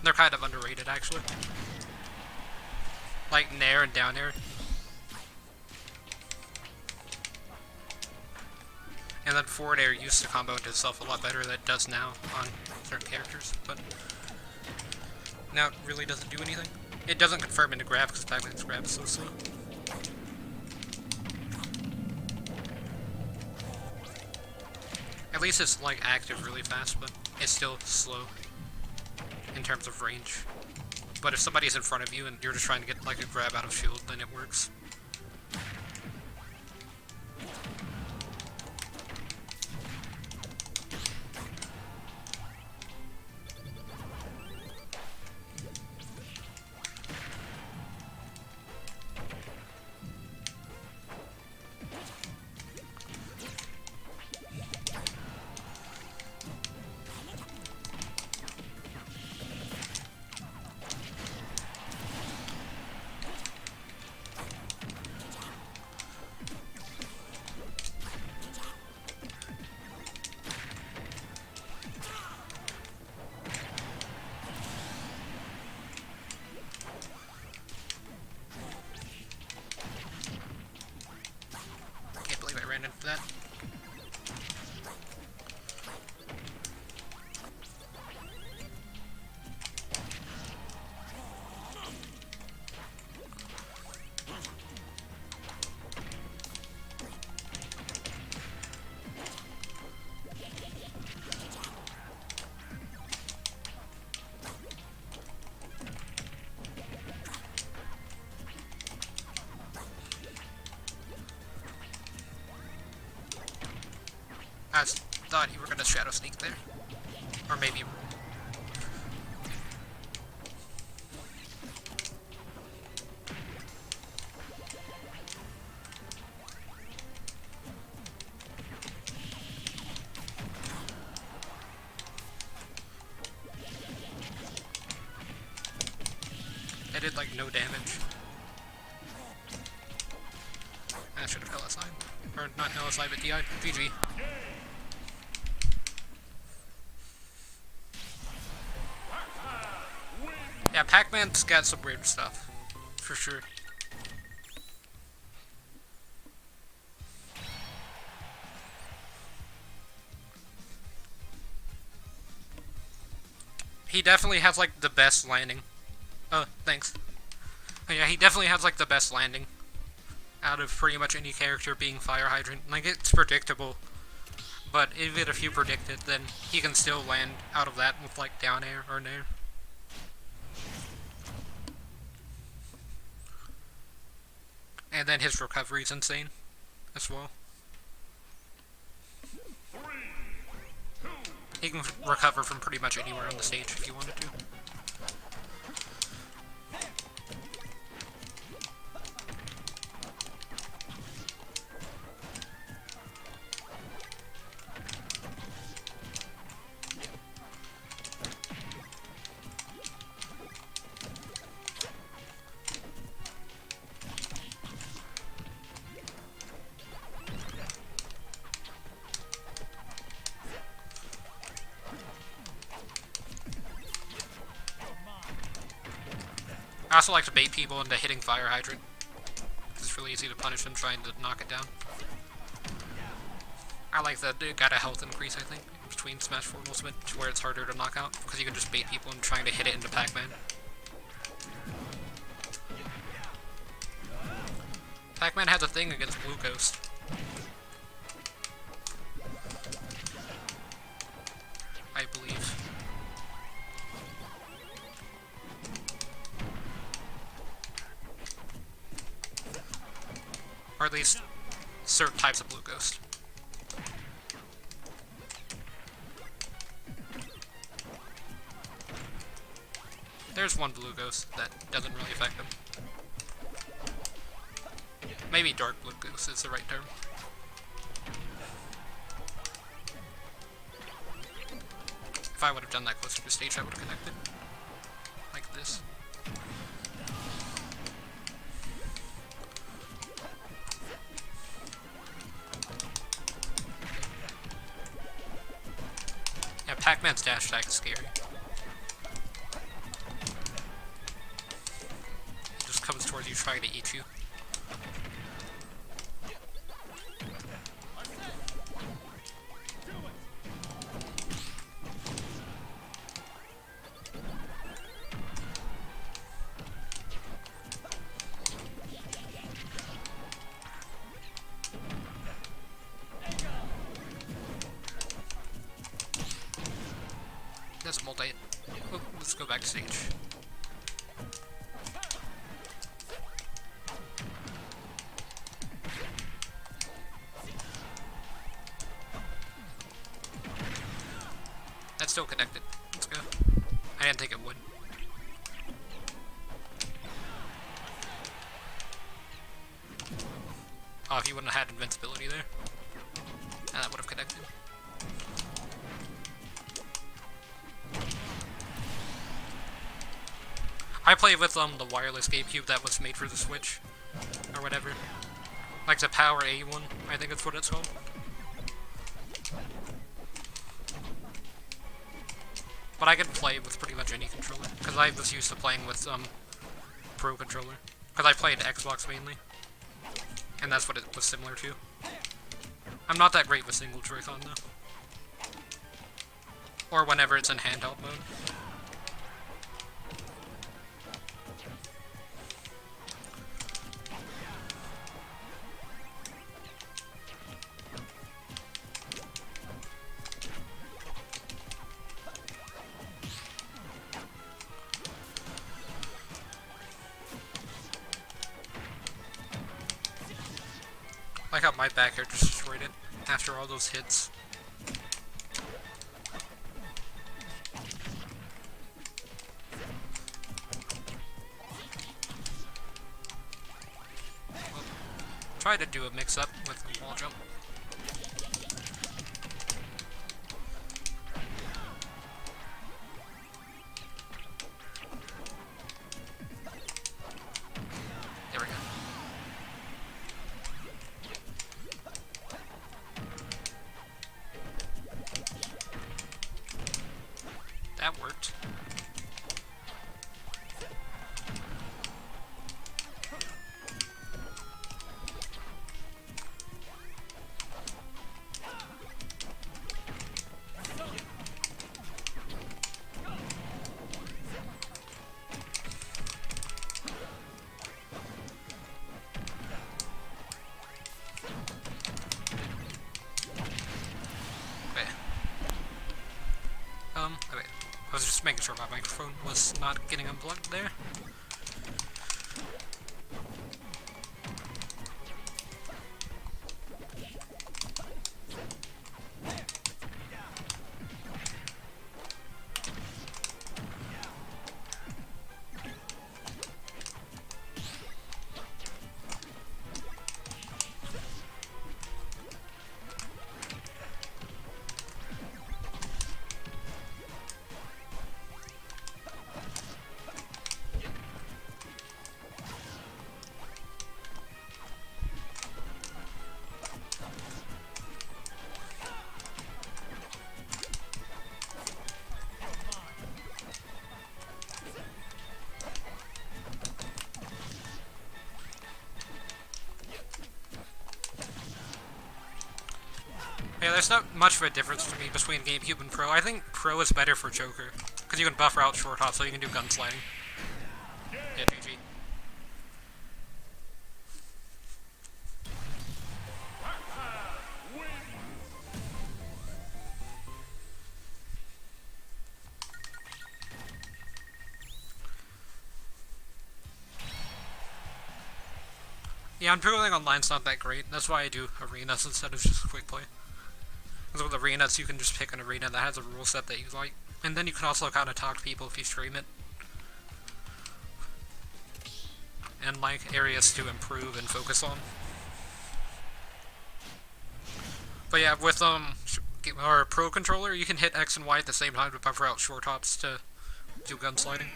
They're kind of underrated, actually. Like, nair and down air. And then forward air used to combo into itself a lot better than it does now on certain characters, but now it really doesn't do anything. It doesn't confirm into grab because Pac-Man's grab is so slow. At least it's like active really fast, but it's still slow in terms of range. But if somebody's in front of you and you're just trying to get like a grab out of shield, then it works. Into that. I thought you were gonna shadow sneak there. Or maybe. I did like no damage. I should have LSI. Or not LSI, but DI. GG. Yeah, Pac-Man's got some weird stuff, for sure. He definitely has like the best landing Oh, thanks. Oh, yeah, he definitely has like the best landing out of pretty much any character being Fire Hydrant. Like, it's predictable, but even if you predict it, then he can still land out of that with like down air or nair. And then his recovery is insane as well. He can recover from pretty much anywhere on the stage if you wanted to. I also like to bait people into hitting Fire Hydrant. It's really easy to punish them trying to knock it down. I like that it got a health increase, I think, between Smash 4 and Ultimate, to where it's harder to knock out, because you can just bait people and trying to hit it into Pac-Man. Pac-Man has a thing against Blue Ghost. I believe. Or at least certain types of Blue Ghost. There's one Blue Ghost that doesn't really affect him. Maybe Dark Blue Ghost is the right term. If I would have done that closer to the stage, I would have connected. Like this. Yeah, Pac-Man's dash attack is scary. He just comes towards you trying to eat you. That's a multi. Oh, let's go back to stage. That's still connected. Let's go. I didn't think it would. Oh, if you wouldn't have had invincibility there, that would have connected. I play with the wireless GameCube that was made for the Switch, or whatever. Like the Power A1, I think that's what it's called. But I can play with pretty much any controller, because I was used to playing with Pro Controller. Because I played Xbox mainly, and that's what it was similar to. I'm not that great with single Joy-Con though. Or whenever it's in handheld mode. I like how my back air just destroyed it after all those hits. Well, try to do a mix-up with the wall jump. There we go. That worked. making sure my microphone was not getting unplugged there. Yeah, there's not much of a difference for me between GameCube and Pro. I think Pro is better for Joker, because you can buffer out short hop so you can do gun sliding. Yeah, GG. Yeah, I'm feeling online's not that great. That's why I do arenas instead of just quick play. Because with arenas, you can just pick an arena that has a rule set that you like. And then you can also kind of talk to people if you stream it. And like areas to improve and focus on. But yeah, with our Pro controller, you can hit X and Y at the same time to buffer out short hops to do gun sliding.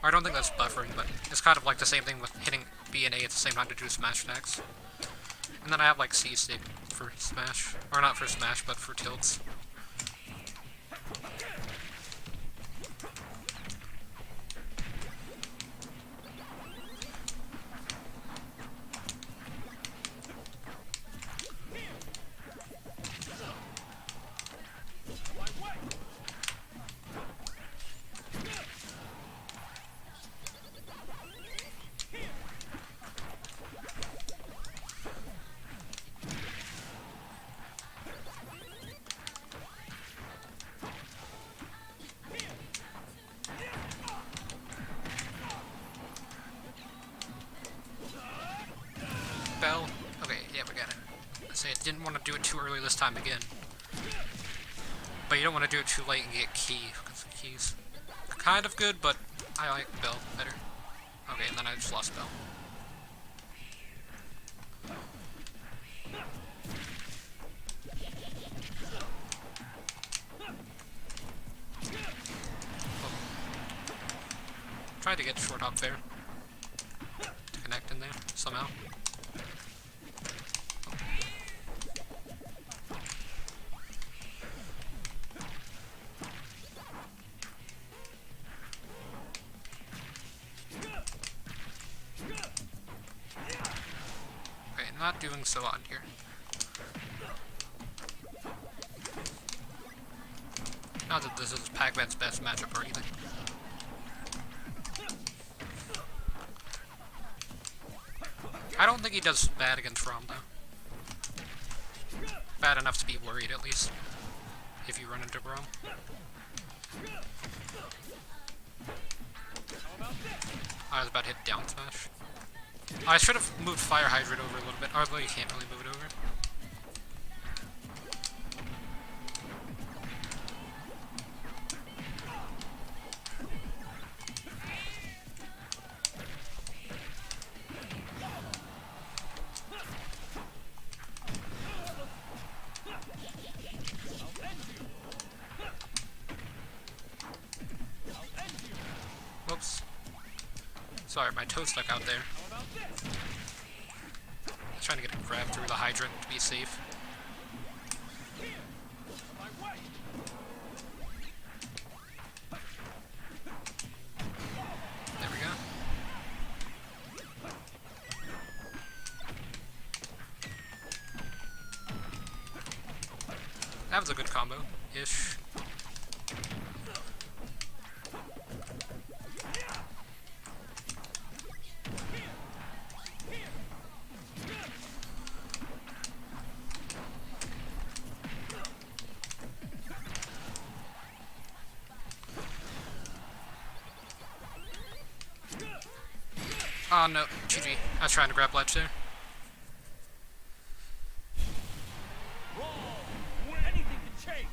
I don't think that's buffering, but it's kind of like the same thing with hitting B and A at the same time to do smash attacks. And then I have like C stick for smash. Or not for smash, but for tilts. Bell. Okay, yeah, we got it. I say I didn't want to do it too early this time again. But you don't want to do it too late and get key, because the key's kind of good, but I like Bell better. Okay, and then I just lost Bell. Oh. Tried to get short hop there. To connect in there, somehow. Not doing so on here. Not that this is Pac-Man's best matchup or anything. I don't think he does bad against Rom though. Bad enough to be worried at least. If you run into Rom. I was about to hit down smash. I should have moved Fire Hydrant over a little bit, although you can't really move it over. Whoops. Sorry, my toe stuck out there. Trying to get a grab through the hydrant to be safe. There we go. That was a good combo-ish. Oh no, GG. I was trying to grab ledge there. Anything can change.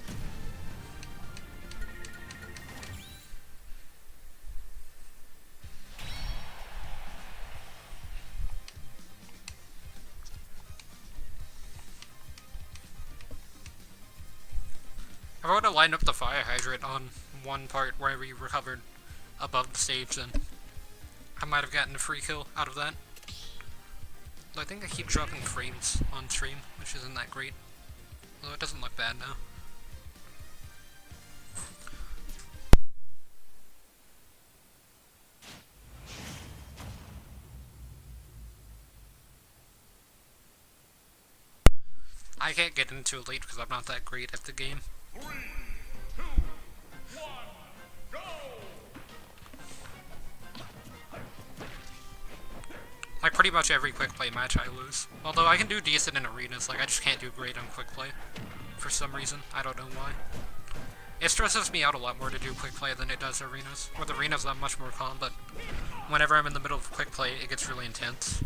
If I would have lined up the fire hydrant on one part where we recovered above the stage, then I might have gotten a free kill out of that. Though I think I keep dropping frames on stream, which isn't that great. Although it doesn't look bad now. I can't get into Elite because I'm not that great at the game. 3, 2, 1, go! Like pretty much every quick play match I lose. Although I can do decent in arenas, like I just can't do great on quick play. For some reason, I don't know why. It stresses me out a lot more to do quick play than it does arenas. With arenas I'm much more calm, but whenever I'm in the middle of quick play it gets really intense.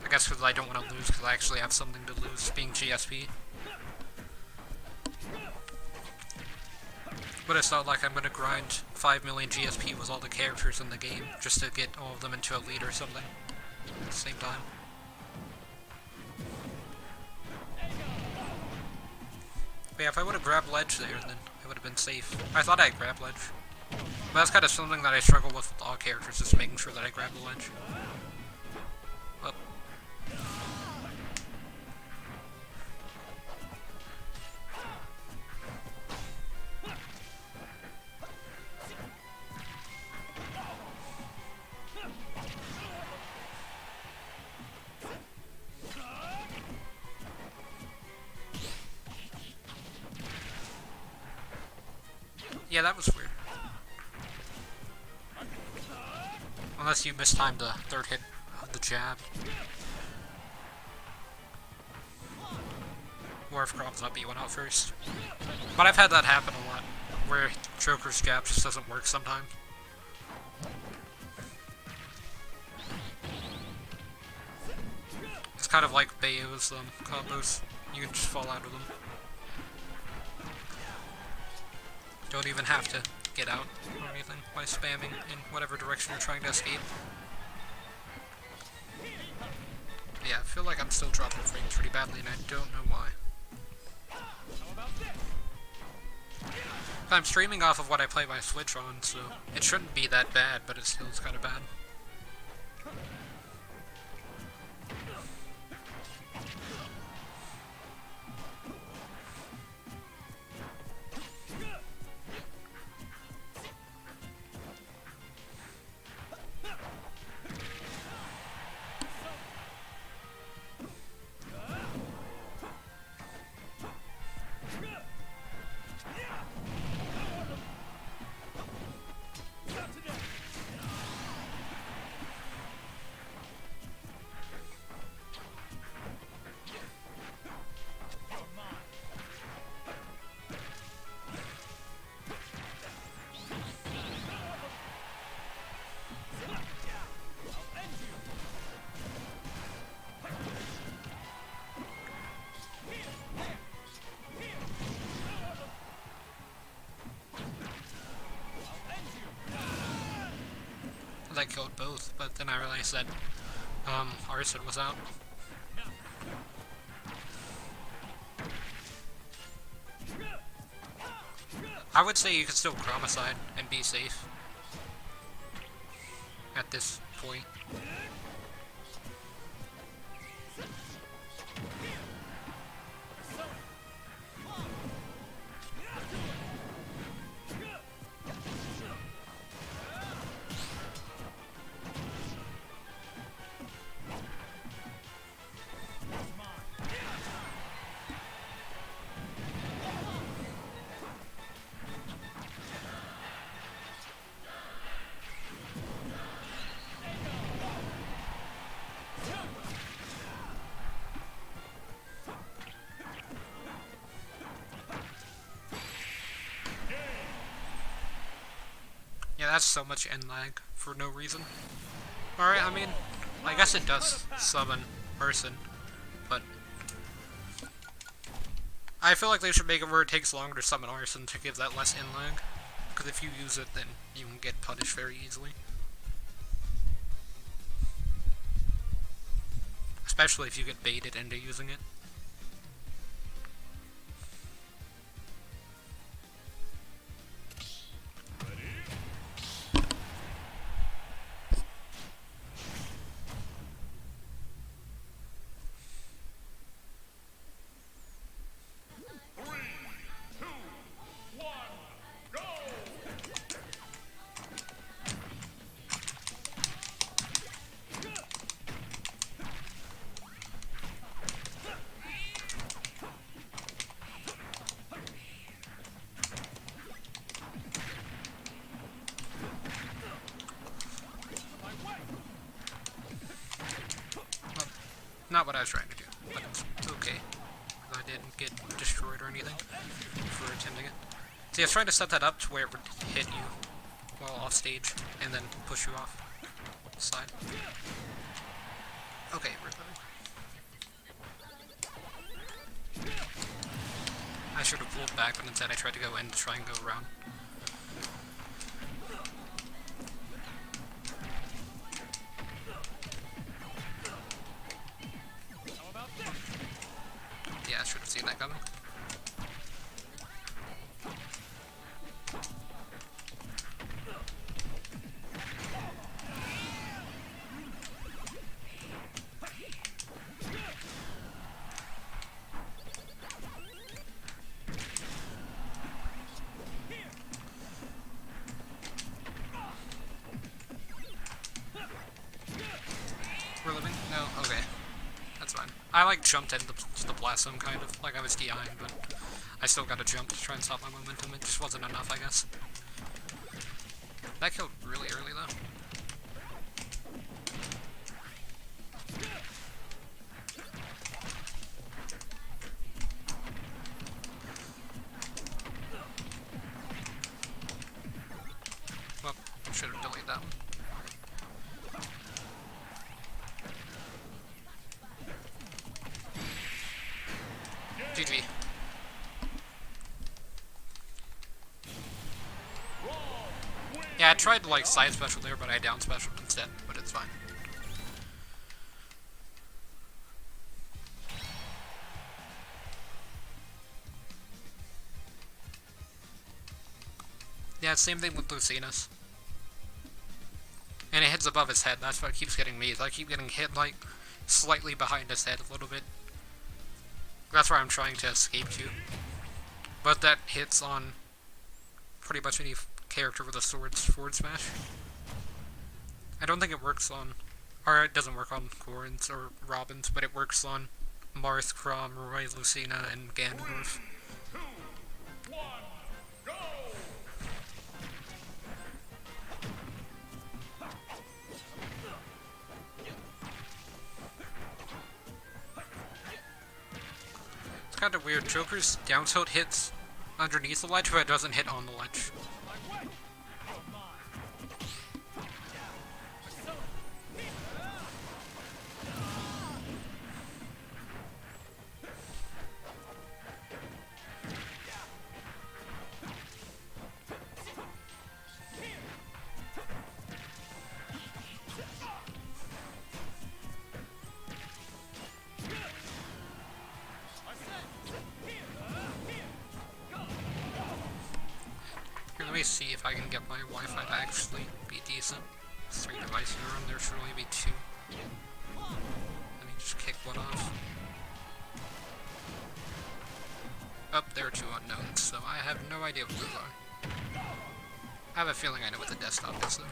I guess because I don't want to lose because I actually have something to lose, being GSP. But it's not like I'm going to grind 5 million GSP with all the characters in the game just to get all of them into Elite or something at the same time. But yeah, if I would have grabbed ledge there, then it would have been safe. I thought I grabbed ledge. But that's kind of something that I struggle with all characters, just making sure that I grab the ledge. Well. Yeah, that was weird. Unless you mistimed the third hit of the jab. Or if Crom's up, you went out first. But I've had that happen a lot, where Joker's jab just doesn't work sometimes. It's kind of like Bayo's combos. You can just fall out of them. Don't even have to get out or anything by spamming in whatever direction you're trying to escape. But yeah, I feel like I'm still dropping frames pretty badly and I don't know why. I'm streaming off of what I play my Switch on, so it shouldn't be that bad, but it still is kind of bad. I killed both, but then I realized that Arson was out. I would say you could still Chromicide and be safe at this point. Yeah, that's so much end lag for no reason. Alright, I mean, I guess it does summon person, but I feel like they should make it where it takes longer to summon arson to give that less in lag. Because if you use it, then you can get punished very easily. Especially if you get baited into using it. Not what I was trying to do, but it's okay. I didn't get destroyed or anything for attempting it. See, I was trying to set that up to where it would hit you while off stage, and then push you off the side. Okay, we're done. I should have pulled back, but instead I tried to go in to try and go around. Yeah, I should have seen that coming. We're living? No? Okay. That's fine. I like jumped into the blast zone kind of, like I was DIing, but I still gotta jump to try and stop my momentum. It just wasn't enough, I guess. That killed really early though. Well, should have delayed that one. GG. Yeah, I tried to like side special there, but I down special instead, but it's fine. Yeah, same thing with Lucina's. And it hits above his head, that's what keeps getting me, is I keep getting hit like slightly behind his head a little bit. That's where I'm trying to escape to. But that hits on pretty much any character with a forward smash. I don't think it works on, or it doesn't work on Corins or Robins, but it works on Marth, Chrom, Roy, Lucina, and Ganondorf. 3, 2, 1, go! It's kind of weird. Joker's down tilt hits underneath the ledge, but it doesn't hit on the ledge. Here, let me see if I can get my Wi-Fi to actually be decent. 3 devices in a room, there should only be 2. Let me just kick one off. Oh, there are 2 unknowns, so I have no idea what those are. I have a feeling I know what the desktop is, though.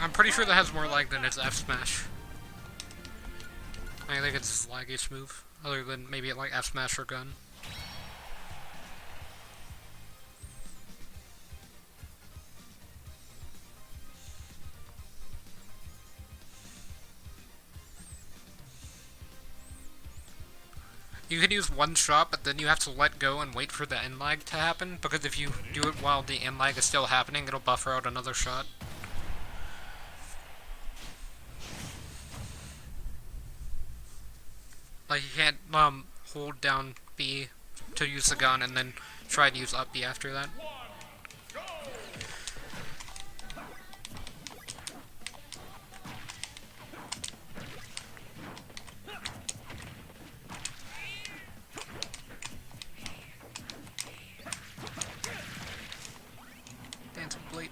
I'm pretty sure that has more lag than its F smash. I think it's his laggiest move, other than maybe like F smash or gun. You can use one shot, but then you have to let go and wait for the end lag to happen, because if you do it while the end lag is still happening, it'll buffer out another shot. Like, you can't hold down B to use the gun and then try to use up B after that. Dancing blade.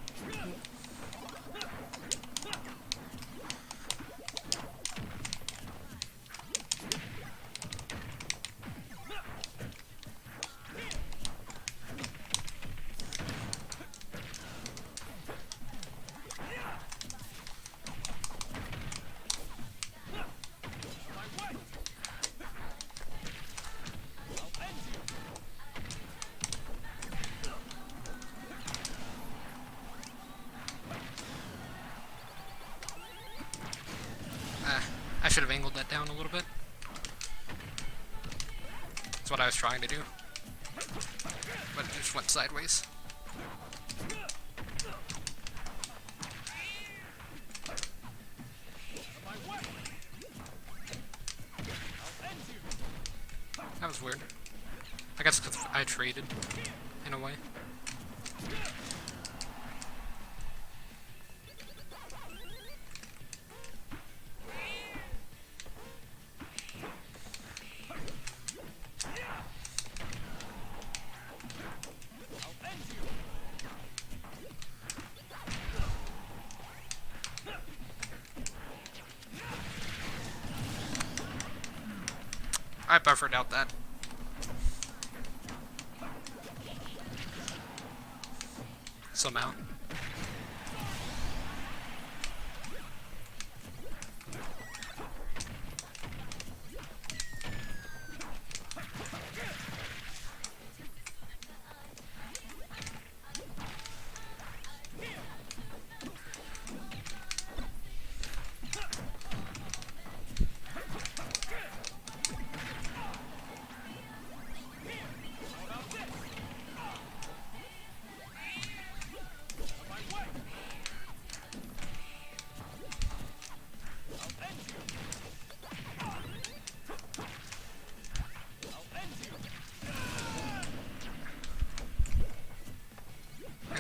I should have angled that down a little bit. That's what I was trying to do. But it just went sideways. That was weird. I guess because I traded, in a way. I buffered out that. Somehow.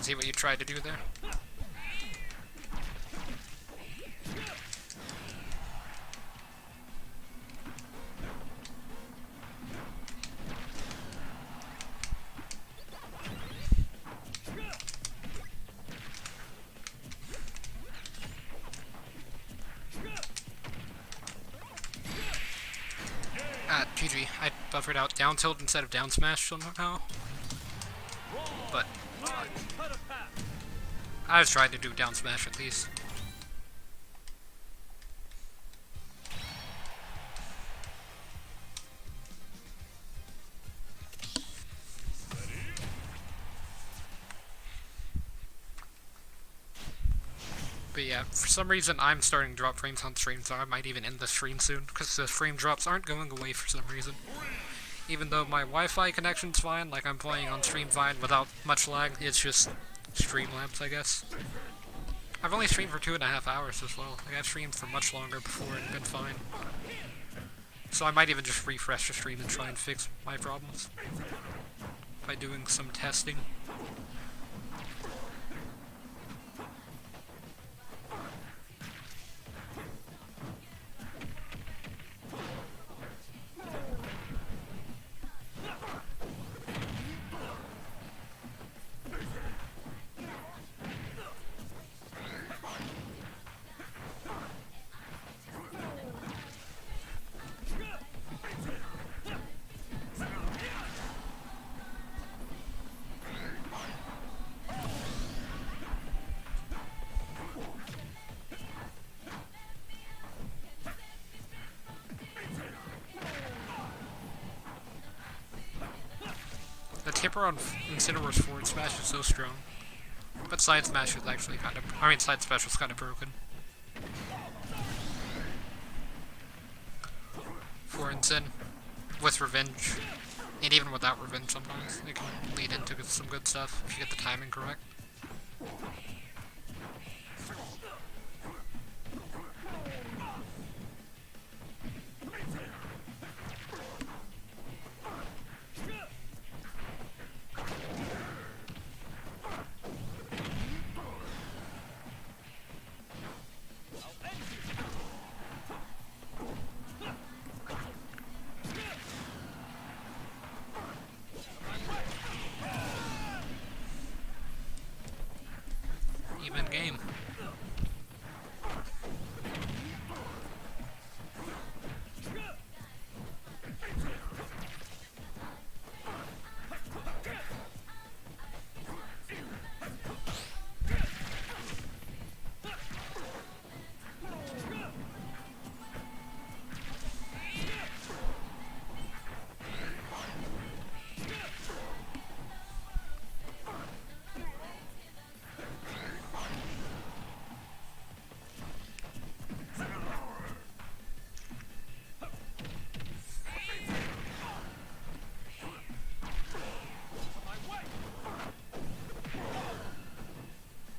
See what you tried to do there. GG. I buffered out down tilt instead of down smash somehow. But I was trying to do down smash at least. But yeah, for some reason I'm starting to drop frames on stream, so I might even end the stream soon, because the frame drops aren't going away for some reason. Even though my Wi-Fi connection's fine, like I'm playing on stream fine without much lag, it's just Streamlabs, I guess. I've only streamed for 2.5 hours as well. Like, I've streamed for much longer before and been fine. So I might even just refresh the stream and try and fix my problems by doing some testing. Tipper on Incineroar's forward smash is so strong. But Side Smash is actually kind of... I mean, Side Special is kind of broken. For Incin, with Revenge, and even without Revenge sometimes, it can lead into some good stuff if you get the timing correct. Even game.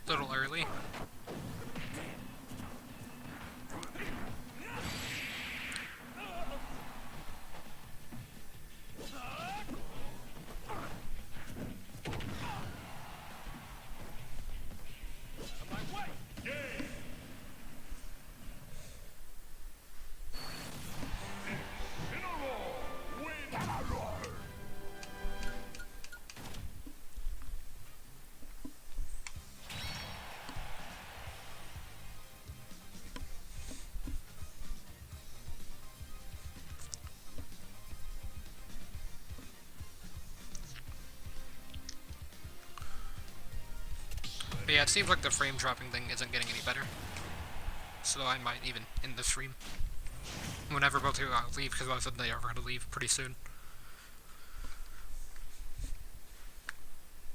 Little early. But yeah, it seems like the frame dropping thing isn't getting any better. So I might even end the stream whenever both of you leave, because both of them are going to leave pretty soon.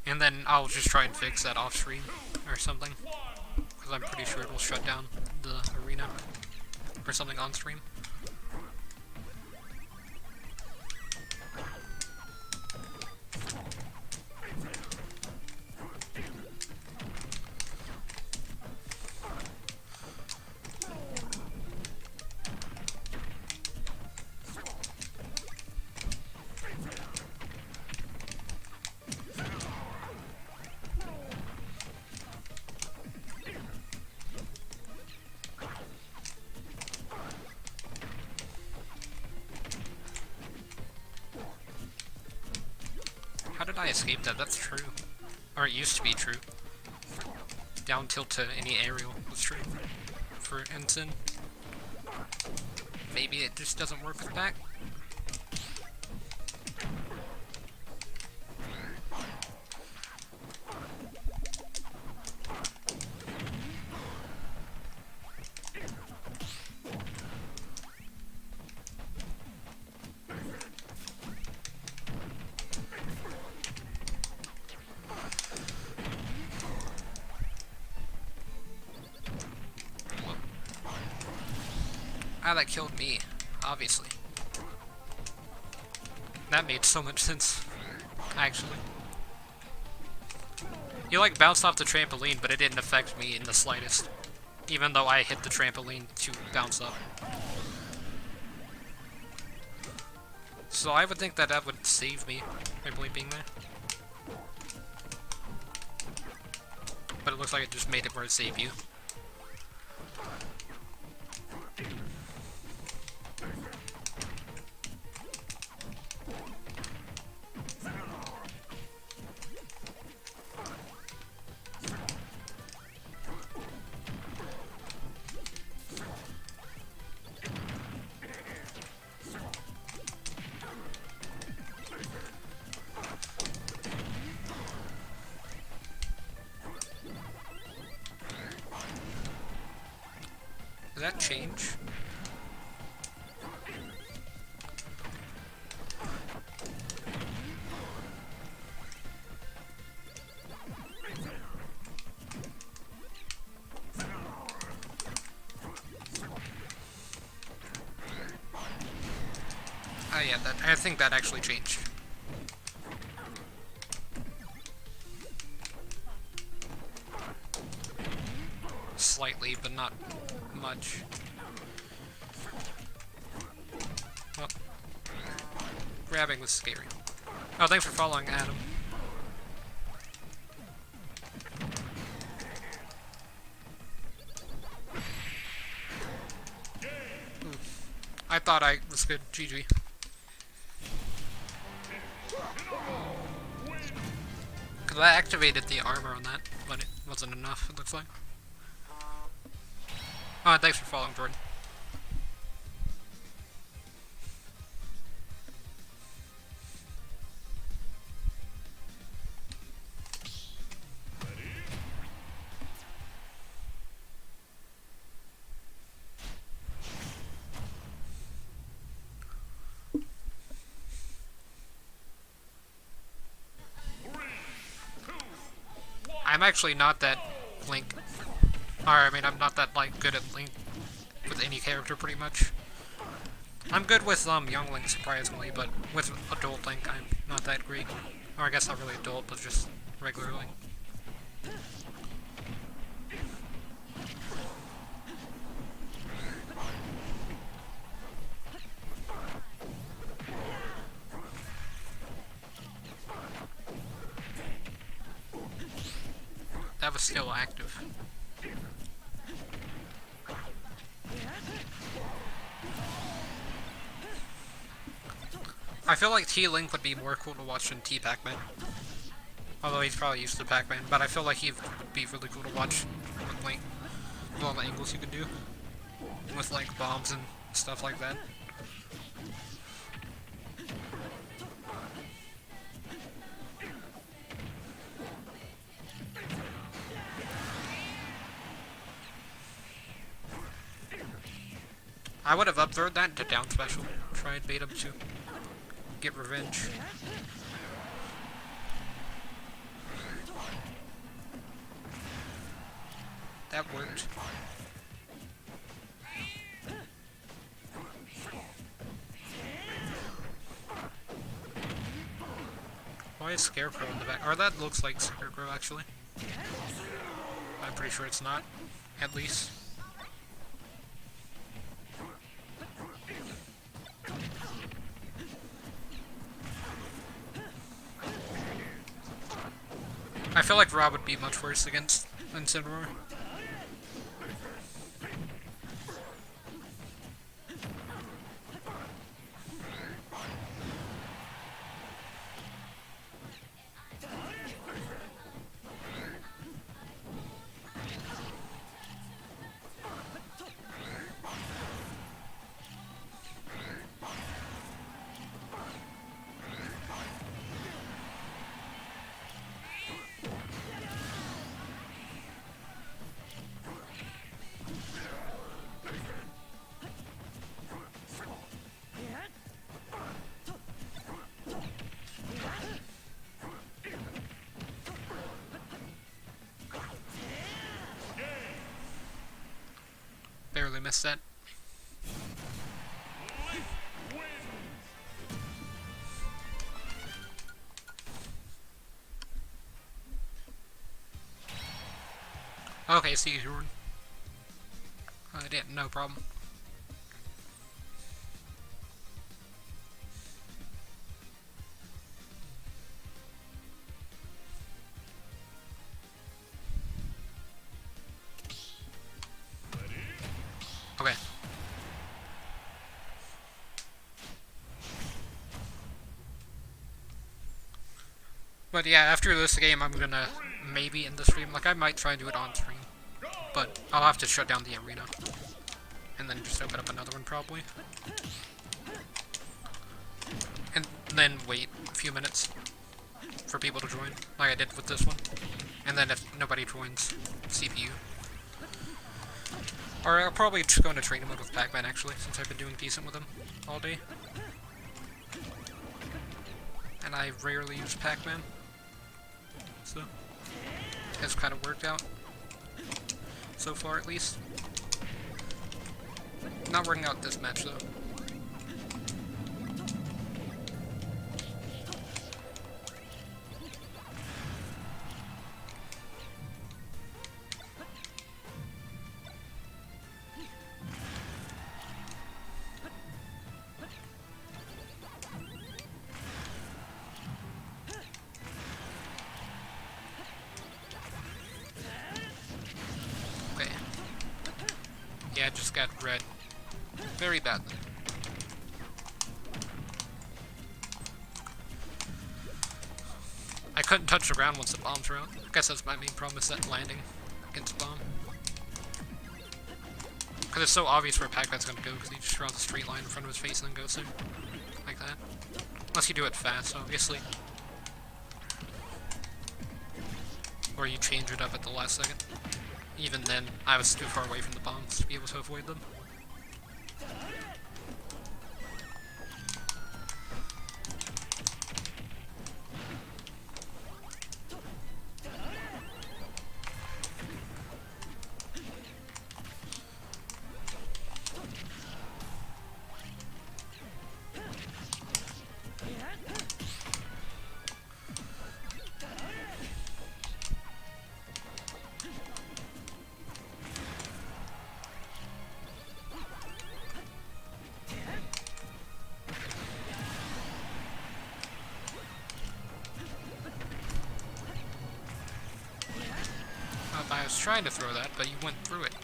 And then I'll just try and fix that off stream or something, because I'm pretty sure it will shut down the arena or something on stream. How did I escape that? That's true. Or it used to be true. Down tilt to any aerial was true. For Ensign. Maybe it just doesn't work with back. Ah, that killed me, obviously. That made so much sense, actually. You like bounced off the trampoline, but it didn't affect me in the slightest. Even though I hit the trampoline to bounce up. So I would think that that would save me, by being there. But it looks like it just made it where it saved you. Does that change? Yeah, I think that actually changed. Slightly, but not much. Well, grabbing was scary. Oh, thanks for following, Adam. I thought I was good. GG. Because I activated the armor on that, but it wasn't enough, it looks like. Oh, thanks for following, Jordan. I'm actually not that Link, or I mean, I'm not that like good at Link with any character pretty much. I'm good with young Link surprisingly, but with adult Link, I'm not that great. Or I guess not really adult, but just regular Link. That was still active. I feel like T-Link would be more cool to watch than T-Pac-Man. Although he's probably used to Pac-Man, but I feel like he would be really cool to watch with Link. With all the angles you can do. With like bombs and stuff like that. I would have upgraded that to down special. Try and bait him to get revenge. That worked. Why is Scarecrow in the back? Or that looks like Scarecrow actually. I'm pretty sure it's not. At least. I feel like Rob would be much worse against Incineroar. Barely missed that. Okay, see you, Jordan. I didn't, no problem. Okay. But yeah, after this game, I'm gonna maybe end the stream. Like, I might try and do it on stream. But I'll have to shut down the arena. And then just open up another one, probably. And then wait a few minutes for people to join, like I did with this one. And then if nobody joins, CPU. Or I'll probably just go into training mode with Pac-Man, actually, since I've been doing decent with him all day. And I rarely use Pac-Man. So, it's kind of worked out. So far, at least. Not working out this match, though. Yeah, it just got red very badly. I couldn't touch the ground once the bombs were out. I guess that's my main problem, is that landing against the bomb. Because it's so obvious where Pac-Man's gonna go, because he just draws a straight line in front of his face and then goes there. Like that. Unless you do it fast, obviously. Or you change it up at the last second. Even then, I was too far away from the bombs to be able to avoid them. I was trying to throw that, but you went through it.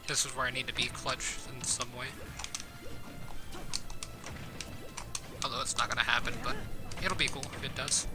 This is where I need to be clutch in some way. Although it's not gonna happen, but it'll be cool if it does.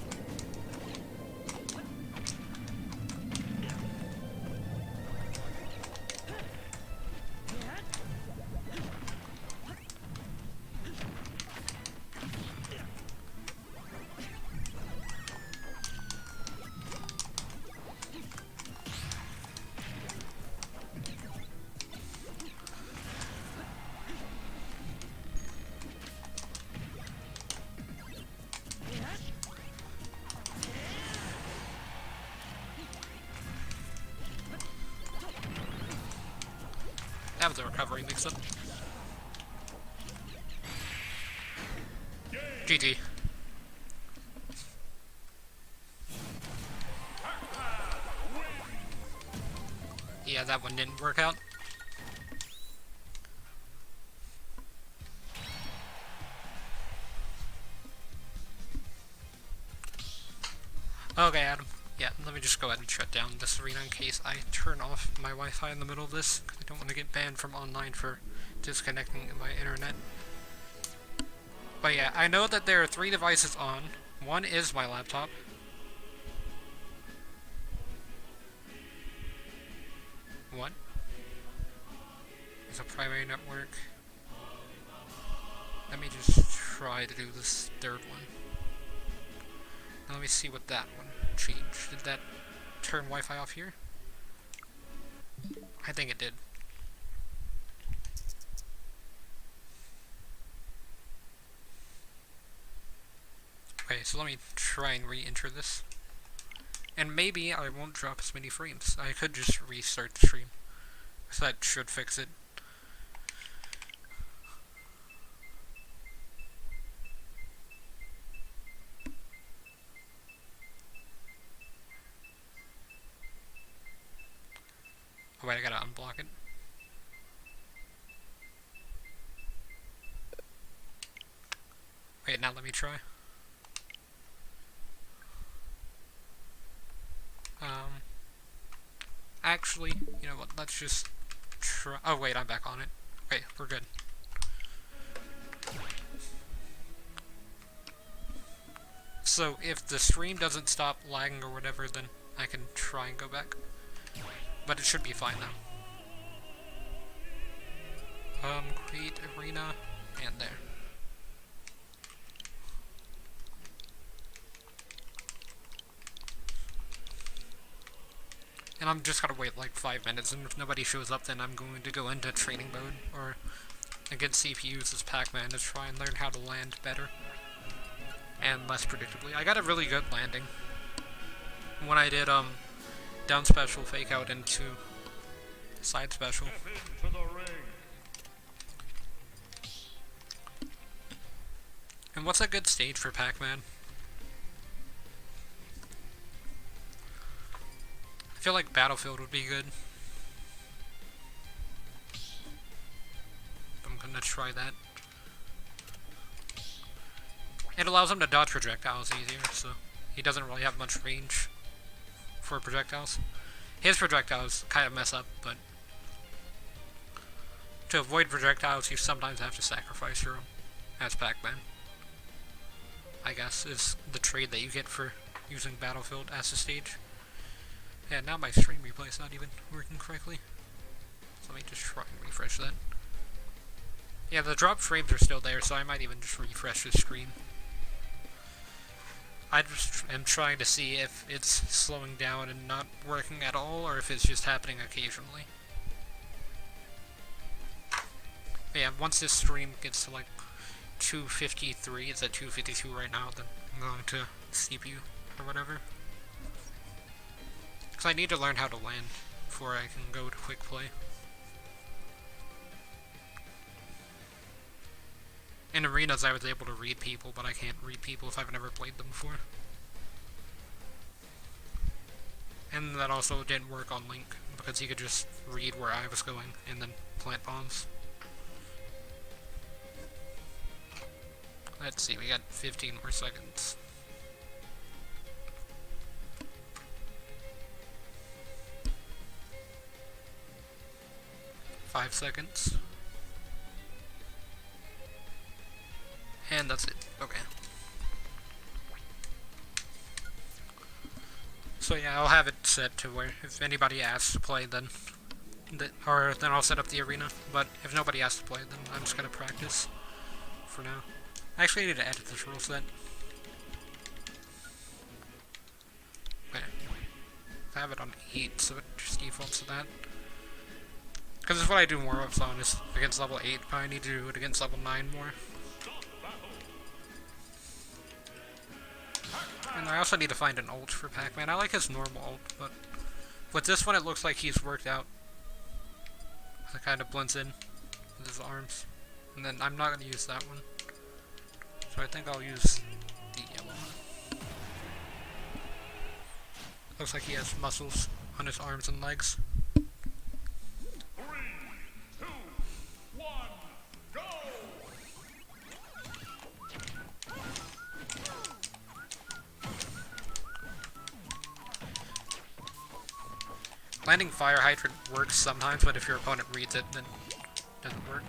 That was a recovery mix-up. GG. Yeah, that one didn't work out. Okay, Adam. Yeah, let me just go ahead and shut down this arena in case I turn off my Wi-Fi in the middle of this, because I don't want to get banned from online for disconnecting my internet. But yeah, I know that there are 3 devices on. One is my laptop. One is a primary network. Let me just try to do this third one. Now let me see what that one changed. Did that turn Wi-Fi off here? I think it did. Okay, so let me try and re-enter this. And maybe I won't drop as many frames. I could just restart the stream. So that should fix it. Oh wait, I gotta unblock it. Wait, now let me try. Actually, you know what, let's just try. Oh wait, I'm back on it. Wait, we're good. So if the stream doesn't stop lagging or whatever, then I can try and go back. But it should be fine now. Create arena, and there. And I'm just gonna wait like 5 minutes, and if nobody shows up, then I'm going to go into training mode, or against CPUs as Pac-Man to try and learn how to land better. And less predictably. I got a really good landing. When I did, down special, fake out into side special. Step into the ring. And what's a good stage for Pac-Man? I feel like Battlefield would be good. I'm gonna try that. It allows him to dodge projectiles easier, so he doesn't really have much range for projectiles. His projectiles kind of mess up, but to avoid projectiles, you sometimes have to sacrifice your own as Pac-Man. I guess is the trade that you get for using Battlefield as a stage. Yeah, now my stream replay is not even working correctly. So let me just try and refresh that. Yeah, the drop frames are still there, so I might even just refresh the screen. I just am trying to see if it's slowing down and not working at all, or if it's just happening occasionally. But yeah, once this stream gets to like 253, it's at 252 right now, then I'm going to CPU or whatever. Because I need to learn how to land before I can go to quick play. In arenas I was able to read people, but I can't read people if I've never played them before. And that also didn't work on Link, because he could just read where I was going and then plant bombs. Let's see, we got 15 more seconds. Five seconds. And that's it. Okay. So yeah, I'll have it set to where if anybody asks to play, then I'll set up the arena. But if nobody asks to play, then I'm just gonna practice for now. I actually need to edit this rule set. Okay. I have it on 8, so it just defaults to that. Because it's what I do more of on is against level 8, but I need to do it against level 9 more. And I also need to find an ult for Pac-Man. I like his normal ult, but with this one it looks like he's worked out. It kind of blends in with his arms. And then I'm not going to use that one. So I think I'll use the yellow one. Looks like he has muscles on his arms and legs. 3, 2, 1, go! Landing Fire Hydrant works sometimes, but if your opponent reads it, then it doesn't work.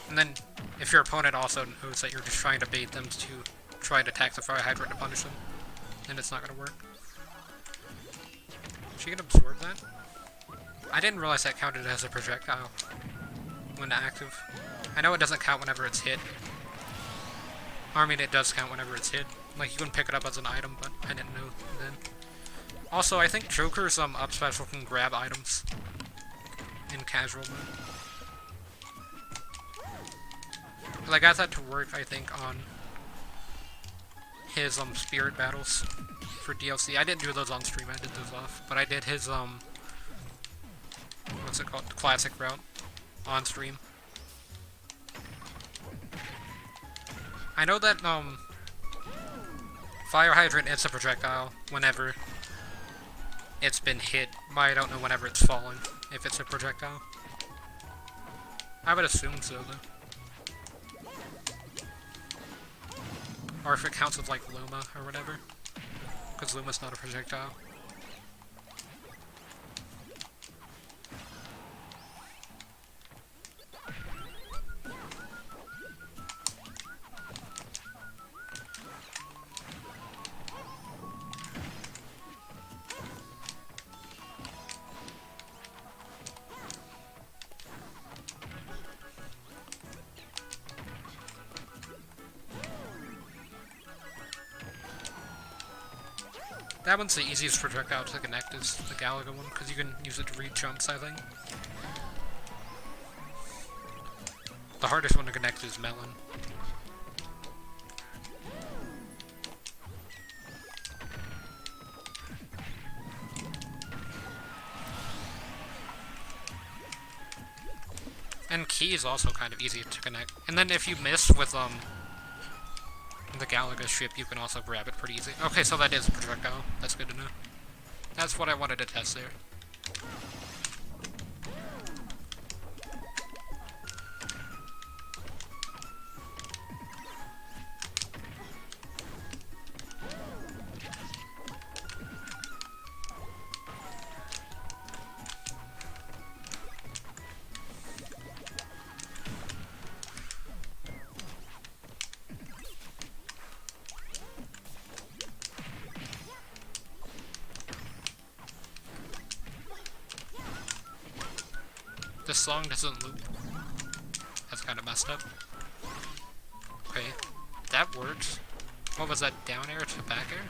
And then, if your opponent also knows that you're just trying to bait them to try and attack the Fire Hydrant to punish them, then it's not going to work. Is she going to absorb that? I didn't realize that counted as a projectile when active. I know it doesn't count whenever it's hit. I mean, it does count whenever it's hit. Like, you can pick it up as an item, but I didn't know then. Also, I think Joker's up special can grab items in casual mode. I got that to work, I think, on his spirit battles for DLC. I didn't do those on stream, I did those off. But I did his what's it called? Classic route on stream. I know that Fire Hydrant is a projectile whenever it's been hit, but I don't know whenever it's fallen, if it's a projectile. I would assume so, though. Or if it counts with, like, Luma or whatever. Because Luma's not a projectile. That one's the easiest projectile to connect, is the Galaga one, because you can use it to read chunks, I think. The hardest one to connect is Melon. And key is also kind of easy to connect. And then if you miss with the Galaga ship, you can also grab it pretty easy. Okay, so that is a projectile. That's good to know. That's what I wanted to test there. This song doesn't loop. That's kind of messed up. Okay, that works. What was that, down air to back air?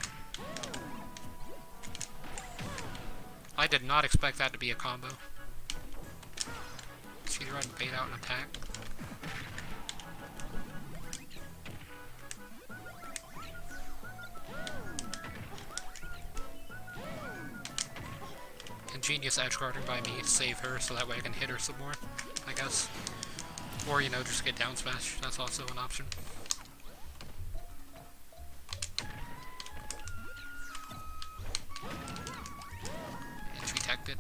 I did not expect that to be a combo. Speed run, bait out, and attack. Ingenious edge guarding by me to save her so that way I can hit her some more, I guess. Or, you know, just get down smash. That's also an option. Entry teched it.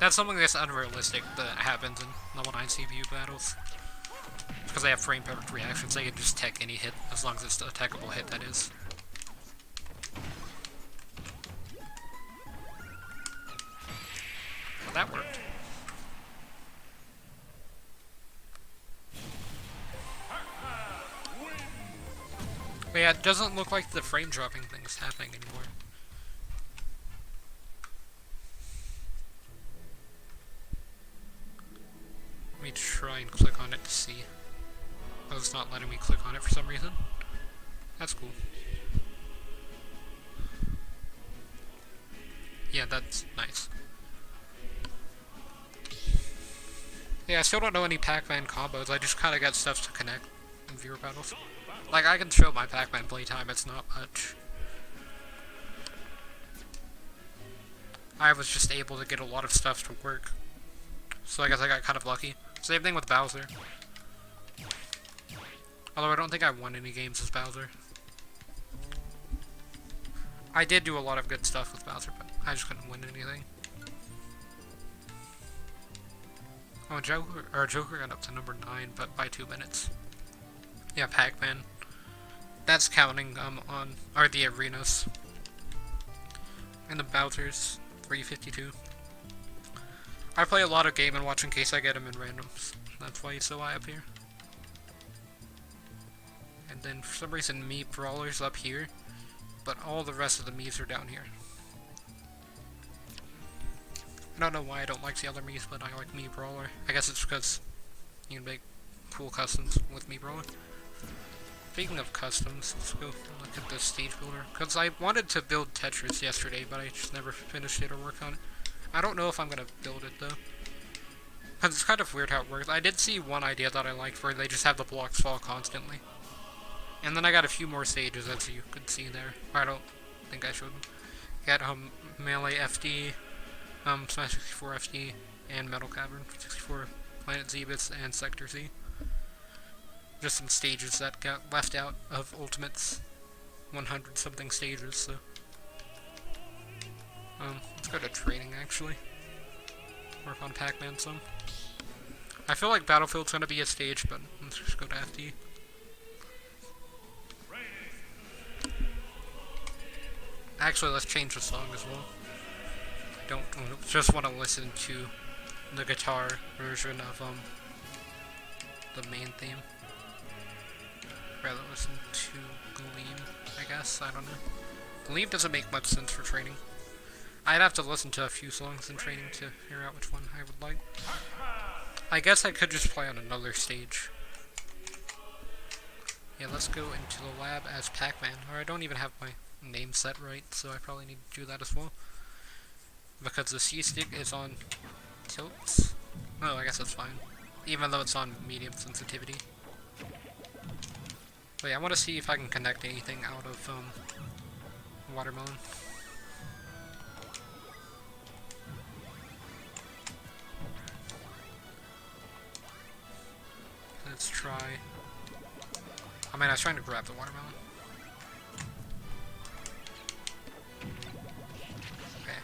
That's something that's unrealistic that happens in level 9 CPU battles. Because they have frame perfect reactions, they can just tech any hit, as long as it's a techable hit, that is. Well, that worked. But yeah, it doesn't look like the frame dropping thing is happening anymore. Let me try and click on it to see. Oh, it's not letting me click on it for some reason. That's cool. Yeah, that's nice. Yeah, I still don't know any Pac-Man combos. I just kind of got stuff to connect in viewer battles. Like, I can show my Pac-Man playtime, it's not much. I was just able to get a lot of stuff to work. So I guess I got kind of lucky. Same thing with Bowser. Although I don't think I won any games as Bowser. I did do a lot of good stuff with Bowser, but I just couldn't win anything. Oh, Joker got up to number 9, but by 2 minutes. Yeah, Pac-Man. That's counting the arenas. And the Bowser's 352. I play a lot of Game & Watch in case I get him in randoms. That's why he's so high up here. And then for some reason Mii Brawler's up here, but all the rest of the Mii's are down here. I don't know why I don't like the other Mii's, but I like Mii Brawler. I guess it's because you can make cool customs with Mii Brawler. Speaking of customs, let's go look at the stage builder. Because I wanted to build Tetris yesterday, but I just never finished it or worked on it. I don't know if I'm going to build it, though. Because it's kind of weird how it works. I did see one idea that I liked where they just have the blocks fall constantly. And then I got a few more stages, as you could see there. I don't think I showed them. Got Melee FD, Smash 64 FD, and Metal Cavern 64, Planet Zebus, and Sector Z. Just some stages that got left out of Ultimate's 100 something stages, so. Let's go to training actually. Work on Pac-Man some. I feel like Battlefield's gonna be a stage, but let's just go to FD. Actually, let's change the song as well. I don't just want to listen to the guitar version of the main theme. Rather listen to Gleam, I guess. I don't know. Gleam doesn't make much sense for training. I'd have to listen to a few songs in training to figure out which one I would like. I guess I could just play on another stage. Yeah, let's go into the lab as Pac-Man. Or I don't even have my name set right, so I probably need to do that as well. Because the C-stick is on tilts. Oh, I guess that's fine. Even though it's on medium sensitivity. But yeah, I want to see if I can connect anything out of Watermelon. let's try. I mean, I was trying to grab the watermelon. Okay.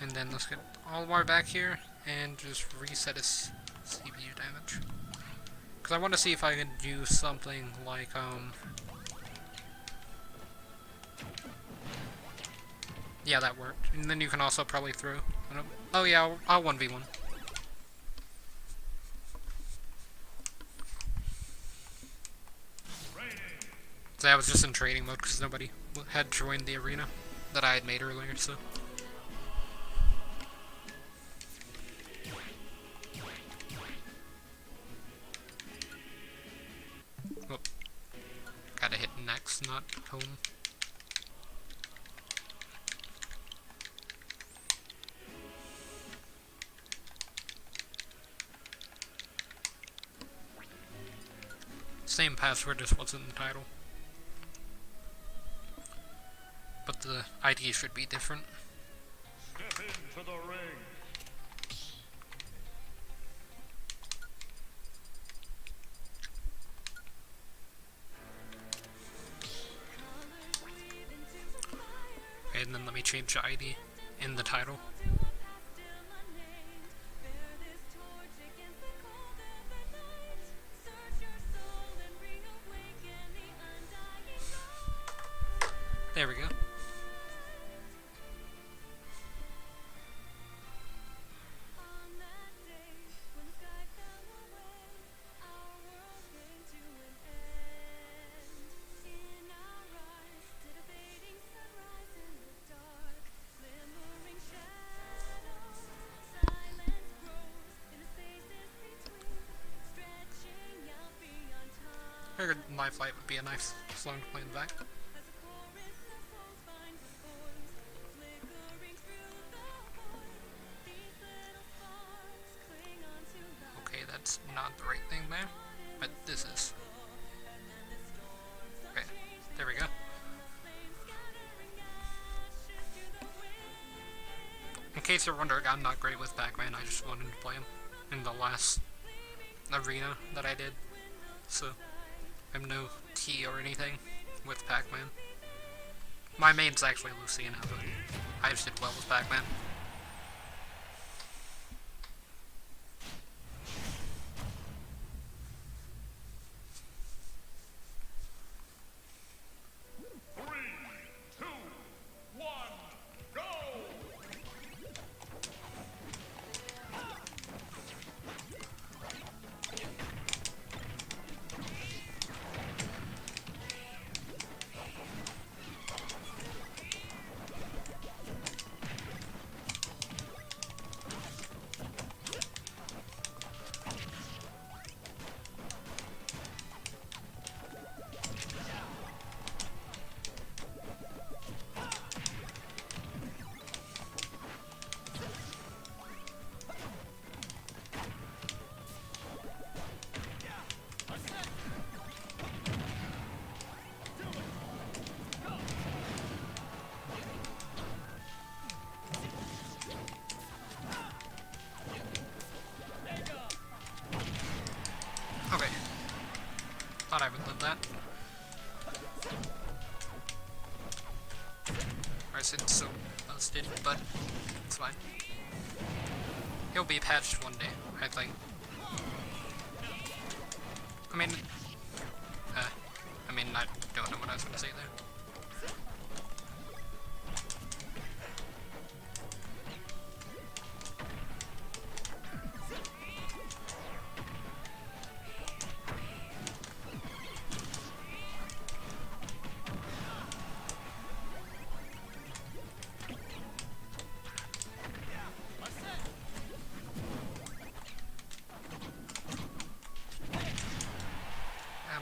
And then let's get all the water back here and just reset his CPU damage. Because I want to see if I can do something like, yeah, that worked. And then you can also probably throw. Oh yeah, I'll 1v1. So I was just in training mode because nobody had joined the arena that I had made earlier, so. Oh. Gotta hit next, not home. Same password, just wasn't in the title. But the ID should be different. Step into the ring. Okay, and then let me change the ID in the title. There we go. I figured Life Light would be a nice song to play in the back. Okay, that's not the right thing there, but this is. Okay, there we go. In case you're wondering, I'm not great with Pac-Man, I just wanted to play him in the last arena that I did, so I'm no T or anything with Pac-Man. My main's actually Lucina, but I just did well with Pac-Man. Okay. Thought I would live that. Alright, so it's so busted, but it's fine. He'll be patched one day, I think. I don't know what I was going to say there.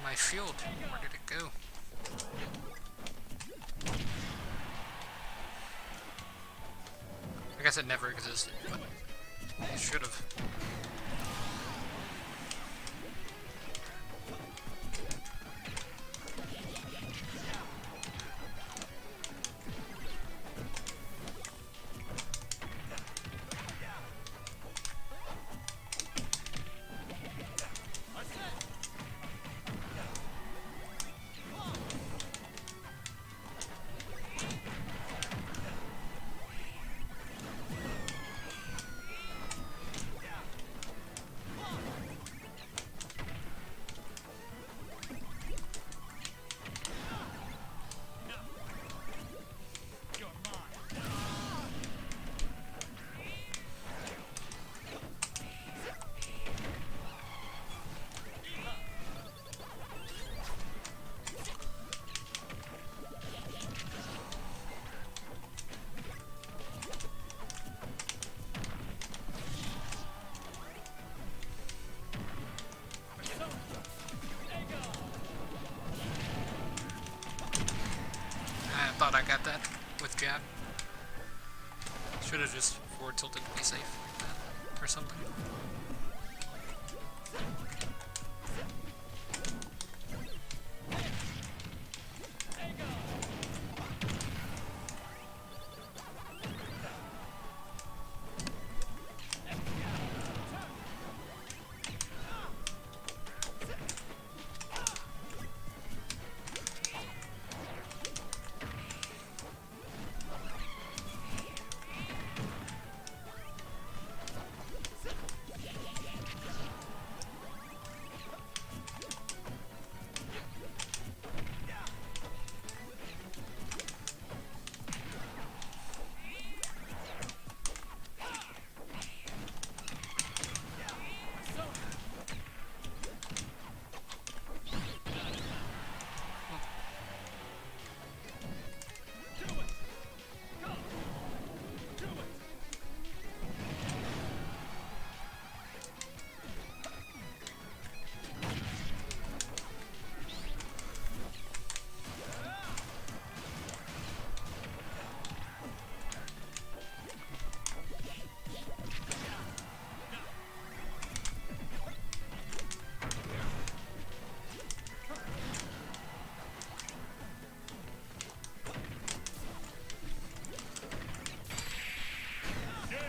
My shield, where did it go? I guess it never existed, but it should have. that with jab. Should have just forward tilted to be safe like that or something.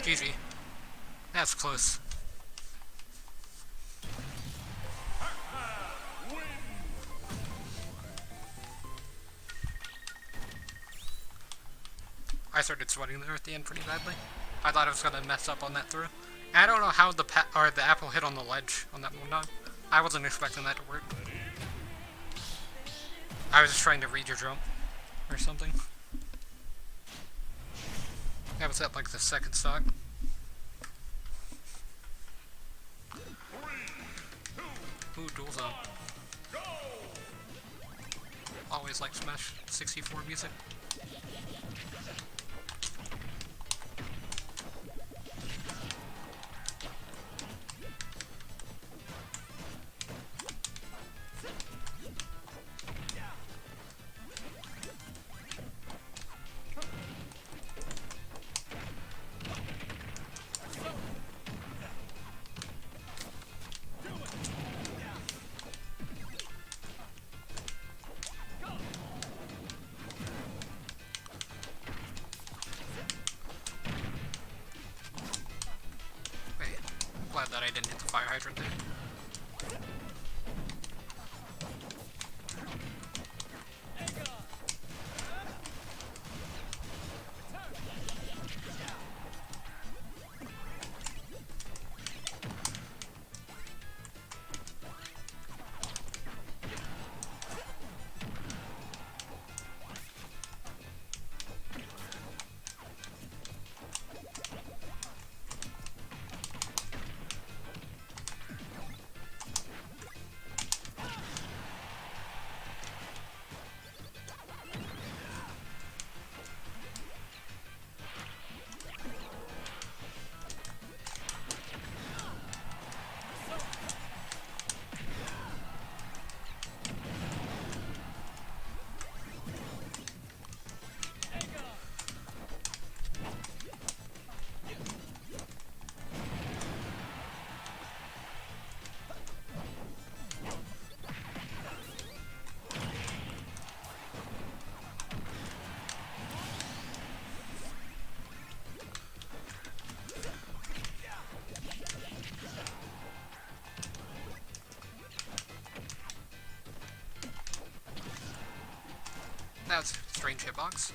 GG. That's close. I started sweating there at the end pretty badly. I thought I was gonna mess up on that throw. And I don't know how the apple hit on the ledge on that one. I wasn't expecting that to work. I was just trying to read your jump or something. That was at like the second stock. Ooh, dual zone. Always like Smash 64 music. Glad that I didn't hit the fire hydrant there. That's a strange hitbox.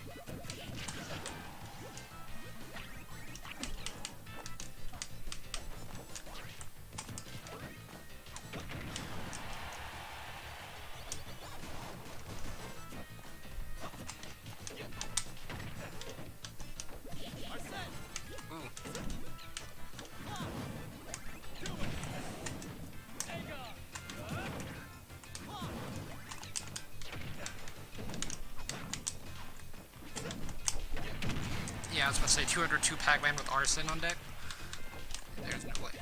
Yeah, I was about to say 202 Pac-Man with Arson on deck. There's no way.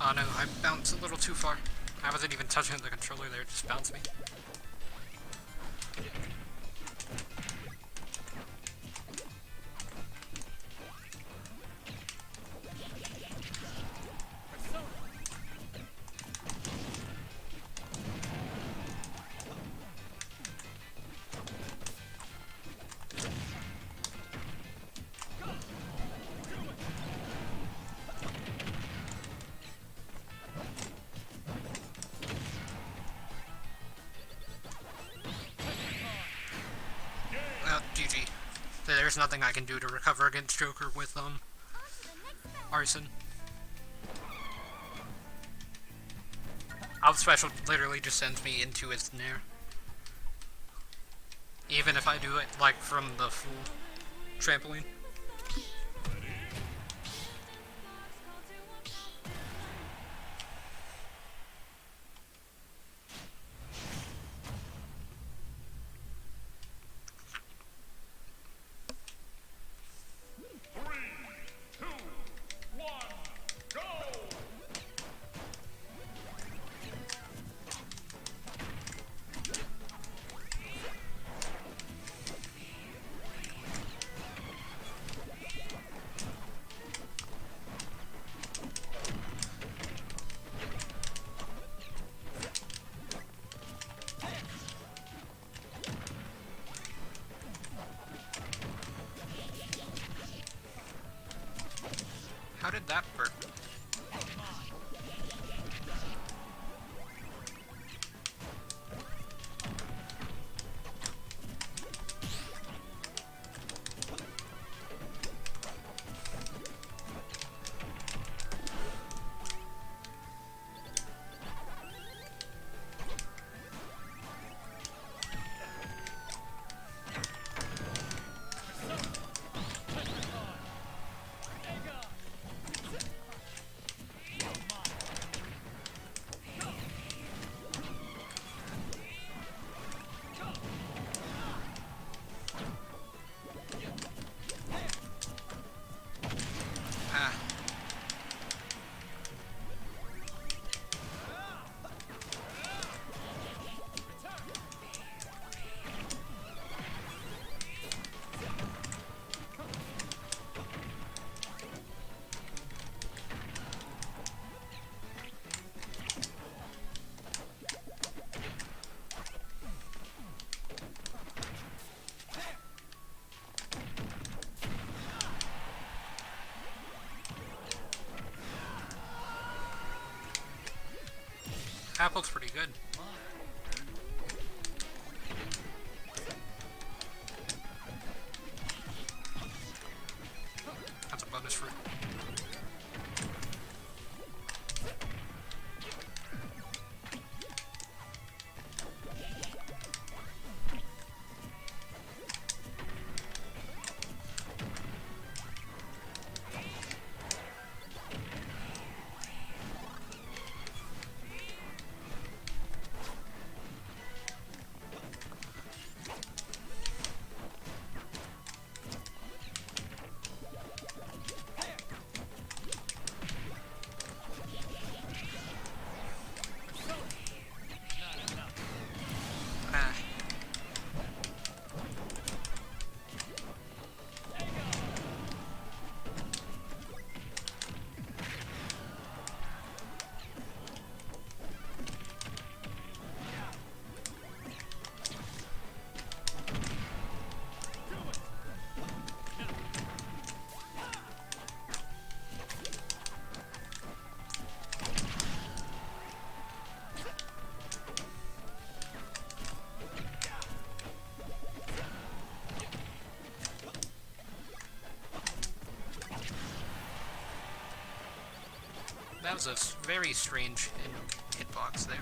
Oh no, I bounced a little too far. I wasn't even touching the controller there, it just bounced me. Well, GG. There's nothing I can do to recover against Joker with, Arson. Out special literally just sends me into his nair. Even if I do it, like, from the full trampoline. How did that work? Ah. Apple's pretty good. That's a bonus fruit. Ah. That was a very strange hitbox there.